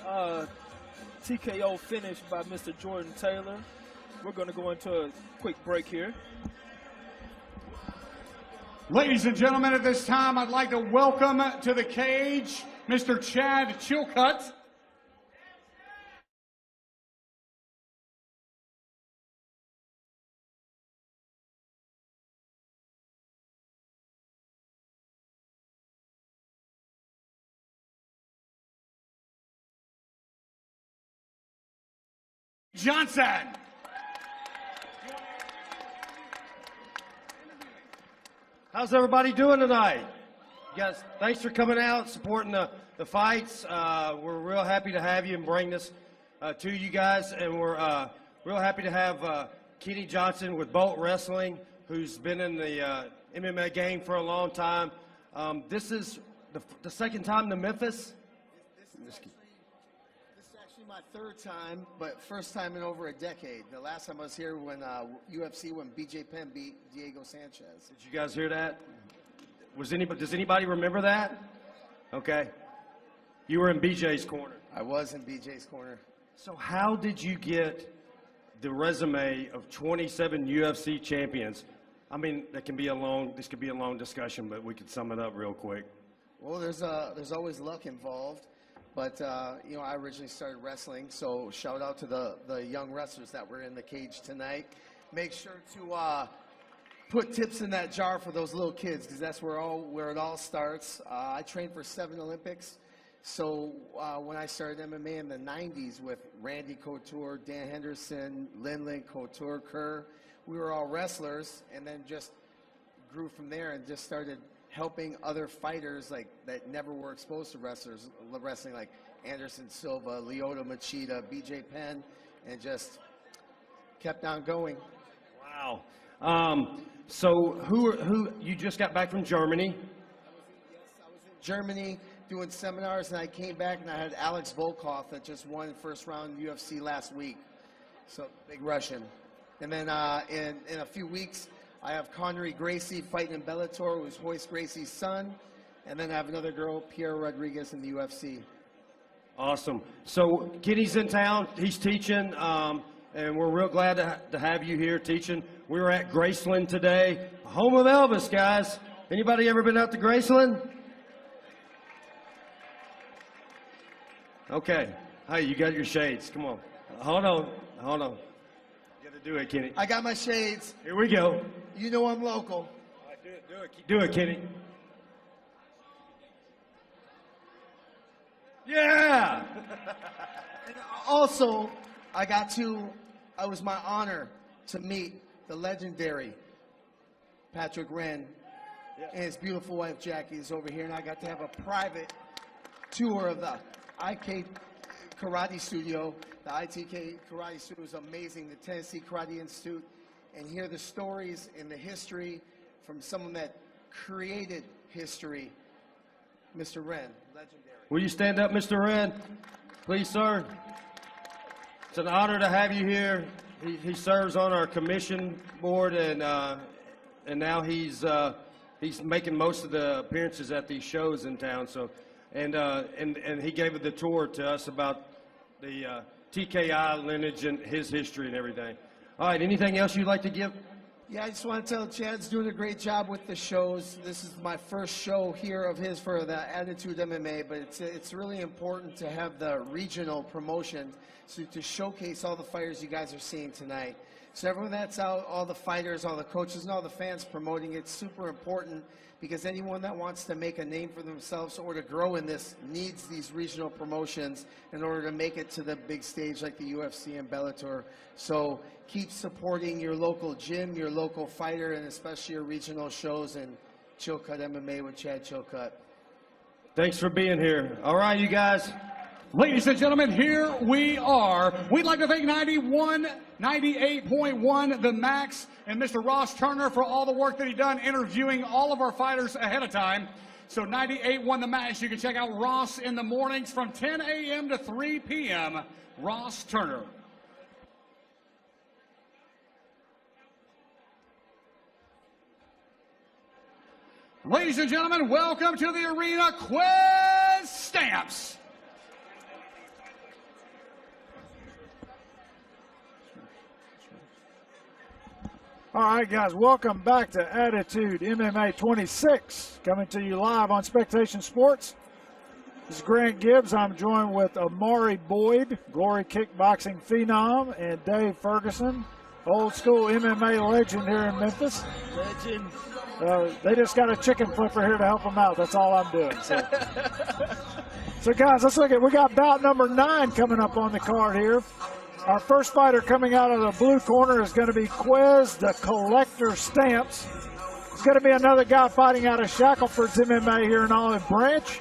TKO finish by Mr. Jordan Taylor. We're going to go into a quick break here. Ladies and gentlemen, at this time, I'd like to welcome to the cage Mr. Chad Chilcutt. Johnson. How's everybody doing tonight? You guys, thanks for coming out, supporting the fights. We're real happy to have you and bring this to you guys. And we're real happy to have Keeton Johnson with Bolt Wrestling, who's been in the MMA game for a long time. This is the second time to Memphis. This is actually my third time, but first time in over a decade. The last time I was here when UFC, when BJ Penn beat Diego Sanchez. Did you guys hear that? Does anybody remember that? Okay. You were in BJ's corner. I was in BJ's corner. So how did you get the resume of 27 UFC champions? I mean, this could be a long discussion, but we could sum it up real quick. Well, there's always luck involved, but you know, I originally started wrestling, so shout out to the young wrestlers that were in the cage tonight. Make sure to put tips in that jar for those little kids, because that's where it all starts. I trained for 7 Olympics, so when I started MMA in the 90s with Randy Couture, Dan Henderson, Linc, Couture, Kerr, we were all wrestlers, and then just grew from there and just started helping other fighters like that never were exposed to wrestling, like Anderson Silva, Lyoto Machida, BJ Penn, and just kept on going. Wow. So who you just got back from Germany? Yes, I was in Germany doing seminars, and I came back and I had Alex Volkov that just won first round UFC last week. So big Russian. And then in a few weeks, I have Connery Gracie fighting in Bellator, who's Hoist Gracie's son. And then I have another girl, Pierre Rodriguez, in the UFC. Awesome. So Kenny's in town. He's teaching, and we're real glad to have you here teaching. We were at Graceland today, home of Elvis, guys. Anybody ever been out to Graceland? Okay. Hey, you got your shades. Come on. Hold on. Hold on. You got to do it, Kenny. I got my shades. Here we go. You know I'm local. Do it, Kenny. Yeah! And also, it was my honor to meet the legendary Patrick Wren and his beautiful wife Jackie is over here, and I got to have a private tour of the IK Karate Studio. The ITK Karate Studio is amazing, the Tennessee Karate Institute, and hear the stories and the history from someone that created history, Mr. Wren, legendary. Will you stand up, Mr. Wren? Please, sir. It's an honor to have you here. He serves on our commission board, and now he's making most of the appearances at these shows in town. So, and he gave the tour to us about the TKI lineage and his history and everything. All right, anything else you'd like to give? Yeah, I just want to tell Chad's doing a great job with the shows. This is my first show here of his for the Attitude MMA, but it's really important to have the regional promotion to showcase all the fighters you guys are seeing tonight. So everyone that's out, all the fighters, all the coaches, and all the fans promoting it's super important, because anyone that wants to make a name for themselves or to grow in this needs these regional promotions in order to make it to the big stage like the UFC and Bellator. So keep supporting your local gym, your local fighter, and especially your regional shows and Chilcutt MMA with Chad Chilcutt. Thanks for being here. All right, you guys. Ladies and gentlemen, here we are. We'd like to thank 98.1 The Max and Mr. Ross Turner for all the work that he done interviewing all of our fighters ahead of time. So 98.1 The Max, you can check out Ross in the mornings from 10 a.m. to 3 p.m. Ross Turner. Ladies and gentlemen, welcome to the arena, Quez Stamps. All right, guys, welcome back to Attitude MMA 26, coming to you live on Spectation Sports. This is Grant Gibbs. I'm joined with Amari Boyd, Glory Kickboxing Phenom, and Dave Ferguson, old school MMA legend here in Memphis. Legend. They just got a chicken flipper here to help them out. That's all I'm doing. So guys, let's look at, we got bout number 9 coming up on the card here. Our first fighter coming out of the blue corner is going to be Quez the Collector Stamps. It's going to be another guy fighting out of Shackelford's MMA here in Olive Branch.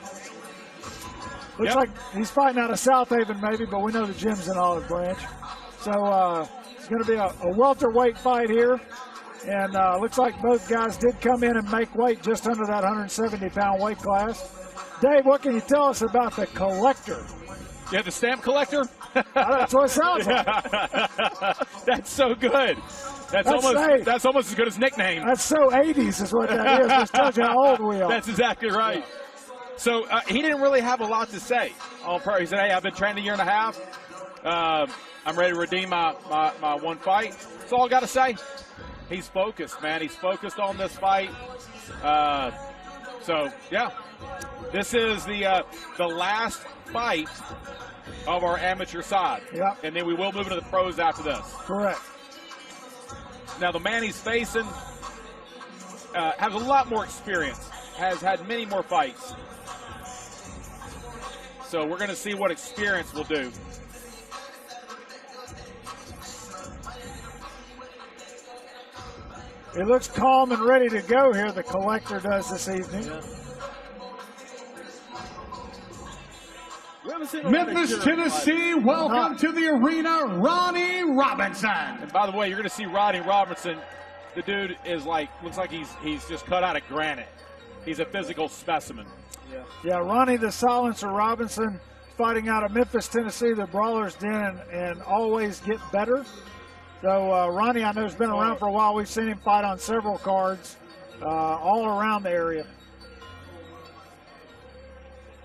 Looks like he's fighting out of South Haven maybe, but we know the gym's in Olive Branch. So it's going to be a welterweight fight here. And looks like both guys did come in and make weight just under that 170-pound weight class. Dave, what can you tell us about the Collector? Yeah, the stamp collector? That's what it sounds like. That's so good. That's almost as good as nickname. That's so 80s is what that is. It tells you how old we are. That's exactly right. So he didn't really have a lot to say. He said, hey, I've been training a year and a half. I'm ready to redeem my one fight. That's all I got to say. He's focused, man. He's focused on this fight. So, yeah, this is the last fight of our amateur side. Yep. And then we will move into the pros after this. Correct. Now, the man he's facing has a lot more experience, has had many more fights. So we're going to see what experience will do. He looks calm and ready to go here, the collector does this evening. Memphis, Tennessee, welcome to the arena, Ronnie Roberson. And by the way, you're going to see Ronnie Roberson. The dude is looks like he's just cut out of granite. He's a physical specimen. Yeah, Ronnie the Silencer Robinson, fighting out of Memphis, Tennessee, the Brawler's Den, and always get better. So Ronnie, I know, has been around for a while. We've seen him fight on several cards all around the area.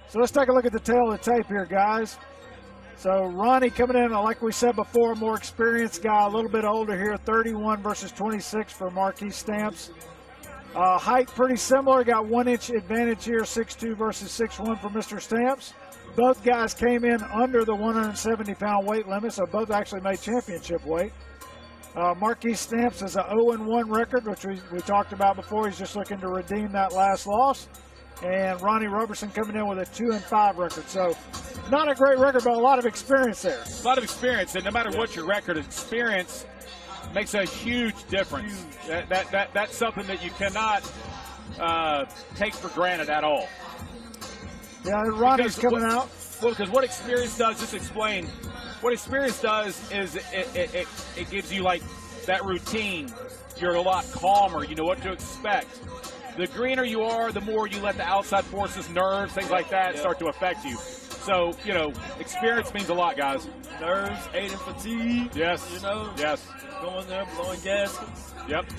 So let's take a look at the tail of the tape here, guys. So Ronnie coming in, like we said before, more experienced guy, a little bit older here, 31 versus 26 for Marquis Stamps. Height pretty similar, got 1 inch advantage here, 6'2 versus 6'1 for Mr. Stamps. Both guys came in under the 170-pound weight limit, so both actually made championship weight. Marquis Stamps has an 0-1 record, which we talked about before. He's just looking to redeem that last loss. And Ronnie Roberson coming in with a 2-5 record. So not a great record, but a lot of experience there. A lot of experience, and no matter what your record, experience makes a huge difference. That's something that you cannot take for granted at all. Yeah, Ronnie's coming out. Well, because what experience does, just explain, what experience does is it gives you like that routine. You're a lot calmer. You know what to expect. The greener you are, the more you let the outside forces, nerves, things like that start to affect you. So, you know, experience means a lot, guys. Nerves, aiding fatigue. Yes. You know. Yes. Going there, blowing gaskets. Yep.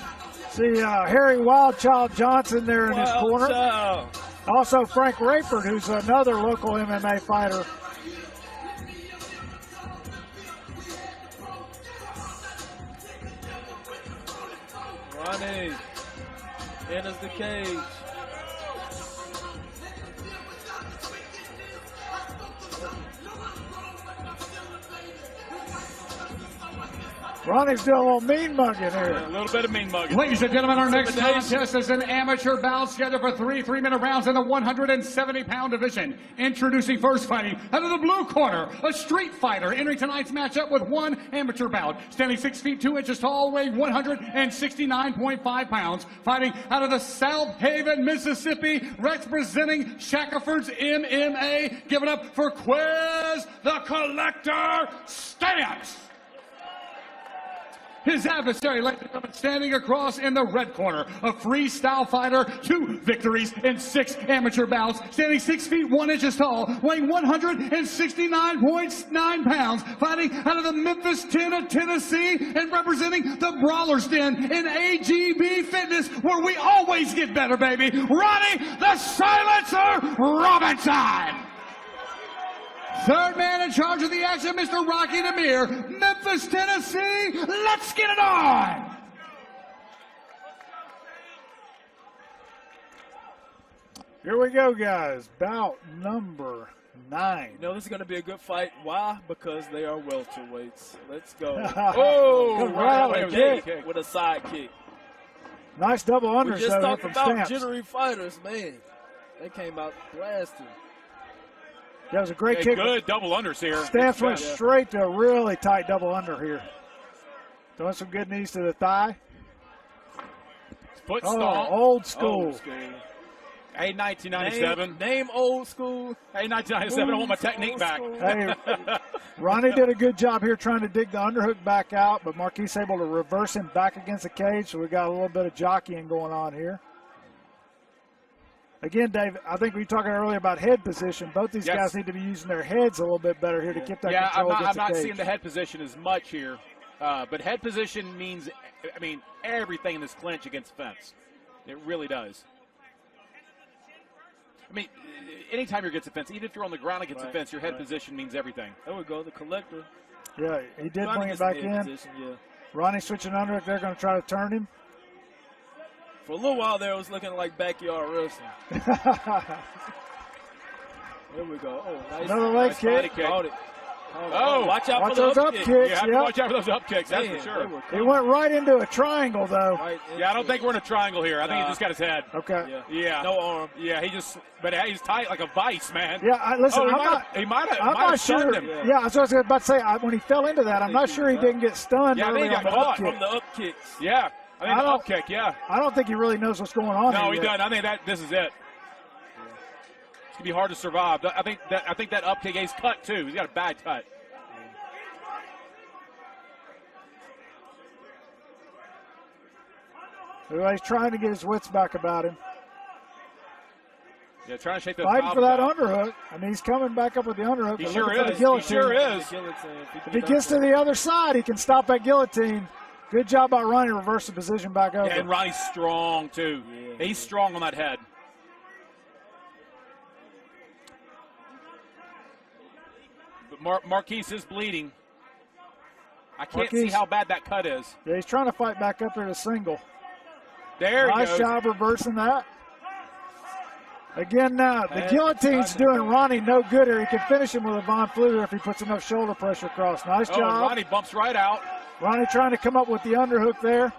See Harry Wildchild Johnson there in his corner. Child. Also Frank Rayford, who's another local MMA fighter. Ronnie enters the cage. Ronnie's doing a little mean mugging here. A little bit of mean mugging. Ladies and gentlemen, our next contest is an amateur bout scheduled for 3 3-minute rounds in the 170-pound division. Introducing first, fighting out of the blue corner, a street fighter entering tonight's matchup with 1 amateur bout. Standing 6 feet 2 inches tall, weighing 169.5 pounds. Fighting out of the South Haven, Mississippi, representing Shackelford's MMA. Give it up for Quiz the Collector Stamps. His adversary, ladies and gentlemen, standing across in the red corner, a freestyle fighter, 2 victories in 6 amateur bouts, standing 6 feet 1 inches tall, weighing 169.9 pounds, fighting out of the Memphis, Tennessee, and representing the Brawler's Den in AGB Fitness, where we always get better, baby. Ronnie the Silencer Robinson. Third man in charge of the action, Mr. Rocky Demir, Memphis, Tennessee. Let's get it on! Here we go, guys. Bout number 9. You know, this is going to be a good fight. Why? Because they are welterweights. Let's go. Right with a side kick. Nice double unders, We just though, talked from about Stamps. jittery fighters, man. They came out blasting. That was a great kick. Good double unders here. Stamps went straight to a really tight double under here. Throwing some good knees to the thigh. Foot stomp. Old school. Old school. Hey, 1997. Name old school. Hey, 1997. I want my technique back. Hey, Ronnie did a good job here trying to dig the underhook back out, but Marquis able to reverse him back against the cage, so we got a little bit of jockeying going on here. Again, Dave, I think we were talking earlier about head position. Both these guys need to be using their heads a little bit better here to keep that control against I'm the not cage. seeing the head position as much here. But head position means, I mean, everything in this clinch against fence. It really does. I mean, anytime you're against the fence, even if you're on the ground against the fence, your head position means everything. There we go, the collector. Yeah, he did Ronnie bring it gets back the in. head position, yeah. Ronnie switching under it. They're going to try to turn him. For a little while there, it was looking like backyard wrestling. There we go. Oh, nice. Another leg kick. Caught it. Oh, watch out for those up kicks. kicks. You have to watch out for those up kicks, that's for sure. He went right into a triangle, though. Yeah, I don't think we're in a triangle here. I think he just got his head. Okay. Yeah. No arm. Yeah, but he's tight like a vice, man. Yeah, listen, he might I'm have not stunned sure. him. Yeah, that's what I was about to say. When he fell into that, I'm not sure he didn't get stunned. Yeah, I think he got early on caught the up From the up kicks. Yeah, I think the up kick, yeah. I don't think he really knows what's going on. No, he yet. doesn't. I think this is it. It's gonna be hard to survive. I think that up kick, he's cut too. He's got a bad cut. He's trying to get his wits back about him. Yeah, trying to shake those Fighting for that out. underhook. I mean, he's coming back up with the underhook. He but sure looking for is. the He sure is. If he gets to the other side, he can stop that guillotine. Good job by Ronnie, reverse the position back over. Yeah, and Ronnie's strong too. Yeah. He's strong on that head. But Marcques is bleeding. I can't see how bad that cut is. Yeah, he's trying to fight back up there to single. There he goes. Nice job reversing that. Again, now the guillotine's doing Ronnie no good here. He can finish him with a Von Fluter if he puts enough shoulder pressure across. Nice job. Ronnie bumps right out. Ronnie trying to come up with the underhook there.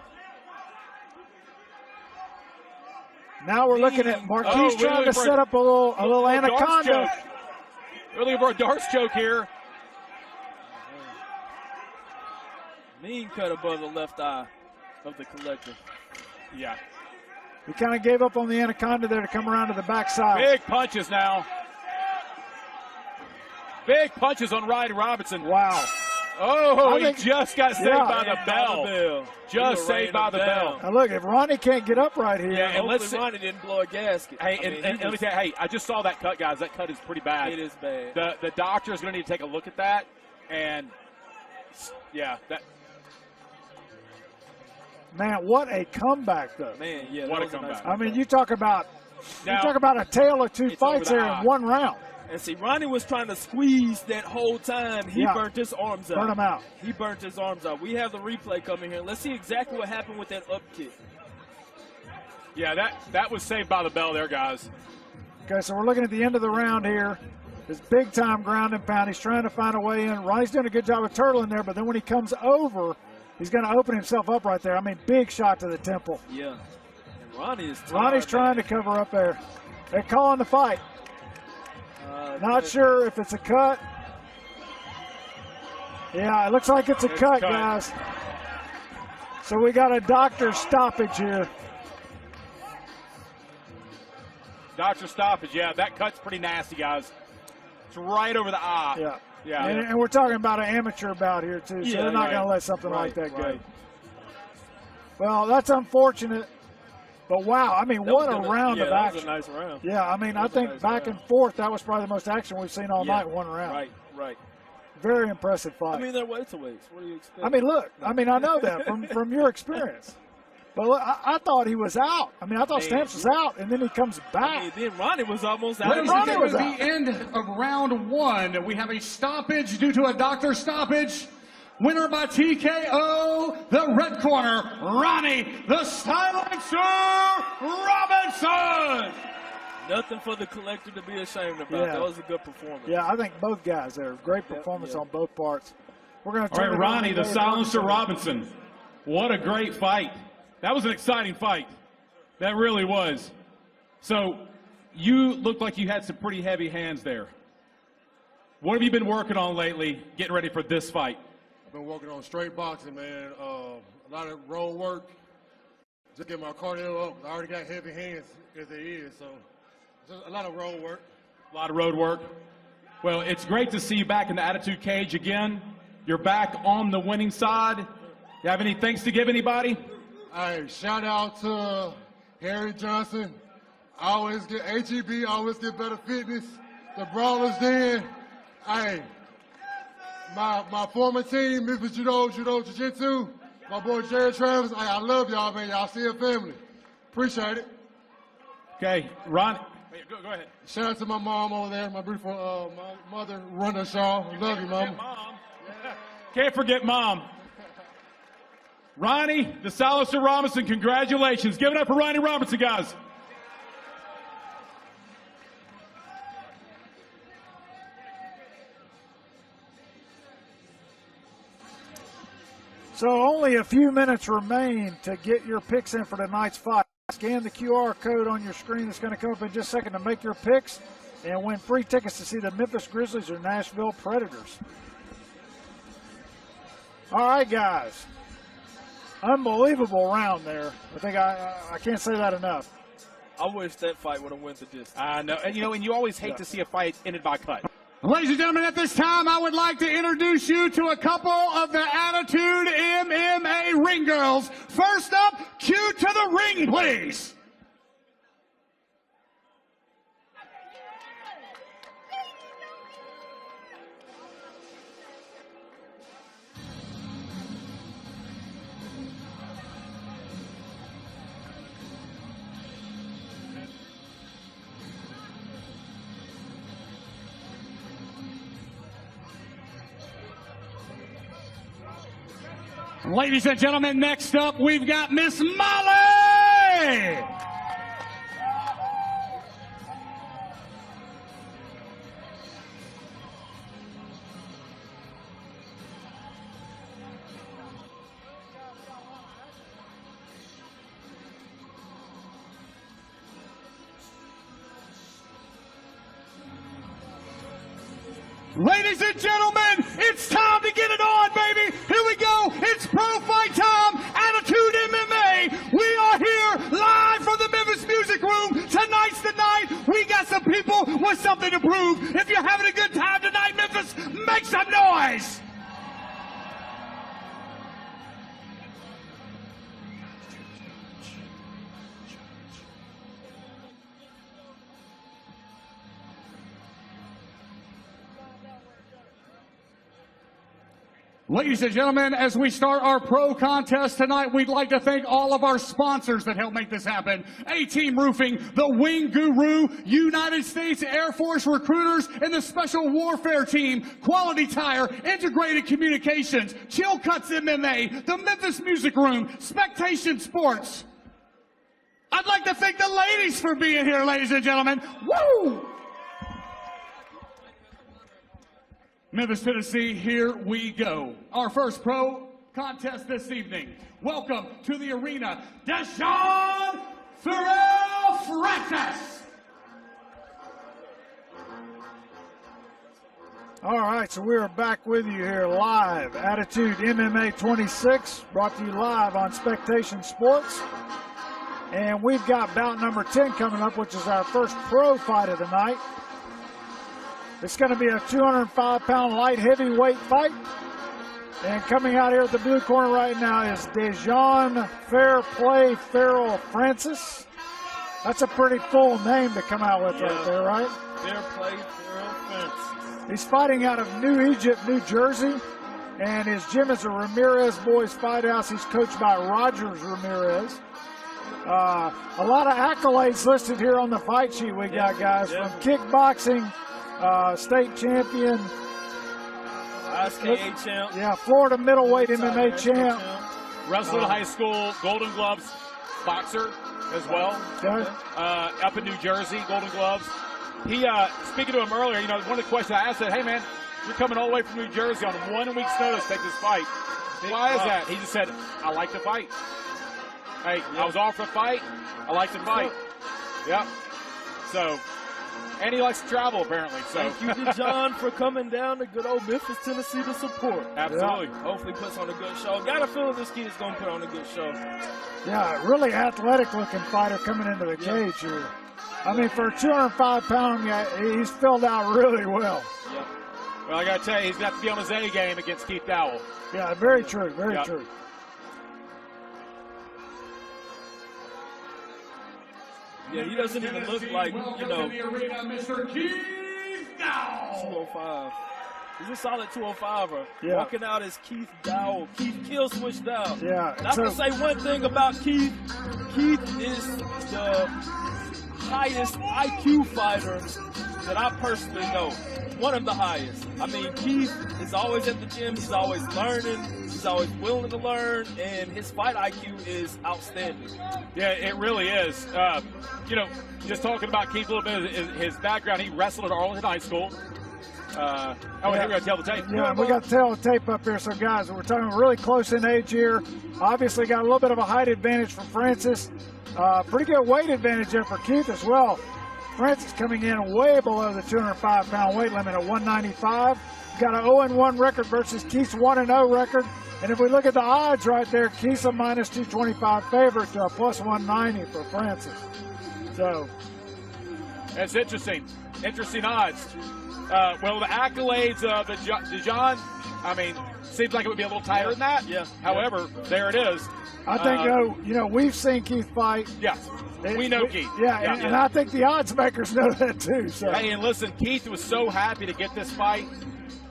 Now we're looking at Marquis trying to set up a little anaconda. Really for a darts joke here. Mean cut above the left eye of the collector. Yeah. He kind of gave up on the anaconda there to come around to the backside. Big punches now. Big punches on Ronnie Roberson. Wow. Oh, he just got saved by the bell. Just saved by the bell. Now look, if Ronnie can't get up right here. Yeah, and let's see. Ronnie didn't blow a gasket. Hey, and let me tell you, hey, I just saw that cut, guys. That cut is pretty bad. It is bad. The doctor is going to need to take a look at that. And, yeah, that. Man, what a comeback, though. Man, yeah. What a comeback. I mean, you talk about Now, a tale of two fights there in one round. And see, Ronnie was trying to squeeze that whole time. He burnt his arms out. Burn him out. He burnt his arms out. We have the replay coming here. Let's see exactly what happened with that up kick. Yeah, that was saved by the bell there, guys. Okay, so we're looking at the end of the round here. This big-time ground and pound. He's trying to find a way in. Ronnie's doing a good job of turtling there, but then when he comes over, he's going to open himself up right there. I mean, big shot to the temple. Yeah. And Ronnie's trying to cover up there. They're calling the fight. Not sure if it's a cut. Yeah, it looks like it's a cut, guys. So we got a doctor's stoppage here. Doctor stoppage, yeah. That cut's pretty nasty, guys. It's right over the eye. Yeah. Yeah. And we're talking about an amateur bout here, too, so they're not going to let something like that go. Well, that's unfortunate. But, wow, I mean, what a round of action. That was a nice round. Yeah, I mean, I think back and forth, that was probably the most action we've seen all night, one round. Right. Very impressive fight. I mean, they're welterweights. What do you expect? I mean, look, I know that from your experience. But look, I thought he was out. I mean, I thought Stamps was out, and then he comes back. I mean, then Ronnie was almost out. Ladies and gentlemen, at the end of round one, we have a stoppage due to a doctor stoppage. Winner by TKO, the red corner, Ronnie, the Silencer Robinson. Nothing for the collector to be ashamed about. Yeah. That was a good performance. Yeah, I think both guys there. Great performance on both parts. We're going to All right, Ronnie, the Silencer Robinson. What a great fight. That was an exciting fight. That really was. So you looked like you had some pretty heavy hands there. What have you been working on lately, getting ready for this fight? I've been working on straight boxing, man. A lot of road work. Just get my cardio up. I already got heavy hands as it is, so just a lot of road work. A lot of road work. Well, it's great to see you back in the Attitude Cage again. You're back on the winning side. You have any thanks to give anybody? Hey, shout out to Harry Johnson. I always get HEB, always get better fitness. The Brawlers Den. Hey, my former team, Memphis Judo Jiu-Jitsu. My boy Jared Travis. Hey, I love y'all, man. Y'all see a family. Appreciate it. Okay, Ron. Go ahead. Shout out to my mom over there, my beautiful my mother, Rhonda Shaw. Love you, Mama. Can't forget Mom. Ronnie, the Solace of Roberson, congratulations. Give it up for Ronnie Roberson, guys. So only a few minutes remain to get your picks in for tonight's fight. Scan the QR code on your screen that's going to come up in just a second to make your picks and win free tickets to see the Memphis Grizzlies or Nashville Predators. All right, guys. Unbelievable round there. I think I can't say that enough. I wish that fight would have went the distance. I know, and you always hate to see a fight ended by cut. Ladies and gentlemen, at this time, I would like to introduce you to a couple of the Attitude MMA ring girls. First up, cue to the ring, please. Ladies and gentlemen, next up, we've got Miss Molly. Ladies and gentlemen, it's time to get it on, baby. Here we go. It's pro fight time. Attitude MMA. We are here live from the Memphis Music Room. Tonight's the night. We got some people with something to prove. If you're having a good time tonight, Memphis, make some noise. Ladies and gentlemen, as we start our pro contest tonight, we'd like to thank all of our sponsors that help make this happen. A-Team Roofing, the Wing Guru, United States Air Force Recruiters, and the Special Warfare Team, Quality Tire, Integrated Communications, Chill Cuts MMA, the Memphis Music Room, Spectation Sports. I'd like to thank the ladies for being here, ladies and gentlemen. Woo! Memphis, Tennessee, here we go. Our first pro contest this evening. Welcome to the arena, DeJon Francis. All right, so we're back with you here live. Attitude MMA 26, brought to you live on Spectation Sports. And we've got bout number 10 coming up, which is our first pro fight of the night. It's going to be a 205-pound light heavyweight fight. And coming out here at the blue corner right now is DeJon Fairplay Farrell Francis. That's a pretty full name to come out with right there, right? Fairplay Farrell Francis. He's fighting out of New Egypt, New Jersey. And his gym is a Ramirez Boys Fight House. He's coached by Rogers Ramirez. A lot of accolades listed here on the fight sheet we got, guys. From kickboxing, state champion. SKA champ. Yeah, Florida middleweight MMA champ. Wrestler in high school, Golden Gloves boxer as well. Okay. Up in New Jersey, Golden Gloves. He, speaking to him earlier, you know, one of the questions I asked said, hey man, you're coming all the way from New Jersey on 1 week's notice to take this fight. Why is that? He just said, I like to fight. Hey, I was offered a fight. I like to fight. Yep. So, and he likes to travel apparently. So. Thank you, DeJon, for coming down to good old Memphis, Tennessee to support. Absolutely. Yeah. Hopefully puts on a good show. Got a feeling this kid is going to put on a good show. Yeah, really athletic-looking fighter coming into the cage here. I mean, for a 205-pound guy, he's filled out really well. Yep. Well, I got to tell you, he's got to be on his A game against Keith Dowell. Yeah, very true, very true. Yeah, he doesn't even look like, you know, Mr. Keith Dowell. 205. He's a solid 205er. Yeah. Walking out as Keith Dowell. Keith kill switch Dowell. Yeah. And I can say one thing about Keith. Keith is the highest IQ fighter that I personally know, one of the highest. I mean, Keith is always at the gym. He's always learning. He's always willing to learn, and his fight IQ is outstanding. Yeah, it really is. You know, just talking about Keith a little bit, his background, he wrestled at Arlington High School. Here we go, tell the tape. Yeah, we got to tell the tape up here. So, guys, we're talking really close in age here. Obviously got a little bit of a height advantage for Francis. Pretty good weight advantage there for Keith as well. Francis coming in way below the 205-pound weight limit at 195. Got an 0-1 record versus Keith's 1-0 record. And if we look at the odds right there, Keith's a minus 225 favorite to a plus 190 for Francis. So that's interesting. Interesting odds. Well, the accolades of the DeJon, I mean, seems like it would be a little tighter than that. Yeah. However, there it is. I think, you know, we've seen Keith fight. Yes. We know Keith. Yeah, and I think the odds makers know that too. So. Hey, and listen, Keith was so happy to get this fight.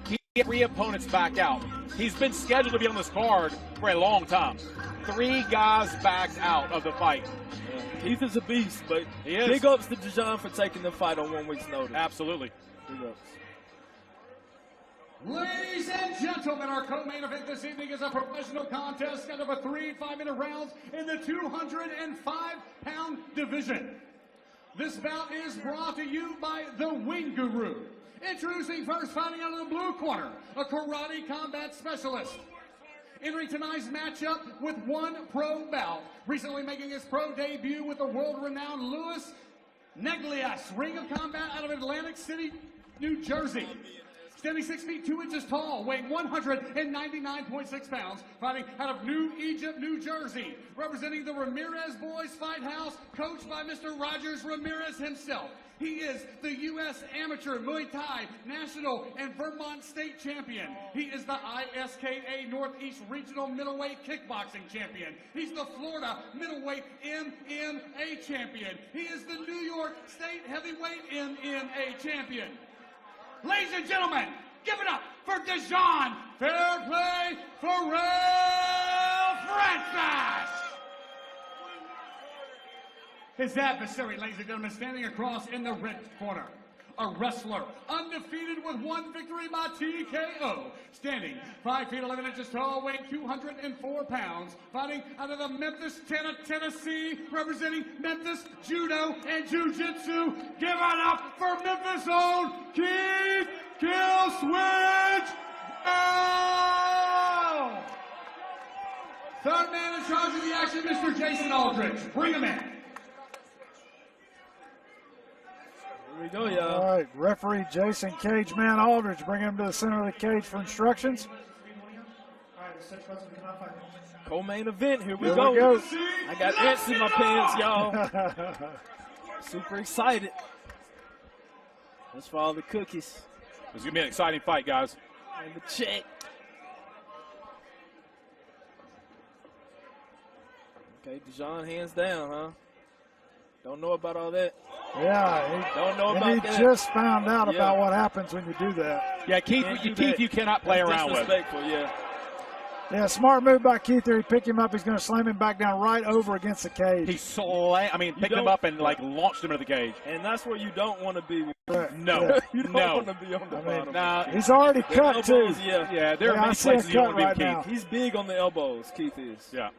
He had 3 opponents back out. He's been scheduled to be on this card for a long time. 3 guys backed out of the fight. Yeah. Keith is a beast, but he is. Big ups to DeJon for taking the fight on 1 week's notice. Absolutely. Big ups. Ladies and gentlemen, our co-main event this evening is a professional contest out of a 3 5-minute rounds in the 205-pound division. This bout is brought to you by the Wing Guru. Introducing first, fighting out of the blue corner, a karate combat specialist. Entering tonight's matchup with 1 pro bout, recently making his pro debut with the world-renowned Louis Neglias, Ring of Combat out of Atlantic City, New Jersey. Standing 6 feet 2 inches tall, weighing 199.6 pounds, fighting out of New Egypt, New Jersey. Representing the Ramirez Boys Fight House, coached by Mr. Rogers Ramirez himself. He is the U.S. Amateur Muay Thai National and Vermont State Champion. He is the ISKA Northeast Regional Middleweight Kickboxing Champion. He's the Florida Middleweight MMA Champion. He is the New York State Heavyweight MMA Champion. Ladies and gentlemen, give it up for DeJon Fair Play Farrell Francis. His adversary, ladies and gentlemen, standing across in the red corner. A wrestler, undefeated with 1 victory by TKO. Standing 5 feet 11 inches tall, weighing 204 pounds. Fighting out of the Memphis, Tennessee, representing Memphis Judo and Jiu-Jitsu. Give it up for Memphis' own Keith Killswitch Dowell. Third man in charge of the action, Mr. Jason Aldridge. Bring him in. Here we go, y'all. All right, referee Jason Cageman Aldridge, bring him to the center of the cage for instructions. Co-main event, here we go. I got ants in my pants, y'all. Super excited. Let's follow the cookies. It's going to be an exciting fight, guys. And the check. Okay, DeJon hands down, huh? Don't know about all that. Yeah, don't know about that. He just found out about what happens when you do that. Yeah, Keith, you cannot play around with. Disrespectful, yeah. Yeah, smart move by Keith there. He picked him up. He's going to slam him back down right over against the cage. He picked him up and like launched him into the cage. And that's where you don't want to be. No, you don't want to be on the bottom. Nah, he's already cut elbows, too. Yeah, there are many places you want to be with Keith. He's big on the elbows. Keith is. Yeah.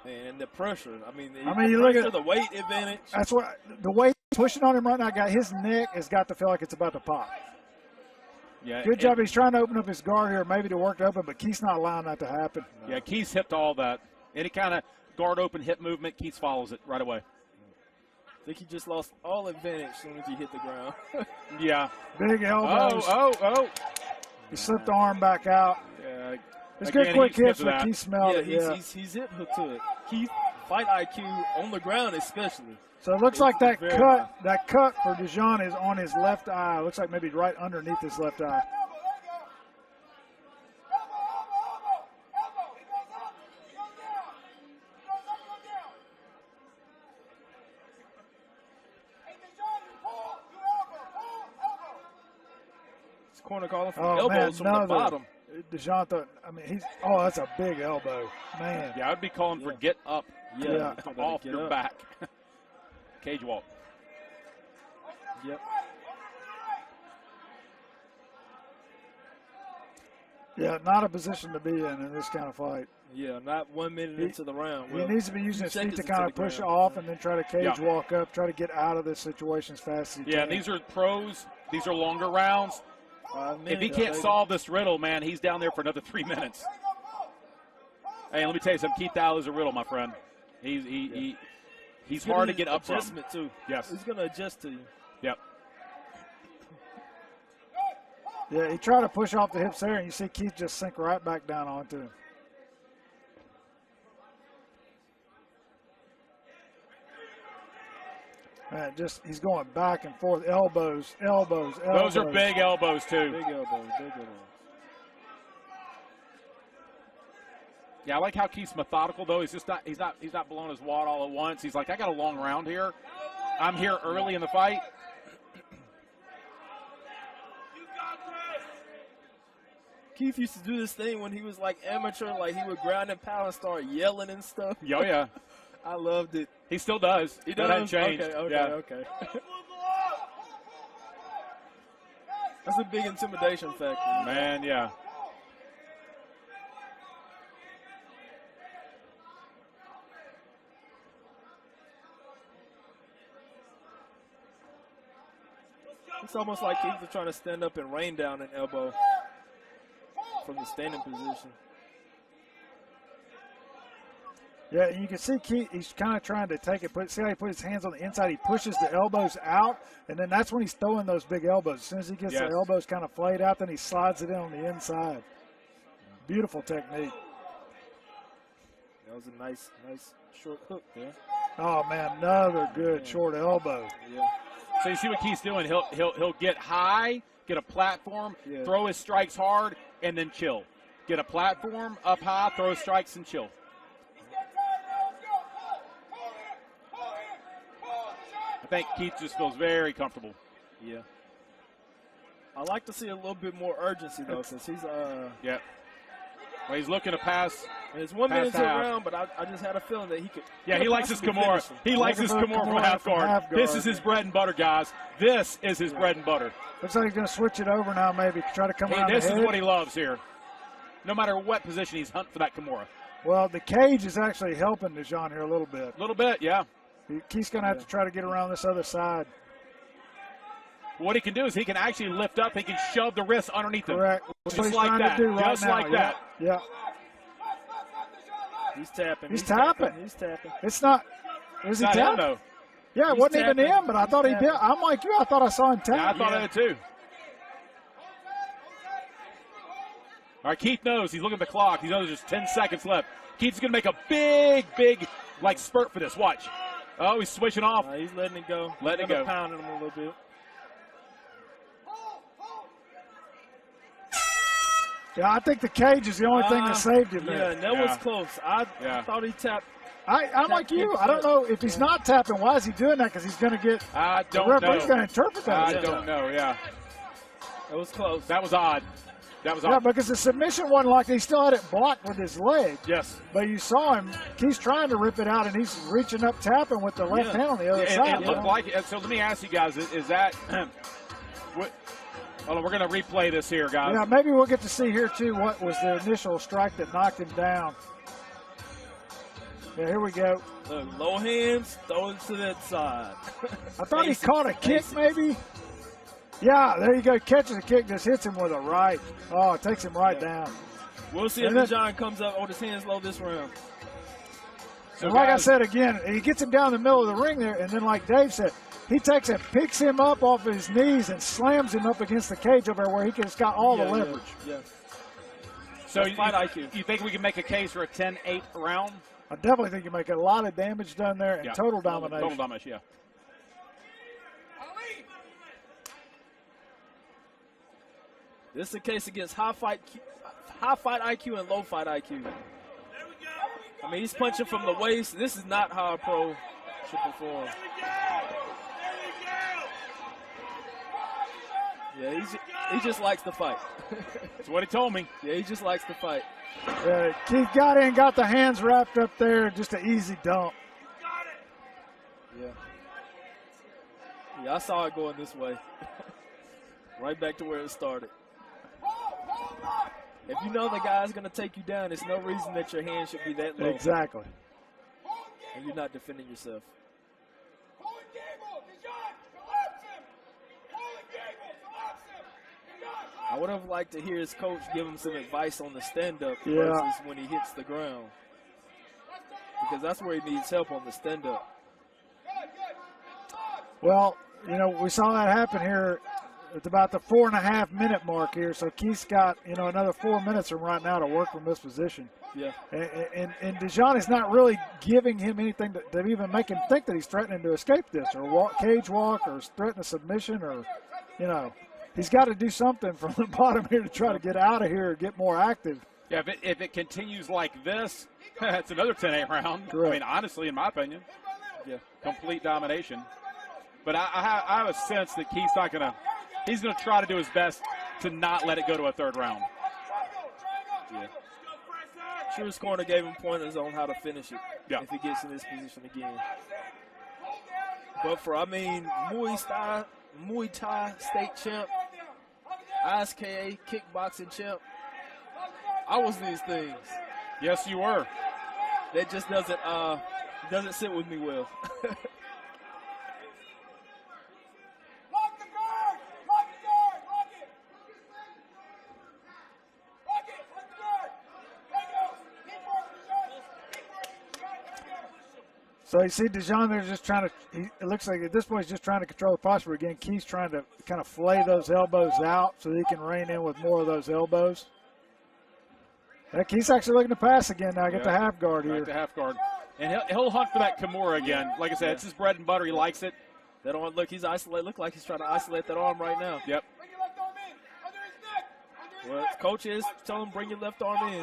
And the pressure. I mean, you look at the weight advantage. That's what the weight pushing on him right now. Got his neck has got to feel like it's about to pop. Yeah. Good job. He's trying to open up his guard here, maybe to work to open, but Keith's not allowing that to happen. Yeah, Keith's hipped all that. Any kind of guard open hip movement, Keith follows it right away. I think he just lost all advantage as soon as he hit the ground. Yeah. Big elbows. Oh. He slipped the arm back out. Yeah. It's good quick hits, but Keith smelled it. He's hip hook to it. Keith, fight IQ on the ground especially. So it looks like that cut for DeJon is on his left eye. Looks like maybe right underneath his left eye. This corner calling for elbows from the bottom. DeJon thought, that's a big elbow. Man. Yeah, I'd be calling for get up. Yeah. Off your back. Cage walk. Yep. Yeah, not a position to be in this kind of fight. Yeah, not 1 minute into the round. He needs to be using his feet to kind of push off and then try to cage walk up, try to get out of this situation as fast as he can. These are pros. These are longer rounds. If he can't solve this riddle, man, he's down there for another 3 minutes. Hey, let me tell you something. Keith Dowell is a riddle, my friend. He's hard to get up from. Adjustment too. Yes. He's going to adjust to you. Yep. Yeah, he tried to push off the hips there, and you see Keith just sink right back down onto him. Man, he's going back and forth, elbows. Those are big elbows too. Big elbows. Yeah, I like how Keith's methodical though. He's not blowing his wad all at once. He's like, I got a long round here. I'm here early in the fight. Keith used to do this thing when he was like amateur, like he would ground and pound and start yelling and stuff. Oh yeah. I loved it. He still does. He That does? hasn't changed. Okay. That's a big intimidation factor. Man, yeah. It's almost like Keith was trying to stand up and rain down an elbow from the standing position. Yeah, you can see Keith, he's kind of trying to take it. See how he put his hands on the inside? He pushes the elbows out, and then that's when he's throwing those big elbows. As soon as he gets the elbows kind of flayed out, then he slides it in on the inside. Beautiful technique. That was a nice short hook there. Oh, man, another good short elbow. Yeah. So you see what Keith's doing? He'll get high, get a platform, throw his strikes hard, and then chill. Get a platform up high, throw his strikes, and chill. I think Keith just feels very comfortable. Yeah. I like to see a little bit more urgency though, since he's yeah. Well, he's looking to pass. It's 1 minute to round, but I just had a feeling that he could. Yeah, he likes his Kimura. He likes his Kimura from half guard. This is his bread and butter, guys. This is his bread and butter. Looks like he's going to switch it over now, maybe try to come around the head. This is what he loves here. No matter what position, he's hunting for that Kimura. Well, the cage is actually helping DeJon here a little bit. A little bit, yeah. Keith's going to have to try to get around this other side. What he can do is he can actually lift up. He can shove the wrist underneath him. Correct. Just like that. Just like that. Yeah. He's tapping. He's tapping. He's tapping. It's not. Was he tapping? No. Yeah, it wasn't even him, but I thought he did. I'm like you. I thought I saw him tap. Yeah, I thought I did too. All right, Keith knows. He's looking at the clock. He knows there's just 10 seconds left. Keith's going to make a big, like, spurt for this. Watch. Oh, he's switching off. He's letting it go. Letting it go. Pounding him a little bit. Yeah, I think the cage is the only thing that saved him there. Yeah, that was close. I thought he tapped. I'm like you. I don't know if he's not tapping. Why is he doing that? Because he's going to get. I don't the know. referee's going to interpret that. I don't know. Yeah. That was close. That was odd. That was odd. Yeah, because the submission wasn't like he still had it blocked with his leg. Yes. But you saw him. He's trying to rip it out, and he's reaching up, tapping with the left hand on the other side. It looked like it. So let me ask you guys: is that? Hold on, we're going to replay this here, guys. Yeah, maybe we'll get to see here too what was the initial strike that knocked him down. Yeah, here we go. Look, low hands, throw it to that side. I thought he caught a kick, maybe. Yeah, there you go. Catches a kick, just hits him with a right. Oh, it takes him right down. We'll see if DeJon comes up on his hands low this round. So like I said again, he gets him down the middle of the ring there, and then like Dave said, he takes and picks him up off his knees and slams him up against the cage over there where he has got all the leverage. Yeah. So you think we can make a case for a 10-8 round? I definitely think you make a lot of damage done there and total domination. Total domination, yeah. This is a case against high fight IQ and low fight IQ. I mean, he's punching from the waist. This is not how a pro should perform. Yeah, he just likes to fight. That's what he told me. Yeah, he just likes to fight. Keith got in, got the hands wrapped up there, just an easy dump. Yeah. Yeah, I saw it going this way. Right back to where it started. If you know the guy's going to take you down, there's no reason that your hand should be that low. Exactly. And you're not defending yourself. I would have liked to hear his coach give him some advice on the stand-up versus when he hits the ground. Because that's where he needs help, on the stand-up. Well, you know, we saw that happen here at about the 4.5-minute mark here. So Keith's got, you know, another 4 minutes from right now to work from this position. Yeah. And DeJon is not really giving him anything to even make him think that he's threatening to escape this or cage walk or threaten a submission or, you know. He's got to do something from the bottom here to try to get out of here or get more active. Yeah, if it continues like this, it's another 10-8 round. Correct. I mean, honestly, in my opinion. Yeah, complete domination. But I have a sense that Keith's not going to – he's going to try to do his best to not let it go to a third round. Yeah. Sure, his corner gave him pointers on how to finish it if he gets in this position again. But for, I mean, Muay Thai state champ, ISKA kickboxing champ, I was these things. Yes, you were. That just doesn't sit with me well. So you see DeJon there just trying to, it looks like at this point he's just trying to control the posture. Again, Keith's trying to kind of flay those elbows out so that he can rein in with more of those elbows. And Keith's actually looking to pass again now. Get the half guard here. Right, the half guard. And he'll hunt for that Kimura again. Like I said, it's his bread and butter. He likes it. That arm, look, he's isolated. Look like he's trying to isolate that arm right now. Yep. Well, coach is telling him bring your left arm in.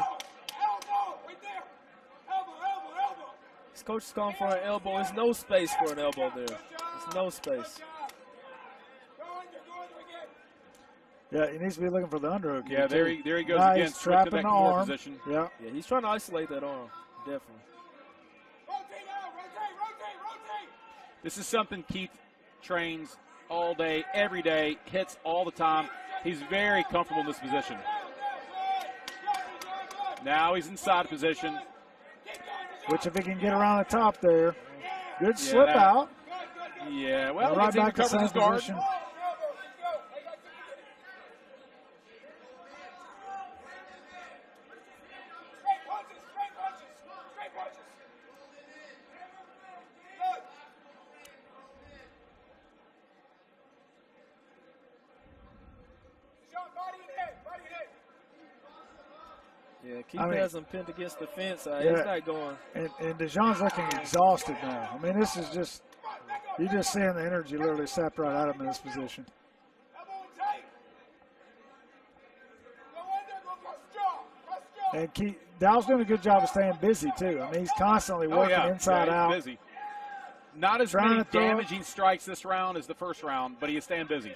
His coach is calling for an elbow. There's no space for an elbow there. There's no space. Yeah, he needs to be looking for the underhook. Yeah, there he goes now again. He's trapping the arm. Position. Yeah. Yeah, he's trying to isolate that arm. Definitely. This is something Keith trains all day, every day, hits all the time. He's very comfortable in this position. Now he's inside position. Which if he can get around the top there, good slip out. Yeah, well, right he's back to cover same his guard. position. Yeah, Keith has him pinned against the fence. He's not going. And DeJon's looking exhausted now. I mean, this is just, you're just seeing the energy literally sapped right out of him in this position. And Dowell's doing a good job of staying busy, too. I mean, he's constantly working inside out. Busy. Not as many damaging strikes this round as the first round, but he is staying busy.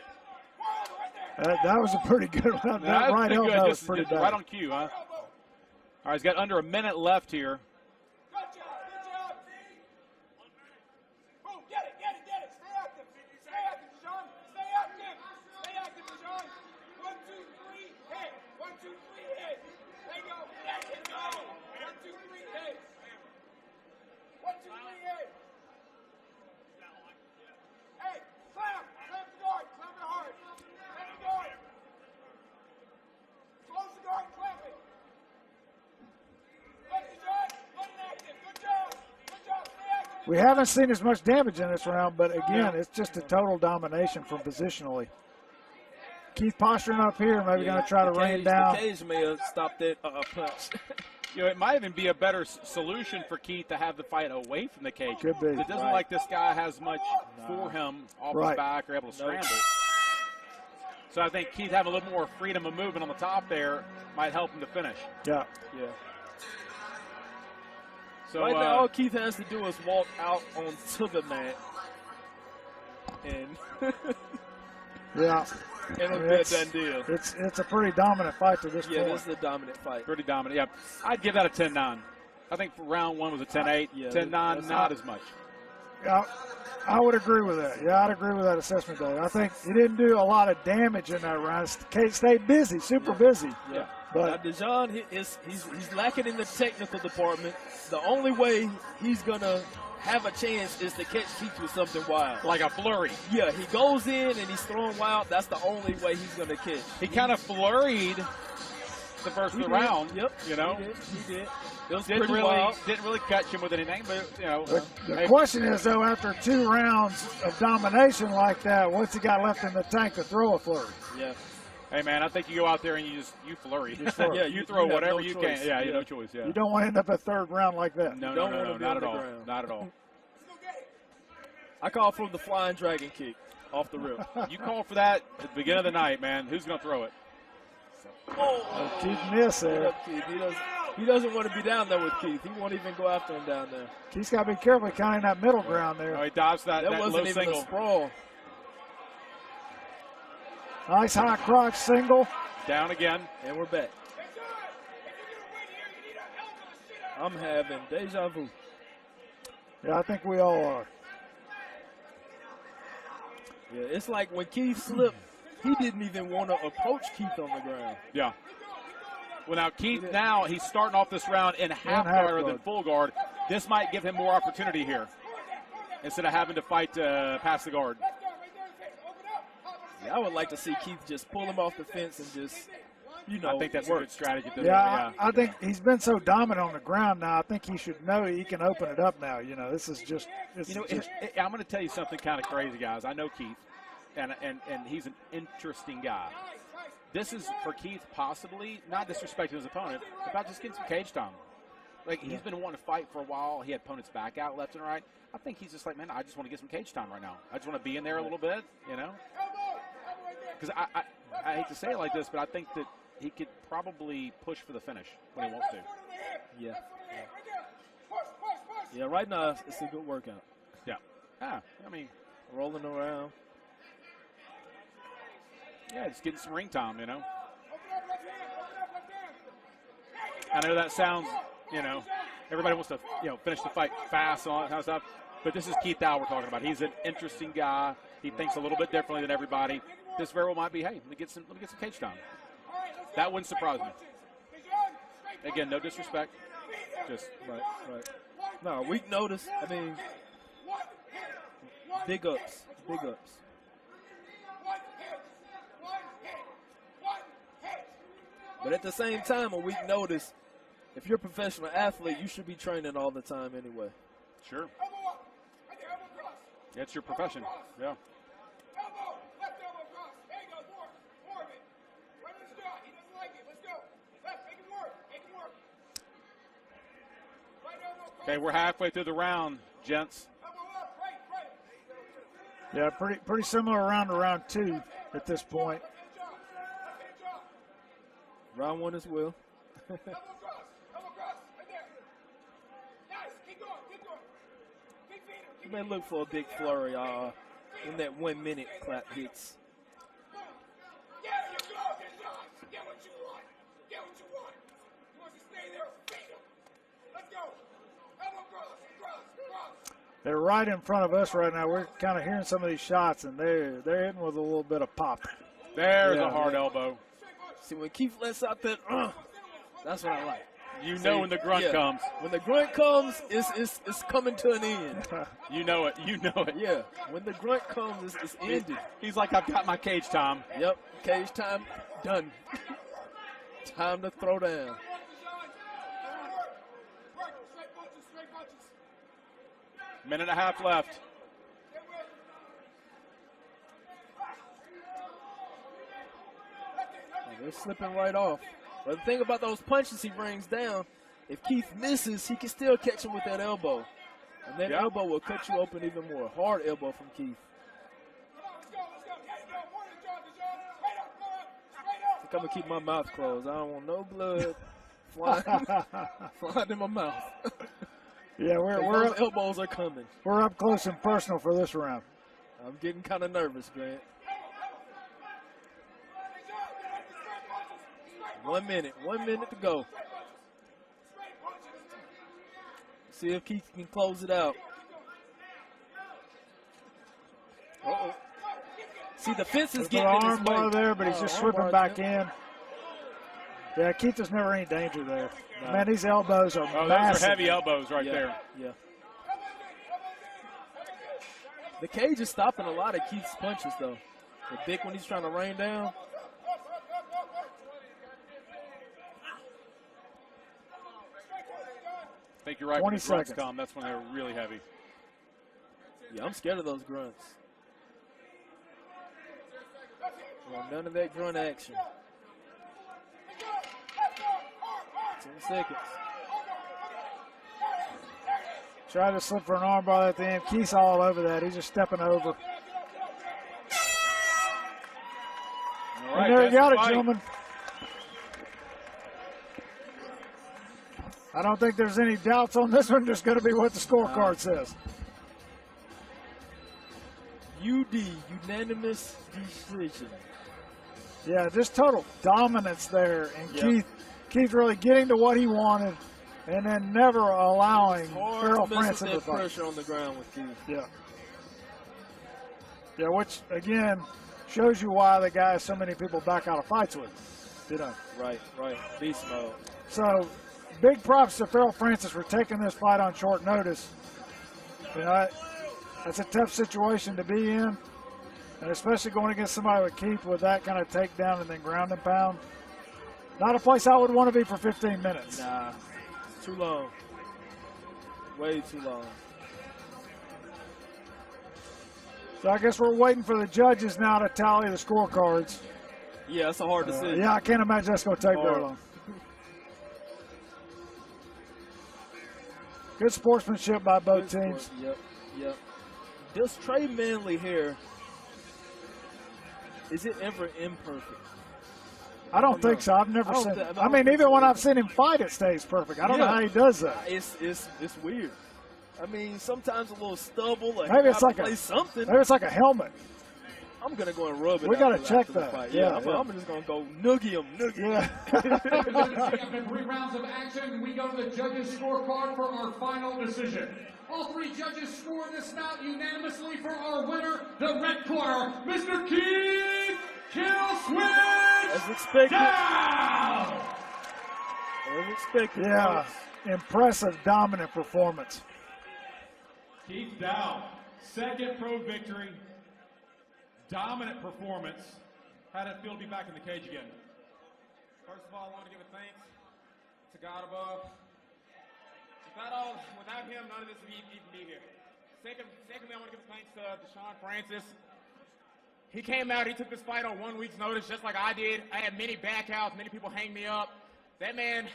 That was a pretty good round. That right elbow was pretty bad. Right on cue, huh? All right, he's got under a minute left here. We haven't seen as much damage in this round, but again, it's just a total domination from positionally. Keith posturing up here, maybe going to try to rain down. The cage may have stopped that punch. You know, it might even be a better solution for Keith to have the fight away from the cage. Could be. It doesn't like this guy has much for him off his back or able to scramble. So I think Keith having a little more freedom of movement on the top there might help him to finish. Yeah. Yeah. So right now, all Keith has to do is walk out onto the mat. And yeah. It'll be a done deal. It's a pretty dominant fight to this point. Yeah, this is a dominant fight. Pretty dominant, yeah. I'd give that a 10-9. I think round one was a 10-8. 10-9, not as much. I would agree with that. Yeah, I'd agree with that assessment, Dave. I think he didn't do a lot of damage in that round. Kate stayed busy, super busy. Yeah. But now, DeJon, he's lacking in the technical department. The only way he's going to have a chance is to catch Keeton with something wild. Like a flurry. Yeah, he goes in and he's throwing wild. That's the only way he's going to catch. He kind of flurried the first of the round. Yep. You know? He did. It was didn't really catch him with anything, but, you know. The question is, though, after 2 rounds of domination like that, what's he got left in the tank to throw a flurry? Yeah. Hey, man, I think you go out there and you flurry. Yeah, you throw whatever you choice. can. Yeah, you have no choice. Yeah. You don't want to end up a 3rd round like that. No, not at all. Not at all. I call for the flying dragon kick off the rip. You call for that at the beginning of the night, man. Who's going to throw it? Keith missed there. He doesn't want to be down there with Keith. He won't even go after him down there. Keith's got to be careful counting that middle ground there. Oh, he dives that wasn't low even single. a sprawl. Nice high crotch single. Down again. And we're back. I'm having deja vu. Yeah, I think we all are. Yeah, it's like when Keith slipped, he didn't even want to approach Keith on the ground. Yeah. Well, now Keith, he's starting off this round in half guard rather than full guard. This might give him more opportunity here instead of having to fight past the guard. Yeah, I would like to see Keith just pull him off the fence and just, I think that's a good strategy. I think he's been so dominant on the ground now. I think he should know he can open it up now. You know, this is just. I'm going to tell you something kind of crazy, guys. I know Keith, and he's an interesting guy. This is for Keith possibly not disrespecting his opponent, about just getting some cage time. Like he's been wanting to fight for a while. He had opponents back out left and right. I think he's just like, man, I just want to get some cage time right now. I just want to be in there a little bit, you know. Because I hate to say it like this, but I think that he could probably push for the finish when he wants to. Yeah. Yeah, right now it's a good workout. Yeah. I mean, rolling around. Yeah, just getting some ring time, you know. I know that sounds, everybody wants to, finish the fight fast and all that kind of stuff. But this is Keith Dowell we're talking about. He's an interesting guy. He thinks a little bit differently than everybody. This very well might be, hey, let me get some cage time. That wouldn't surprise me. Again, no disrespect. Just right. No, weak notice. I mean, big ups. But at the same time, a weak notice, if you're a professional athlete, you should be training all the time anyway. Sure. It's your profession. Yeah. Okay, we're halfway through the round, gents. Yeah, pretty similar round to round 2 at this point. Round 1 as well. You may look for a big flurry when that 1 minute clap hits. They're right in front of us right now. We're kind of hearing some of these shots, and they're hitting with a little bit of pop. There's a hard elbow. See, when Keith lets out that, that's what I like. You know when the grunt comes. When the grunt comes, it's coming to an end. You know it. Yeah. When the grunt comes, it's ended. He's like, I've got my cage time. Yep. Cage time done. Time to throw down. Minute and a half left. They're slipping right off. But the thing about those punches he brings down, if Keith misses, he can still catch him with that elbow. And that elbow will cut you open even more. Hard elbow from Keith. I think I'm going to keep my mouth closed. I don't want no blood flying in my mouth. Yeah, those elbows are coming. We're up close and personal for this round. I'm getting kind of nervous, Grant. 1 minute. 1 minute to go. See if Keith can close it out. Uh-oh. See, the fence is There's getting an in his arm bar way. there, but he's just slipping back in. Yeah, Keeton's never any danger there. No. Man, these elbows are Oh, massive. those are heavy elbows right there. Yeah. The cage is stopping a lot of Keith's punches, though. The big one he's trying to rain down. I think you're right. 20 When the grunts seconds. come, that's when they're really heavy. Yeah, I'm scared of those grunts. Well, none of that grunt action. 10 seconds. Tried to slip for an arm bar at the end. Keith's all over that. He's just stepping over. All right, And there you that's got the it, fight. gentlemen. I don't think there's any doubts on this one. Just going to be what the scorecard says. UD, unanimous decision. Yeah, just total dominance there. And Yep. Keith really getting to what he wanted and then never allowing Hard Farrell to mess Francis with to that fight. pressure on the ground with Keith. Yeah. Yeah, which, again, shows you why the guy so many people back out of fights with. You know. Right. Beast mode. So, big props to Farrell Francis for taking this fight on short notice. You know, that's a tough situation to be in, and especially going against somebody with Keith with that kind of takedown and then ground and pound. Not a place I would want to be for 15 minutes. Nah, it's too long. Way too long. So I guess we're waiting for the judges now to tally the scorecards. Yeah, that's a hard decision. Yeah, I can't imagine that's going to take very Hard. long. Good sportsmanship by both teams. Yep. This Trey Manley here, is it ever imperfect? I don't think so. I've never seen it. I mean, even when I've seen him fight, it stays perfect. I don't know how he does that. It's weird. I mean, sometimes a little stubble. Like Maybe it's like something. Maybe it's like a helmet. I'm gonna go and rub it. We gotta after check the that. fight. Yeah, I'm just gonna go noogie him. Yeah. After 3 rounds of action, we go to the judges' scorecard for our final decision. All 3 judges scored this bout unanimously for our winner, the red corner, Mr. Keith Kill Switch As expected. Down! As expected. Yeah. Impressive, dominant performance. Keith Dowell, second pro victory, dominant performance. How did it feel to be back in the cage again? First of all, I want to give a thanks to God above. Without him, none of this would even be here. Secondly, I want to give thanks to DeJon Francis. He came out, he took this fight on 1 week's notice, just like I did. I had many backouts, many people hang me up. That man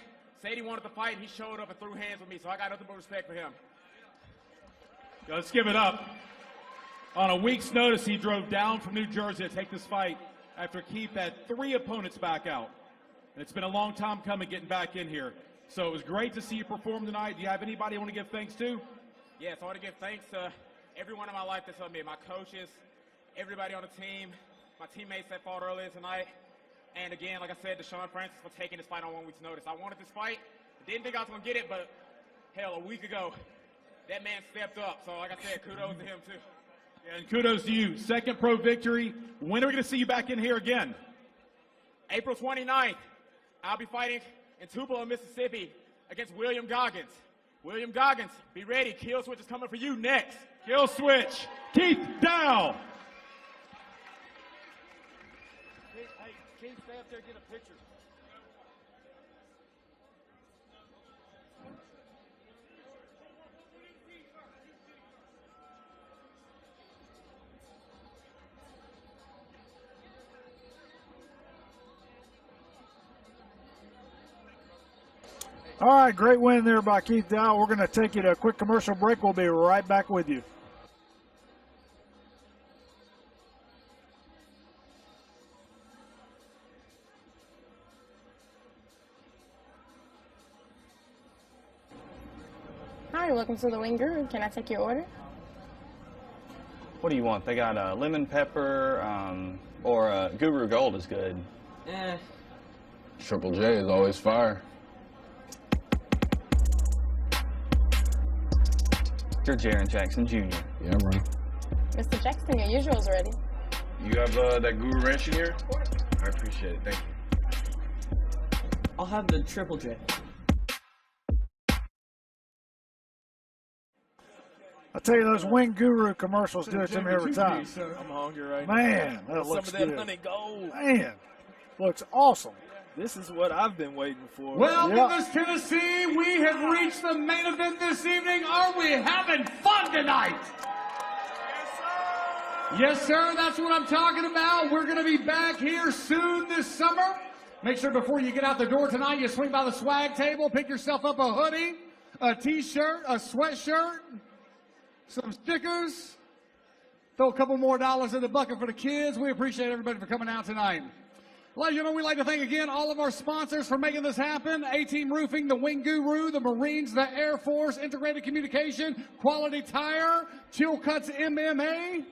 said he wanted to fight, and he showed up and threw hands with me, so I got nothing but respect for him. Let's give it up. On a week's notice, he drove down from New Jersey to take this fight after Keith had 3 opponents back out. And it's been a long time coming getting back in here. So it was great to see you perform tonight. Do you have anybody you want to give thanks to? Yes, I want to give thanks to everyone in my life that's helped me, my coaches, everybody on the team, my teammates that fought earlier tonight. And again, like I said, DeJon Francis for taking this fight on 1 week's notice. I wanted this fight. Didn't think I was going to get it, but hell, a week ago, that man stepped up. So like I said, kudos to him too. And kudos to you. Second pro victory. When are we going to see you back in here again? April 29th, I'll be fighting in Tupelo, Mississippi against William Goggins. William Goggins, be ready. Kill Switch is coming for you next. Kill Switch. Keith Dowell. Hey, Keith, stay up there, get a picture. All right, great win there by Keith Dowell. We're going to take you to a quick commercial break. We'll be right back with you. Hi, welcome to the Wing Guru. Can I take your order? What do you want? They got lemon pepper or Guru Gold is good. Triple J is always fire. You're Jaron Jackson Jr. Yeah, bro. Mr. Jackson, your usual's ready. You have that Guru Ranch in here? I appreciate it. Thank you. I'll have the Triple J. I tell you, those Wing Guru commercials do it to me every time. I'm hungry right now. Man, that looks some of that good. honey gold. Man, looks awesome. This is what I've been waiting for. Well, Memphis, Tennessee, we have reached the main event this evening. Are we having fun tonight? Yes, sir. That's what I'm talking about. We're going to be back here soon this summer. Make sure before you get out the door tonight, you swing by the swag table, pick yourself up a hoodie, a T-shirt, a sweatshirt, some stickers. Throw a couple more dollars in the bucket for the kids. We appreciate everybody for coming out tonight. Ladies and gentlemen, we'd like to thank again all of our sponsors for making this happen. A-Team Roofing, the Wing Guru, the Marines, the Air Force, Integrated Communication, Quality Tire, Chill Cuts MMA.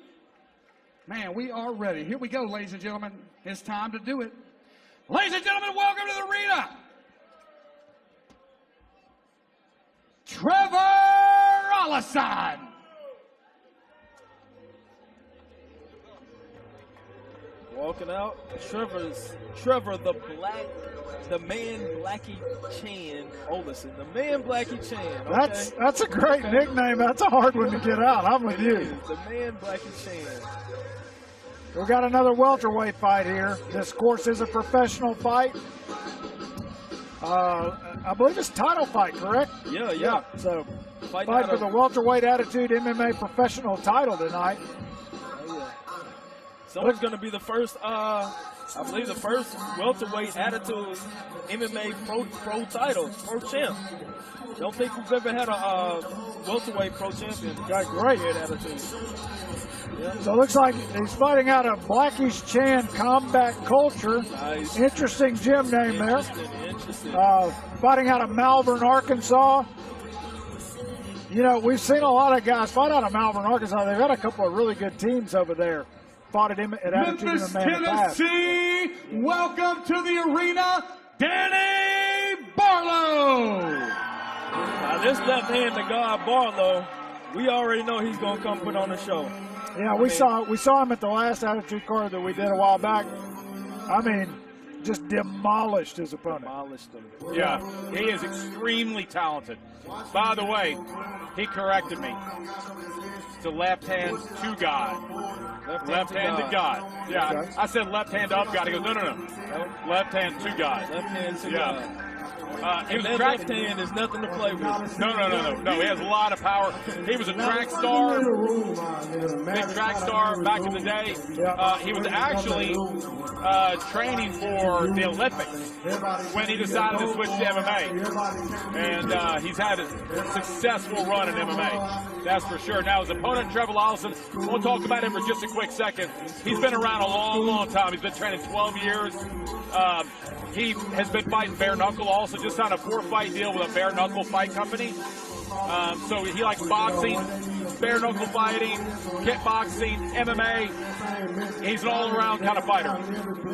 Man, we are ready. Here we go, ladies and gentlemen. It's time to do it. Ladies and gentlemen, welcome to the arena. Trevor Ollison. Walking out, Trevor the man Blackie Chan Ollison. The man Blackie Chan. Okay? That's a great nickname. That's a hard one to get out. I'm with you. The man Blackie Chan. We've got another welterweight fight here. This, of course, is a professional fight. I believe it's a title fight, correct? Yeah. So, fight for the welterweight Attitude MMA professional title tonight. Someone's going to be the first, I believe the first welterweight Attitude MMA pro title, pro champ. Don't think we've ever had a welterweight pro champion. Got great Attitude. Yeah. So it looks like he's fighting out of Blackish Chan Combat Culture. Nice. Interesting gym name there. Interesting. Fighting out of Malvern, Arkansas. You know, we've seen a lot of guys fight out of Malvern, Arkansas. They've had a couple of really good teams over there. Fought at Attitude Memphis, MMA in the past. Tennessee, welcome to the arena, Danny Barlow. Now this left-handed guy, Barlow, we already know he's going to come put on the show. Yeah, we saw him at the last Attitude card that we did a while back. I mean, just demolished his opponent. Demolished him. Yeah, he is extremely talented. By the way, he corrected me. It's a left-hand to God. Left-handed God. Yeah, okay. I said left-hand up God. He goes, no. Left-hand to God. Left-hand to God. He was that left hand is nothing to play with. No. He has a lot of power. He was a track star, big track star back in the day. He was actually training for the Olympics when he decided to switch to MMA. And he's had a successful run in MMA. That's for sure. Now, his opponent, Trevor Ollison, we'll talk about him for just a quick second. He's been around a long time. He's been training 12 years. He has been fighting bare knuckle. Also just signed a 4-fight deal with a bare knuckle fight company. So he likes boxing, bare knuckle fighting, kickboxing, MMA. He's an all-around kind of fighter.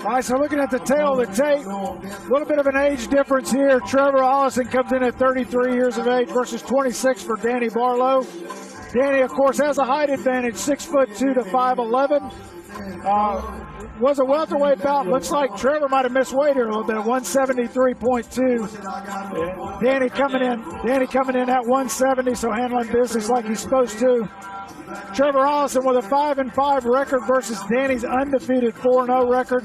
All right, so looking at the tail of the tape, a little bit of an age difference here. Trevor Ollison comes in at 33 years of age versus 26 for Danny Barlow. Danny, of course, has a height advantage, 6'2" to 5'11". Was a welterweight bout. Looks like Trevor might have missed weight here a little bit, 173.2. Danny coming in at 170, so handling business like he's supposed to. Trevor Ollison with a 5-5 record versus Danny's undefeated 4-0 record.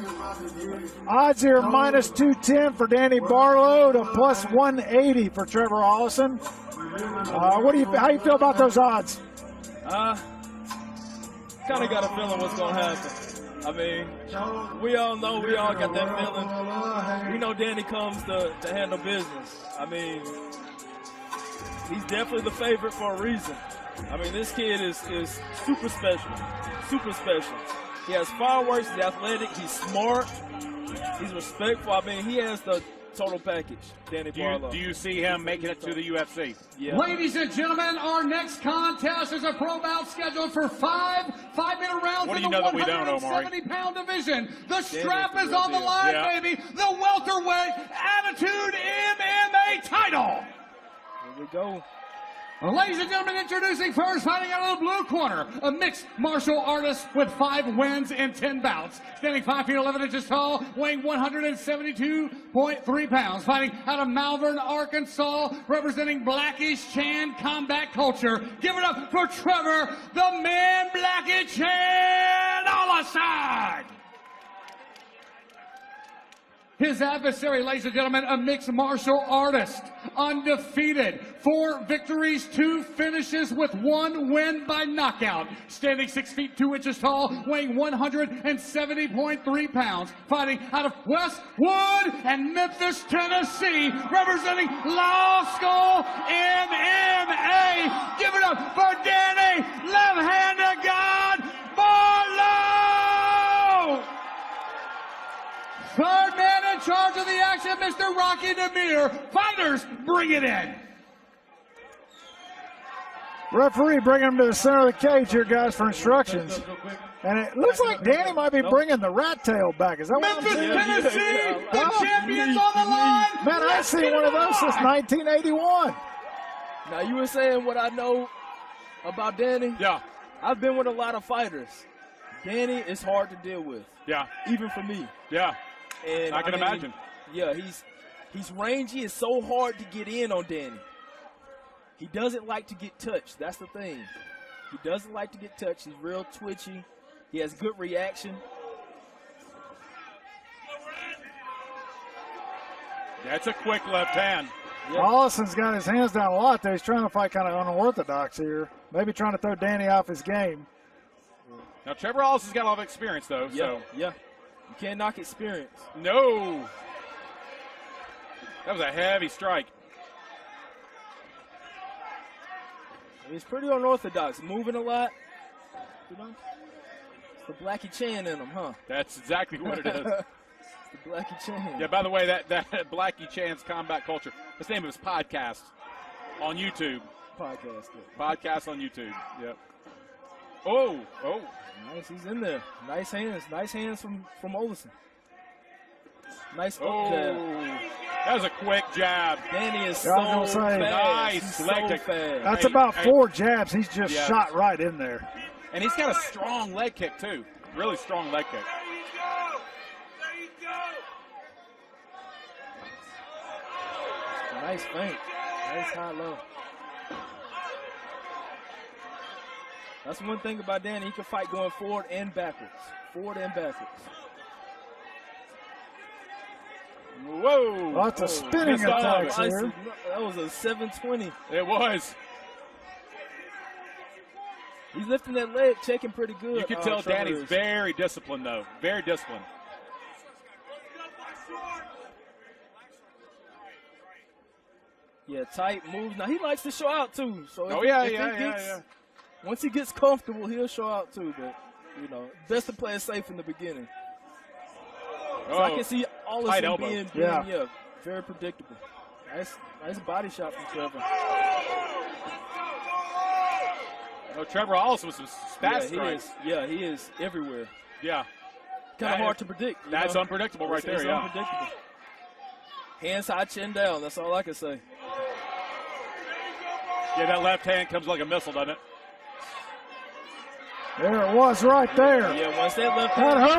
Odds here -210 for Danny Barlow to +180 for Trevor Ollison. How do you feel about those odds? Kind of got a feeling what's going to happen. I mean, we all know, we all got that feeling. We know Danny comes to handle business. I mean, he's definitely the favorite for a reason. I mean, this kid is super special, super special. He has fireworks, he's athletic, he's smart, he's respectful. I mean, he has the total package, Danny Barlow. Do you see him making it to the UFC? Yeah. Ladies and gentlemen, our next contest is a pro bout scheduled for 5 5-minute rounds in the 170-pound division. The strap is on the line, baby. The welterweight Attitude MMA title. Here we go. Ladies and gentlemen, introducing first, fighting out of the blue corner, a mixed martial artist with 5 wins in 10 bouts. Standing 5 feet 11 inches tall, weighing 172.3 pounds. Fighting out of Malvern, Arkansas, representing Blackish Chan combat culture. Give it up for Trevor, the man Blackish Chan Ollison. His adversary, ladies and gentlemen, a mixed martial artist, undefeated, 4 victories, 2 finishes with 1 win by knockout. Standing 6 feet 2 inches tall, weighing 170.3 pounds. Fighting out of Westwood and Memphis, Tennessee, representing Law School MMA. Give it up for Danny, left hand of God, Barlow! Third man in charge of the action, Mr. Rocky DeMere. Fighters, bring it in. Referee bringing him to the center of the cage here, guys, for instructions. And it looks like Danny might be bringing the rat tail back. Is that what I'm saying? Memphis, Tennessee, the champions on the line. Man, I ain't seen one of those since 1981. Now, you were saying what I know about Danny? Yeah. I've been with a lot of fighters. Danny is hard to deal with. Yeah. Even for me. Yeah. And I can imagine. Yeah, he's rangy. It's so hard to get in on Danny. He doesn't like to get touched. That's the thing. He doesn't like to get touched. He's real twitchy. He has good reaction. That's a quick left hand. Yep. Ollison's got his hands down a lot there. He's trying to fight kind of unorthodox here. Maybe trying to throw Danny off his game. Now, Trevor Ollison's got a lot of experience, though. Yeah, so. yeah. You can't knock experience. No. That was a heavy strike. He's pretty unorthodox, moving a lot. You know, it's the Blackie Chan in him, huh? That's exactly what it is. It's the Blackie Chan. Yeah, by the way, that Blackie Chan's Combat Culture, that's the name of his podcast on YouTube. Podcast. Yeah. Podcast on YouTube, yep. Oh. Nice, he's in there. Nice hands from Ollison. Nice jab. That was a quick jab. Danny is so fast. Nice leg kick. That's about 4 jabs. He's just shot right in there. And he's got a strong leg kick, too. Really strong leg kick. Nice feint. Nice high-low. That's one thing about Danny. He can fight going forward and backwards. Forward and backwards. Whoa. Lots of spinning attacks here. That was a 720. It was. He's lifting that leg, checking pretty good. You can tell Danny's very disciplined, though. Very disciplined. Yeah, tight moves. Now, he likes to show out, too. So yeah. Once he gets comfortable, he'll show out, too. But, you know, best to play it safe in the beginning. So I can see Ollison being very predictable. Nice body shot from Trevor. Trevor Ollison with some spat strikes. He is everywhere. Yeah. Kind of hard to predict. That's unpredictable right there, It's unpredictable. Hands high, chin down. That's all I can say. Yeah, that left hand comes like a missile, doesn't it? There it was right there. Yeah, once that left hand. That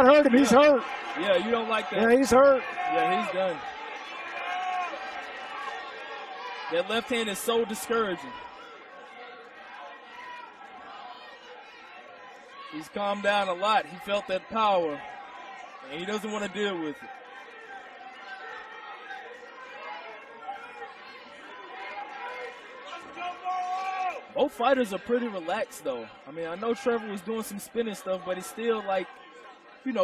hurt him. He's hurt. Yeah, you don't like that. Yeah, he's hurt. Yeah, he's done. That left hand is so discouraging. He's calmed down a lot. He felt that power, and he doesn't want to deal with it. Both fighters are pretty relaxed, though. I mean, I know Trevor was doing some spinning stuff, but he's still,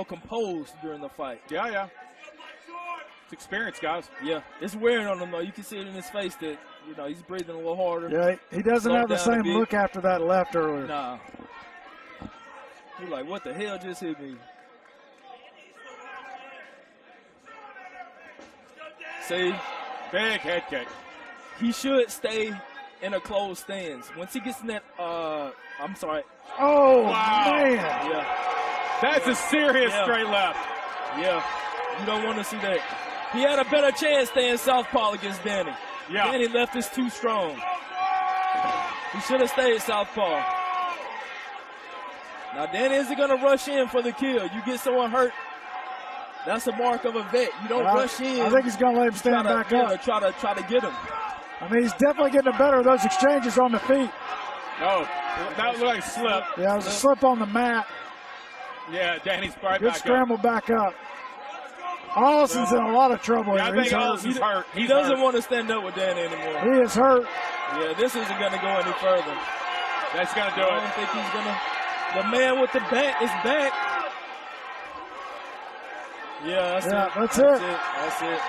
composed during the fight. Yeah. It's experience, guys. Yeah, it's wearing on him, though. You can see it in his face that, he's breathing a little harder. Yeah, he doesn't have the same look after that left earlier. Nah. He's like, what the hell just hit me? See? Big head kick. He should stay in a closed stance. Once he gets in that, I'm sorry. Oh, wow. Man. Yeah. That's a serious straight left. Yeah. You don't want to see that. He had a better chance staying southpaw against Danny. Yeah. Danny left is too strong. He should have stayed southpaw. Now, Danny isn't going to rush in for the kill. You get someone hurt, that's a mark of a vet. You don't rush in. I think he's going to let him stand back up. Try to get him. I mean, he's definitely getting the better of those exchanges on the feet. No, that looked like a slip. Yeah, it was a slip on the mat. Yeah, Danny's right Good back scramble up. back up. Ollison's in a lot of trouble Yeah, here. I He's think hurt. Ollison's hurt. He doesn't want to stand up with Danny anymore. He is hurt. Yeah, this isn't going to go any further. That's going to do it. I don't think he's going to. The man with the bat is back. Yeah, that's it. That's it.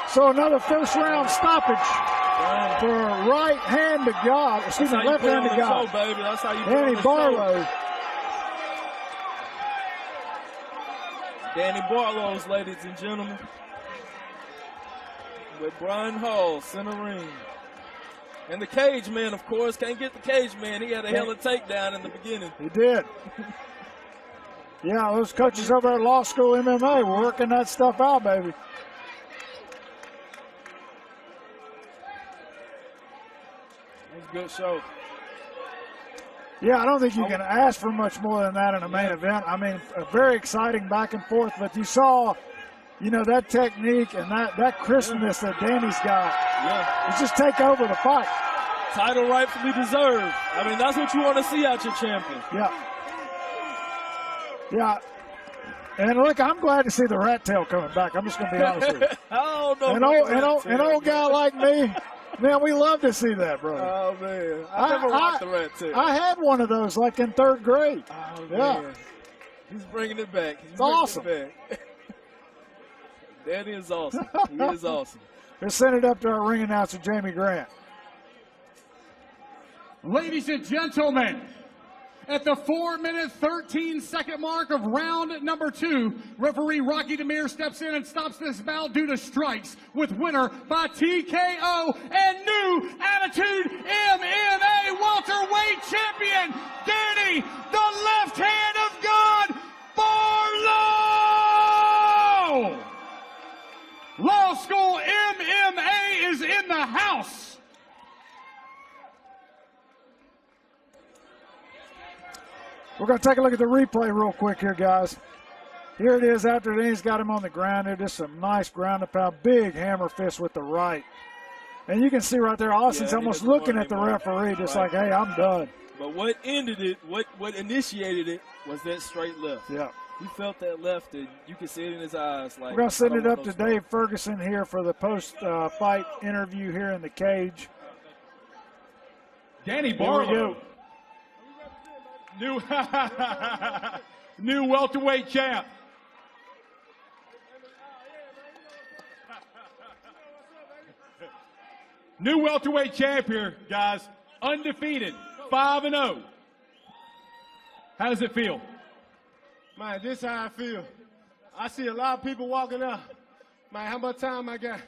So another first round stoppage for right hand to God. Excuse me, left hand to God. Baby. That's how you Danny Barlow. Danny Barlow's, ladies and gentlemen, with Brian Hall, center ring. And the cage man, of course, can't get the cage man. He had a hell of a takedown in the beginning. He did. Yeah, those coaches over at Law School MMA were working that stuff out, baby. It was a good show. Yeah, I don't think you can ask for much more than that in a main event. I mean, a very exciting back and forth, but you saw, you know, that technique and that crispness that Danny's got. Yeah. It's just take over the fight. Title rightfully deserved. I mean, that's what you want to see out your champion. Yeah. Yeah. And look, I'm glad to see the rat tail coming back. I'm just going to be honest with you. I don't know. An old guy like me, man, we love to see that, brother. Oh, man. I never rocked the rat tail. I had one of those like in 3rd grade. Oh, yeah. Man. He's bringing it back. It's awesome. Danny is awesome. He is awesome. Let's send it up to our ring announcer, Jamie Grant. Ladies and gentlemen, at the 4-minute, 13-second mark of round number 2, referee Rocky Demir steps in and stops this bout due to strikes, with winner by TKO and new Attitude MMA welterweight champion, Danny, the left hand of God, Barlow! Law School MMA is in the house. We're going to take a look at the replay real quick here, guys. Here it is after Danny's got him on the ground. There, just some nice ground and pound, big hammer fist with the right. And you can see right there, Ollison's almost looking at the referee, just like, hey, I'm done. But what ended it, what initiated it, was that straight left. Yeah. He felt that left, and you could see it in his eyes. Like, we're going to send it up to Dave Ferguson here for the post-fight interview here in the cage. Danny Barlow. New welterweight champ. New welterweight champ here, guys. Undefeated, 5-0. How does it feel? Man, this is how I feel. I see a lot of people walking up. Man, how much time I got?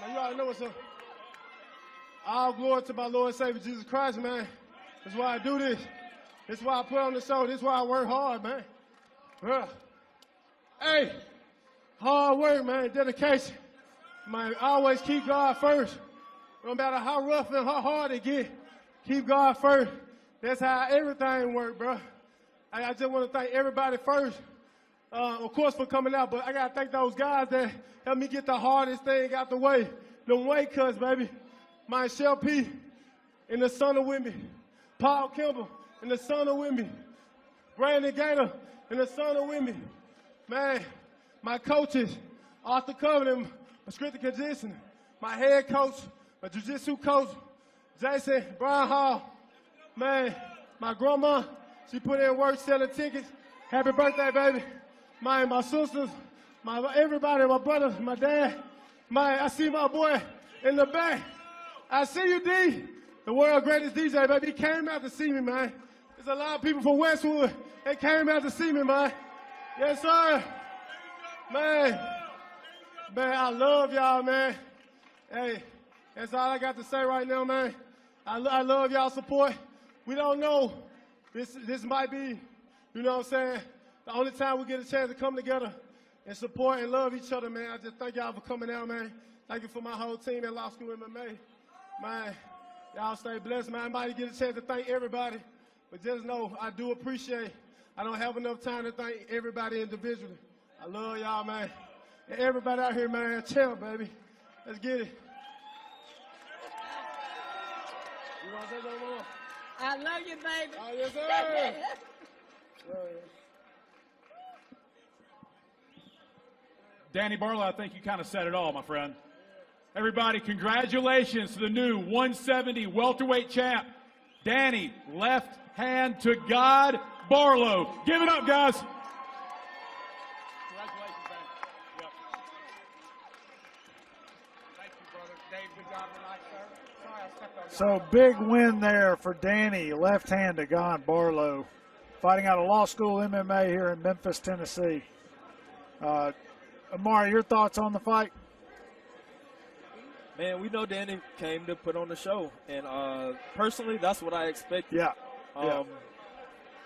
Man, you already know what's up. All glory to my Lord and Savior Jesus Christ, man. That's why I do this. This is why I put on the show. This is why I work hard, man. Hey, hard work, man, dedication. Man, always keep God first. No matter how rough and how hard it get, keep God first. That's how everything works, bro. I just want to thank everybody first, of course, for coming out, but I got to thank those guys that helped me get the hardest thing out the way. Them weight cuts, baby. My Shell P in the Son of Wimby. Paul Kimball in the Son of Wimby. Brandon Gator in the Son of Wimby. Man, my coaches, Arthur Covenant, my strength and conditioning, my head coach, my jiu-jitsu coach, Jason Brian Hall. Man, my grandma, she put in work selling tickets. Happy birthday, baby. My sisters, everybody, my brothers, my dad. I see my boy in the back. I see you, D. The world's greatest DJ, baby. He came out to see me, man. There's a lot of people from Westwood that came out to see me, man. Yes, sir. Man, I love y'all, man. Hey, that's all I got to say right now, man. I love y'all support. We don't know. This might be, you know what I'm saying, the only time we get a chance to come together and support and love each other, man. I just thank y'all for coming out, man. Thank you for my whole team at Law School MMA. Man, y'all stay blessed, man. I might get a chance to thank everybody, but just know I do appreciate. I don't have enough time to thank everybody individually. I love y'all, man. And everybody out here, man, chill, baby. Let's get it. You want to say something more? I love you, baby. Oh, yes, sir. Danny Barlow, I think you kind of said it all, my friend. Everybody, congratulations to the new 170 welterweight champ, Danny Left Hand to God Barlow. Give it up, guys. Congratulations, man. Yep. Thank you, brother. Dave, good job tonight, sir. Sorry, I stepped on you. So big win there for Danny, left hand to God Barlow, fighting out of Law School MMA here in Memphis, Tennessee. Amari, your thoughts on the fight? Man, we know Danny came to put on the show, and personally, that's what I expected. Yeah.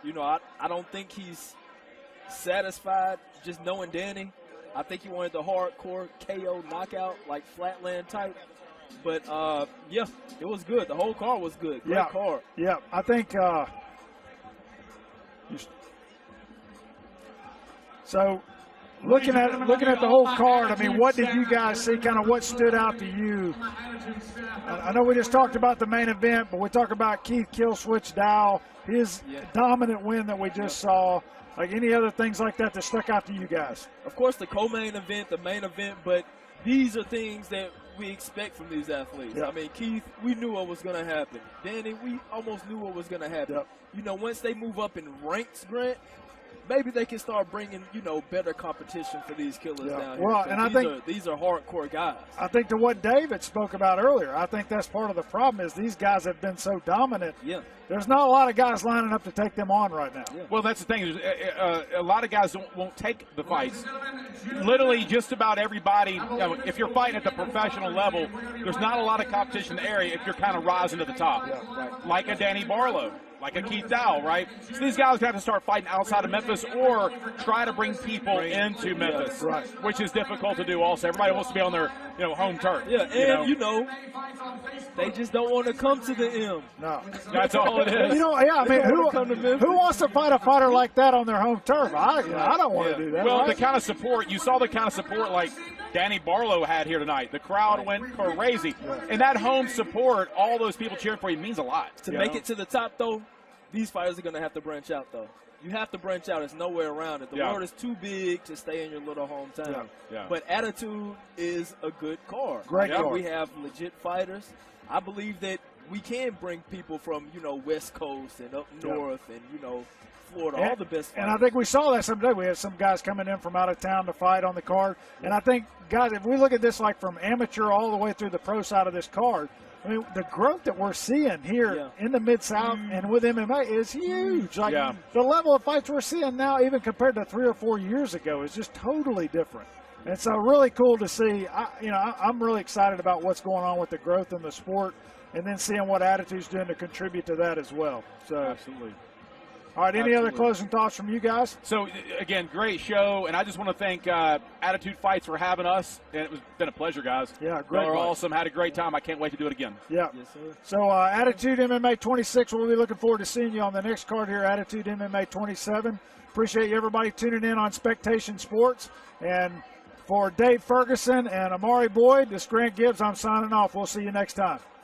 You know, I don't think he's satisfied just knowing Danny. I think he wanted the hardcore KO knockout, like flatland type. But, yeah, it was good. The whole card was good. Great card. Yeah, I think so. Looking at the whole card, I mean, what did you guys see? Kind of what stood out to you? I know we just talked about the main event, but we talked about Keith Killswitch Dowell, his dominant win that we just saw. Like any other things like that stuck out to you guys? Of course, the co-main event, the main event, but these are things that we expect from these athletes. Yeah. I mean, Keith, we knew what was going to happen. Danny, we almost knew what was going to happen. You know, once they move up in ranks, Grant, maybe they can start bringing, you know, better competition for these killers down here. Well, and I think these are hardcore guys. I think to what David spoke about earlier, I think that's part of the problem is these guys have been so dominant. Yeah. There's not a lot of guys lining up to take them on right now. Yeah. Well, that's the thing. A lot of guys won't take the fights. Literally, just about everybody, you know, if you're fighting at the professional level, there's not a lot of competition in the area if you're kind of rising to the top. Like a Danny Barlow, like a Keith Dowell, right? So these guys have to start fighting outside of Memphis or try to bring people into Memphis, which is difficult to do also. Everybody wants to be on their, you know, home turf. Yeah, and, you know, they just don't want to come to the M. No. That's all it is. You know, yeah, I mean, who wants to fight a fighter like that on their home turf? I don't want to do that. Well, the kind of support, you saw the kind of support like Danny Barlow had here tonight. The crowd went crazy. And that home support, all those people cheering for you, means a lot. To make it to the top, though, these fighters are going to have to branch out, though. You have to branch out. There's nowhere around it. The world is too big to stay in your little hometown. But attitude is a good card. Great card. We have legit fighters. I believe that we can bring people from, you know, West Coast and up north and, you know, Florida, all the best fighters. And I think we saw that someday. We had some guys coming in from out of town to fight on the card. And I think, guys, if we look at this like from amateur all the way through the pro side of this card, I mean, the growth that we're seeing here in the Mid-South and with MMA is huge. Like the level of fights we're seeing now, even compared to 3 or 4 years ago, is just totally different. And so really cool to see. I'm really excited about what's going on with the growth in the sport and then seeing what Attitude's doing to contribute to that as well. So absolutely. All right, any other closing thoughts from you guys? So, again, great show, and I just want to thank Attitude Fights for having us. And it's been a pleasure, guys. Yeah, great. Y'all are awesome. Had a great time. I can't wait to do it again. Yeah. Yes, sir. So, Attitude MMA 26, we'll be looking forward to seeing you on the next card here, Attitude MMA 27. Appreciate you, everybody, tuning in on Spectation Sports. And for Dave Ferguson and Amari Boyd, this is Grant Gibbs. I'm signing off. We'll see you next time.